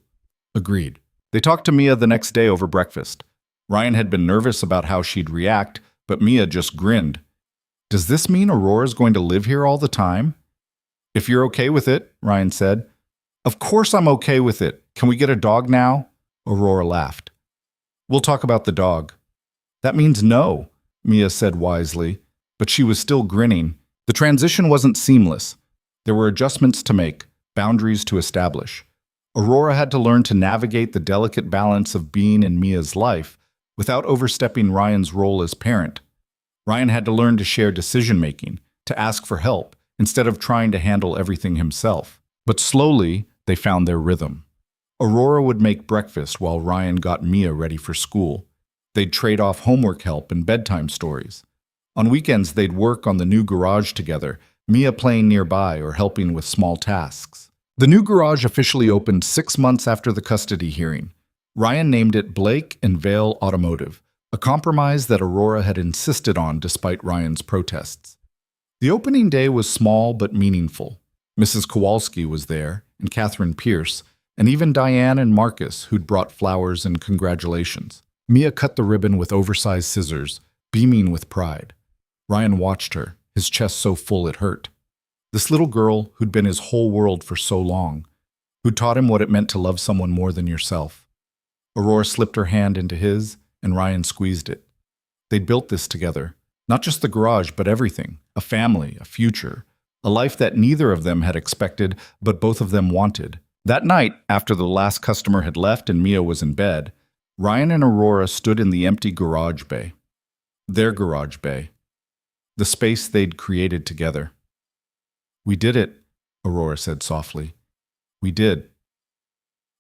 Agreed. They talked to Mia the next day over breakfast. Ryan had been nervous about how she'd react, but Mia just grinned. Does this mean Aurora's going to live here all the time? If you're okay with it, Ryan said. Of course I'm okay with it. Can we get a dog now? Aurora laughed. We'll talk about the dog. That means no, Mia said wisely, but she was still grinning. The transition wasn't seamless. There were adjustments to make, boundaries to establish. Aurora had to learn to navigate the delicate balance of being in Mia's life without overstepping Ryan's role as parent. Ryan had to learn to share decision-making, to ask for help, instead of trying to handle everything himself. But slowly, they found their rhythm. Aurora would make breakfast while Ryan got Mia ready for school. They'd trade off homework help and bedtime stories. On weekends, they'd work on the new garage together, Mia playing nearby or helping with small tasks. The new garage officially opened 6 months after the custody hearing. Ryan named it Blake and Vale Automotive, a compromise that Aurora had insisted on despite Ryan's protests. The opening day was small but meaningful. Mrs. Kowalski was there, and Catherine Pierce, and even Diane and Marcus, who'd brought flowers and congratulations. Mia cut the ribbon with oversized scissors, beaming with pride. Ryan watched her, his chest so full it hurt. This little girl who'd been his whole world for so long, who'd taught him what it meant to love someone more than yourself. Aurora slipped her hand into his, and Ryan squeezed it. They'd built this together, not just the garage, but everything, a family, a future, a life that neither of them had expected, but both of them wanted. That night, after the last customer had left and Mia was in bed, Ryan and Aurora stood in the empty garage bay. Their garage bay. The space they'd created together. We did it, Aurora said softly. We did.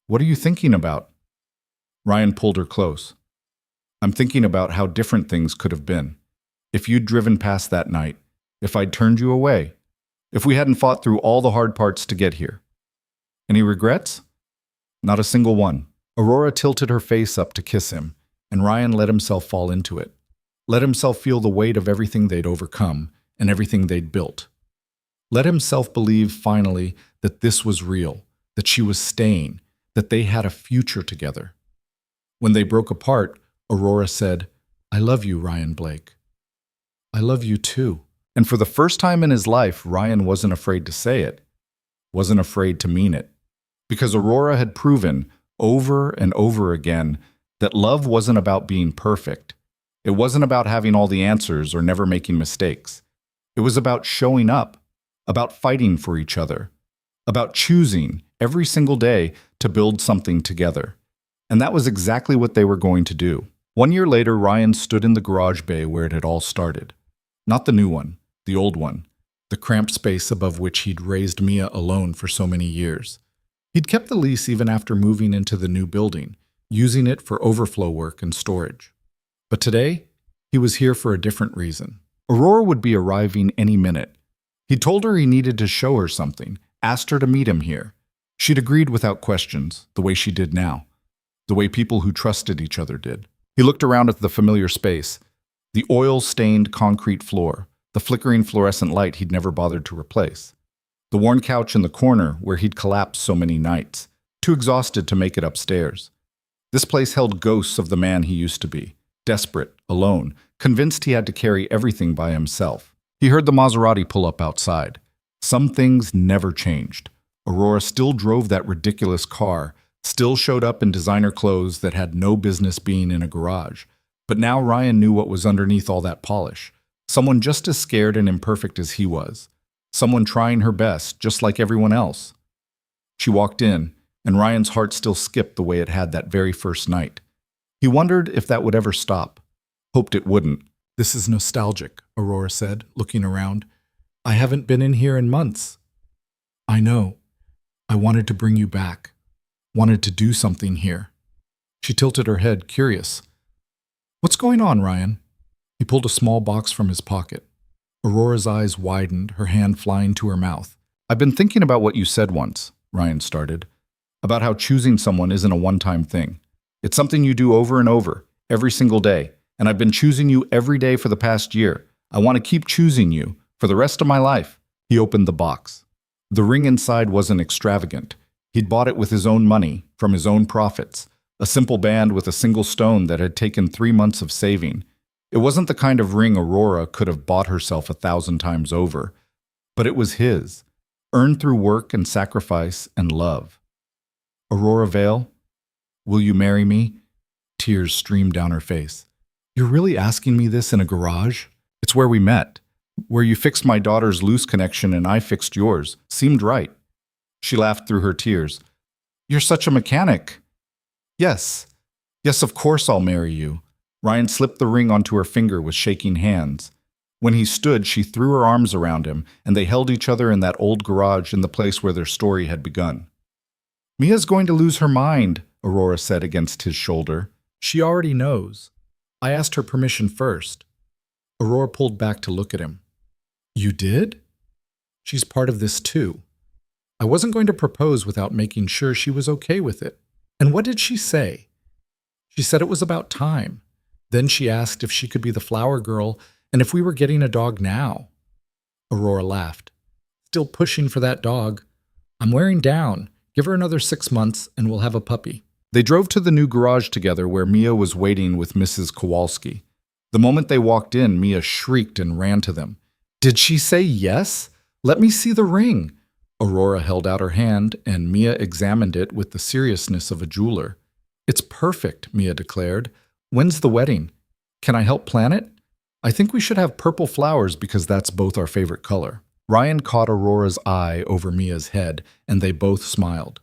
What are you thinking about? Ryan pulled her close. I'm thinking about how different things could have been. If you'd driven past that night, if I'd turned you away, if we hadn't fought through all the hard parts to get here. Any regrets? Not a single one. Aurora tilted her face up to kiss him, and Ryan let himself fall into it. Let himself feel the weight of everything they'd overcome and everything they'd built. Let himself believe, finally, that this was real, that she was staying, that they had a future together. When they broke apart, Aurora said, I love you, Ryan Blake. I love you too. And for the first time in his life, Ryan wasn't afraid to say it, wasn't afraid to mean it. Because Aurora had proven, over and over again, that love wasn't about being perfect. It wasn't about having all the answers or never making mistakes. It was about showing up, about fighting for each other, about choosing every single day to build something together. And that was exactly what they were going to do. 1 year later, Ryan stood in the garage bay where it had all started. Not the new one, the old one, the cramped space above which he'd raised Mia alone for so many years. He'd kept the lease even after moving into the new building, using it for overflow work and storage. But today, he was here for a different reason. Aurora would be arriving any minute. He told her he needed to show her something, asked her to meet him here. She'd agreed without questions, the way she did now, the way people who trusted each other did. He looked around at the familiar space, the oil-stained concrete floor, the flickering fluorescent light he'd never bothered to replace, the worn couch in the corner where he'd collapsed so many nights, too exhausted to make it upstairs. This place held ghosts of the man he used to be, desperate, alone, convinced he had to carry everything by himself. He heard the Maserati pull up outside. Some things never changed. Aurora still drove that ridiculous car, still showed up in designer clothes that had no business being in a garage. But now Ryan knew what was underneath all that polish. Someone just as scared and imperfect as he was. Someone trying her best, just like everyone else. She walked in, and Ryan's heart still skipped the way it had that very first night. He wondered if that would ever stop. Hoped it wouldn't. "This is nostalgic," Aurora said, looking around. "I haven't been in here in months." "I know. I wanted to bring you back. Wanted to do something here." She tilted her head, curious. "What's going on, Ryan?" He pulled a small box from his pocket. Aurora's eyes widened, her hand flying to her mouth. "I've been thinking about what you said once," Ryan started, "about how choosing someone isn't a one-time thing. It's something you do over and over, every single day. And I've been choosing you every day for the past year. I want to keep choosing you for the rest of my life." He opened the box. The ring inside wasn't extravagant. He'd bought it with his own money, from his own profits. A simple band with a single stone that had taken 3 months of saving. It wasn't the kind of ring Aurora could have bought herself 1,000 times over. But it was his, earned through work and sacrifice and love. "Aurora Vale, will you marry me?" Tears streamed down her face. "You're really asking me this in a garage? It's where we met. Where you fixed my daughter's loose connection and I fixed yours. Seemed right." She laughed through her tears. "You're such a mechanic." Yes, of course I'll marry you." Ryan slipped the ring onto her finger with shaking hands. When he stood, she threw her arms around him, and they held each other in that old garage in the place where their story had begun. "Mia's going to lose her mind," Aurora said against his shoulder. "She already knows. I asked her permission first." Aurora pulled back to look at him. "You did?" "She's part of this too. I wasn't going to propose without making sure she was okay with it." "And what did she say?" "She said it was about time. Then she asked if she could be the flower girl and if we were getting a dog now." Aurora laughed. "Still pushing for that dog. I'm wearing down. Give her another 6 months and we'll have a puppy." They drove to the new garage together where Mia was waiting with Mrs. Kowalski. The moment they walked in, Mia shrieked and ran to them. "Did she say yes? Let me see the ring." Aurora held out her hand, and Mia examined it with the seriousness of a jeweler. "It's perfect," Mia declared. "When's the wedding? Can I help plan it? I think we should have purple flowers because that's both our favorite color." Ryan caught Aurora's eye over Mia's head, and they both smiled.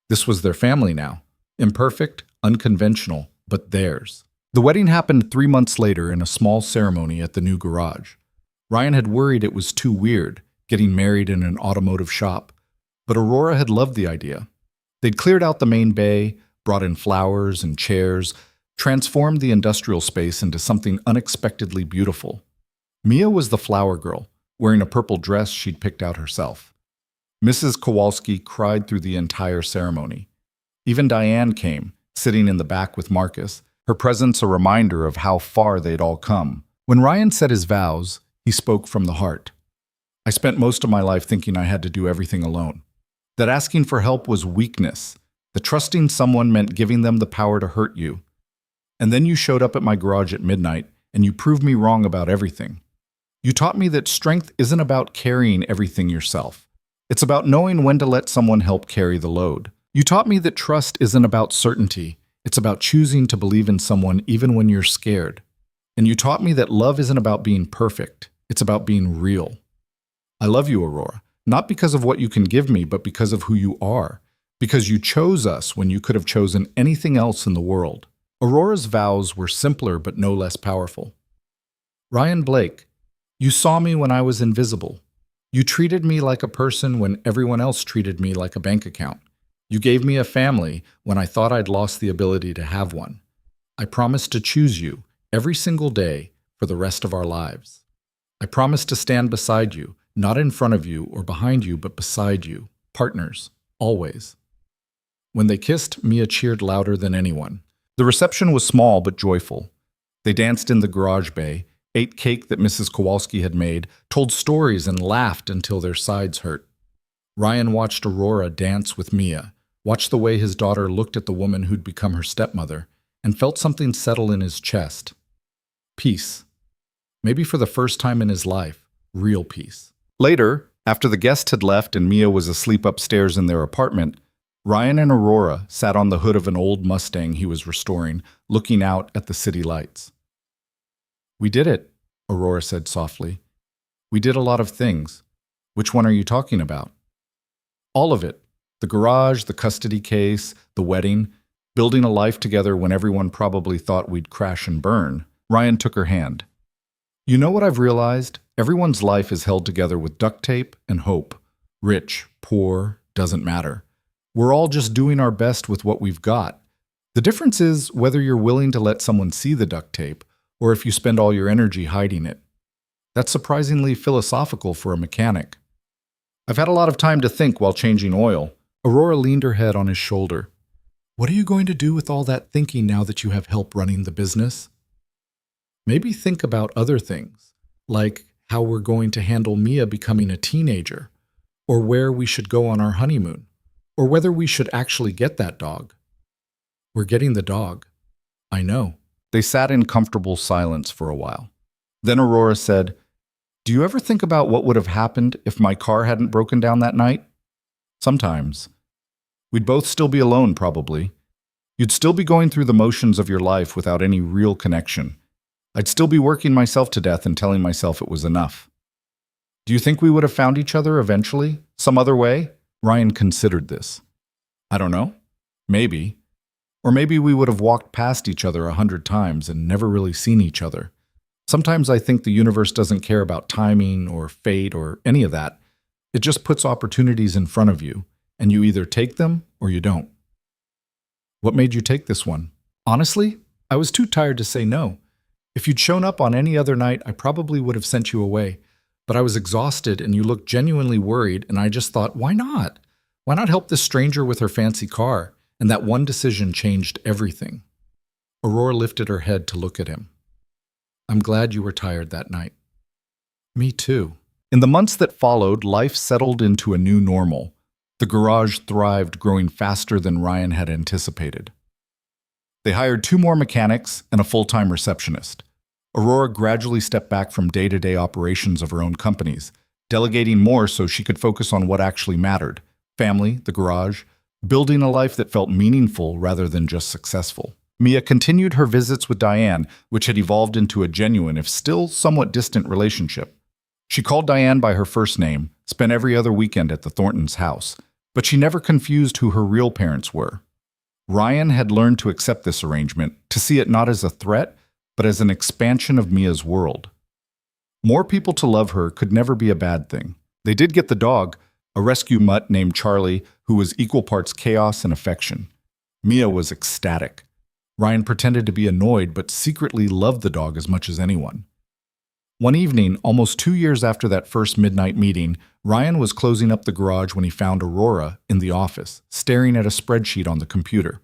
This was their family now. Imperfect, unconventional, but theirs. The wedding happened 3 months later in a small ceremony at the new garage. Ryan had worried it was too weird, getting married in an automotive shop, but Aurora had loved the idea. They'd cleared out the main bay, brought in flowers and chairs, transformed the industrial space into something unexpectedly beautiful. Mia was the flower girl, wearing a purple dress she'd picked out herself. Mrs. Kowalski cried through the entire ceremony. Even Diane came, sitting in the back with Marcus, her presence a reminder of how far they'd all come. When Ryan said his vows, he spoke from the heart. "I spent most of my life thinking I had to do everything alone. That asking for help was weakness, that trusting someone meant giving them the power to hurt you. And then you showed up at my garage at midnight, and you proved me wrong about everything. You taught me that strength isn't about carrying everything yourself. It's about knowing when to let someone help carry the load. You taught me that trust isn't about certainty. It's about choosing to believe in someone even when you're scared. And you taught me that love isn't about being perfect. It's about being real. I love you, Aurora, not because of what you can give me, but because of who you are. Because you chose us when you could have chosen anything else in the world." Aurora's vows were simpler but no less powerful. "Ryan Blake, you saw me when I was invisible. You treated me like a person when everyone else treated me like a bank account. You gave me a family when I thought I'd lost the ability to have one. I promise to choose you every single day for the rest of our lives. I promise to stand beside you, not in front of you or behind you, but beside you. Partners, always." When they kissed, Mia cheered louder than anyone. The reception was small but joyful. They danced in the garage bay, ate cake that Mrs. Kowalski had made, told stories and laughed until their sides hurt. Ryan watched Aurora dance with Mia, watched the way his daughter looked at the woman who'd become her stepmother, and felt something settle in his chest. Peace. Maybe for the first time in his life, real peace. Later, after the guest had left and Mia was asleep upstairs in their apartment, Ryan and Aurora sat on the hood of an old Mustang he was restoring, looking out at the city lights. "We did it," Aurora said softly. "We did a lot of things. Which one are you talking about?" "All of it. The garage, the custody case, the wedding, building a life together when everyone probably thought we'd crash and burn." Ryan took her hand. "You know what I've realized? Everyone's life is held together with duct tape and hope. Rich, poor, doesn't matter. We're all just doing our best with what we've got. The difference is whether you're willing to let someone see the duct tape or if you spend all your energy hiding it." That's surprisingly philosophical for a mechanic. "I've had a lot of time to think while changing oil." Aurora leaned her head on his shoulder. "What are you going to do with all that thinking now that you have help running the business?" "Maybe think about other things, like how we're going to handle Mia becoming a teenager, or where we should go on our honeymoon, or whether we should actually get that dog." "We're getting the dog." "I know." They sat in comfortable silence for a while. Then Aurora said, "Do you ever think about what would have happened if my car hadn't broken down that night?" "Sometimes. We'd both still be alone, probably. You'd still be going through the motions of your life without any real connection. I'd still be working myself to death and telling myself it was enough. Do you think we would have found each other eventually, some other way?" Ryan considered this. "I don't know. Maybe. Or maybe we would have walked past each other 100 times and never really seen each other. Sometimes I think the universe doesn't care about timing or fate or any of that. It just puts opportunities in front of you, and you either take them or you don't." "What made you take this one?" "Honestly, I was too tired to say no. If you'd shown up on any other night, I probably would have sent you away. But I was exhausted and you looked genuinely worried, and I just thought, why not? Why not help this stranger with her fancy car? And that one decision changed everything." Aurora lifted her head to look at him. "I'm glad you were tired that night." "Me too." In the months that followed, life settled into a new normal. The garage thrived, growing faster than Ryan had anticipated. They hired 2 more mechanics and a full-time receptionist. Aurora gradually stepped back from day-to-day operations of her own companies, delegating more so she could focus on what actually mattered: family, the garage, building a life that felt meaningful rather than just successful. Mia continued her visits with Diane, which had evolved into a genuine, if still somewhat distant, relationship. She called Diane by her first name, spent every other weekend at the Thorntons' house, but she never confused who her real parents were. Ryan had learned to accept this arrangement, to see it not as a threat, but as an expansion of Mia's world. More people to love her could never be a bad thing. They did get the dog, a rescue mutt named Charlie, who was equal parts chaos and affection. Mia was ecstatic. Ryan pretended to be annoyed, but secretly loved the dog as much as anyone. One evening, almost 2 years after that first midnight meeting, Ryan was closing up the garage when he found Aurora in the office, staring at a spreadsheet on the computer.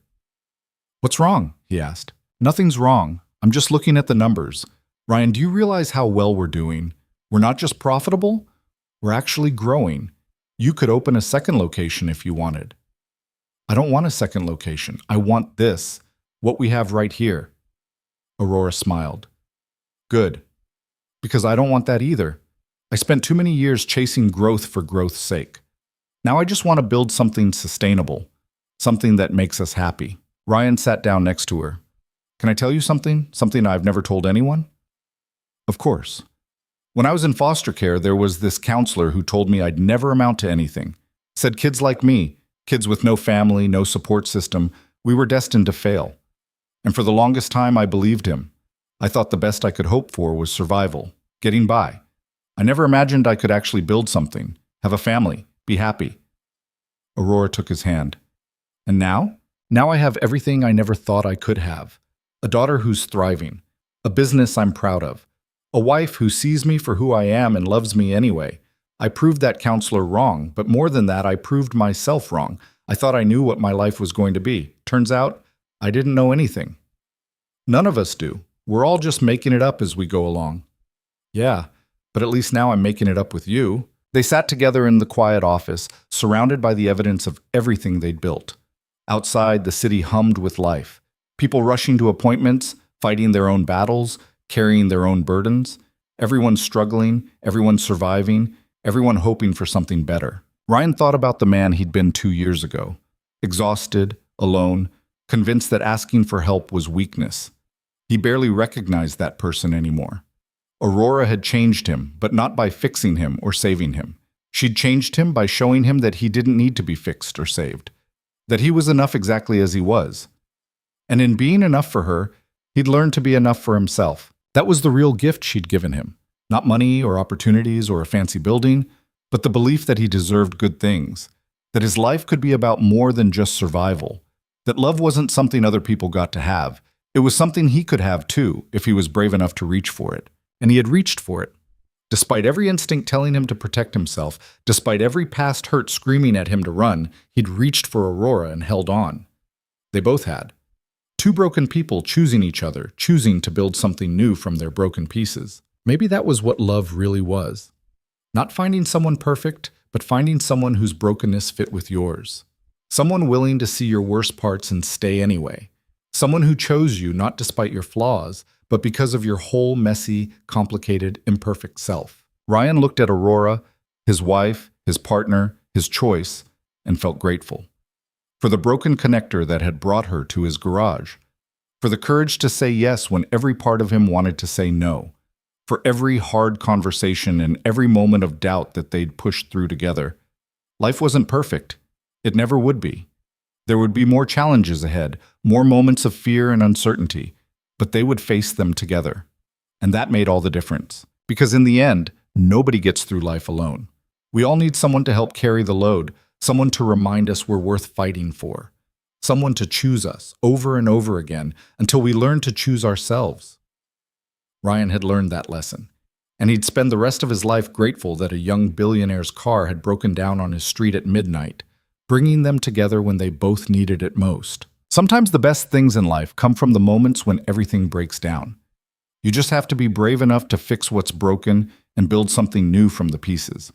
"What's wrong?" he asked. "Nothing's wrong. I'm just looking at the numbers. Ryan, do you realize how well we're doing? We're not just profitable, we're actually growing. You could open a second location if you wanted." "I don't want a second location. I want this, what we have right here." Aurora smiled. "Good. Because I don't want that either. I spent too many years chasing growth for growth's sake. Now I just want to build something sustainable, something that makes us happy." Ryan sat down next to her. "Can I tell you something? Something I've never told anyone?" "Of course. When I was in foster care, there was this counselor who told me I'd never amount to anything. Said kids like me, kids with no family, no support system, we were destined to fail. And for the longest time, I believed him. I thought the best I could hope for was survival, getting by. I never imagined I could actually build something, have a family, be happy." Aurora took his hand. And now? Now I have everything I never thought I could have. A daughter who's thriving. A business I'm proud of. A wife who sees me for who I am and loves me anyway. I proved that counselor wrong, but more than that, I proved myself wrong. I thought I knew what my life was going to be. Turns out, I didn't know anything. None of us do. We're all just making it up as we go along. Yeah, but at least now I'm making it up with you. They sat together in the quiet office, surrounded by the evidence of everything they'd built. Outside, the city hummed with life. People rushing to appointments, fighting their own battles, carrying their own burdens. Everyone struggling, everyone surviving, everyone hoping for something better. Ryan thought about the man he'd been 2 years ago. Exhausted, alone, convinced that asking for help was weakness. He barely recognized that person anymore. Aurora had changed him, but not by fixing him or saving him. She'd changed him by showing him that he didn't need to be fixed or saved, that he was enough exactly as he was. And in being enough for her, he'd learned to be enough for himself. That was the real gift she'd given him. Not money or opportunities or a fancy building, but the belief that he deserved good things, that his life could be about more than just survival, that love wasn't something other people got to have. It was something he could have too, if he was brave enough to reach for it. And he had reached for it. Despite every instinct telling him to protect himself, despite every past hurt screaming at him to run, he'd reached for Aurora and held on. They both had. Two broken people choosing each other, choosing to build something new from their broken pieces. Maybe that was what love really was. Not finding someone perfect, but finding someone whose brokenness fit with yours. Someone willing to see your worst parts and stay anyway. Someone who chose you not despite your flaws, but because of your whole messy, complicated, imperfect self. Ryan looked at Aurora, his wife, his partner, his choice, and felt grateful. For the broken connector that had brought her to his garage. For the courage to say yes when every part of him wanted to say no. For every hard conversation and every moment of doubt that they'd pushed through together. Life wasn't perfect. It never would be. There would be more challenges ahead, more moments of fear and uncertainty, but they would face them together. And that made all the difference. Because in the end, nobody gets through life alone. We all need someone to help carry the load, someone to remind us we're worth fighting for, someone to choose us over and over again until we learn to choose ourselves. Ryan had learned that lesson, and he'd spend the rest of his life grateful that a young billionaire's car had broken down on his street at midnight, bringing them together when they both needed it most. Sometimes the best things in life come from the moments when everything breaks down. You just have to be brave enough to fix what's broken and build something new from the pieces.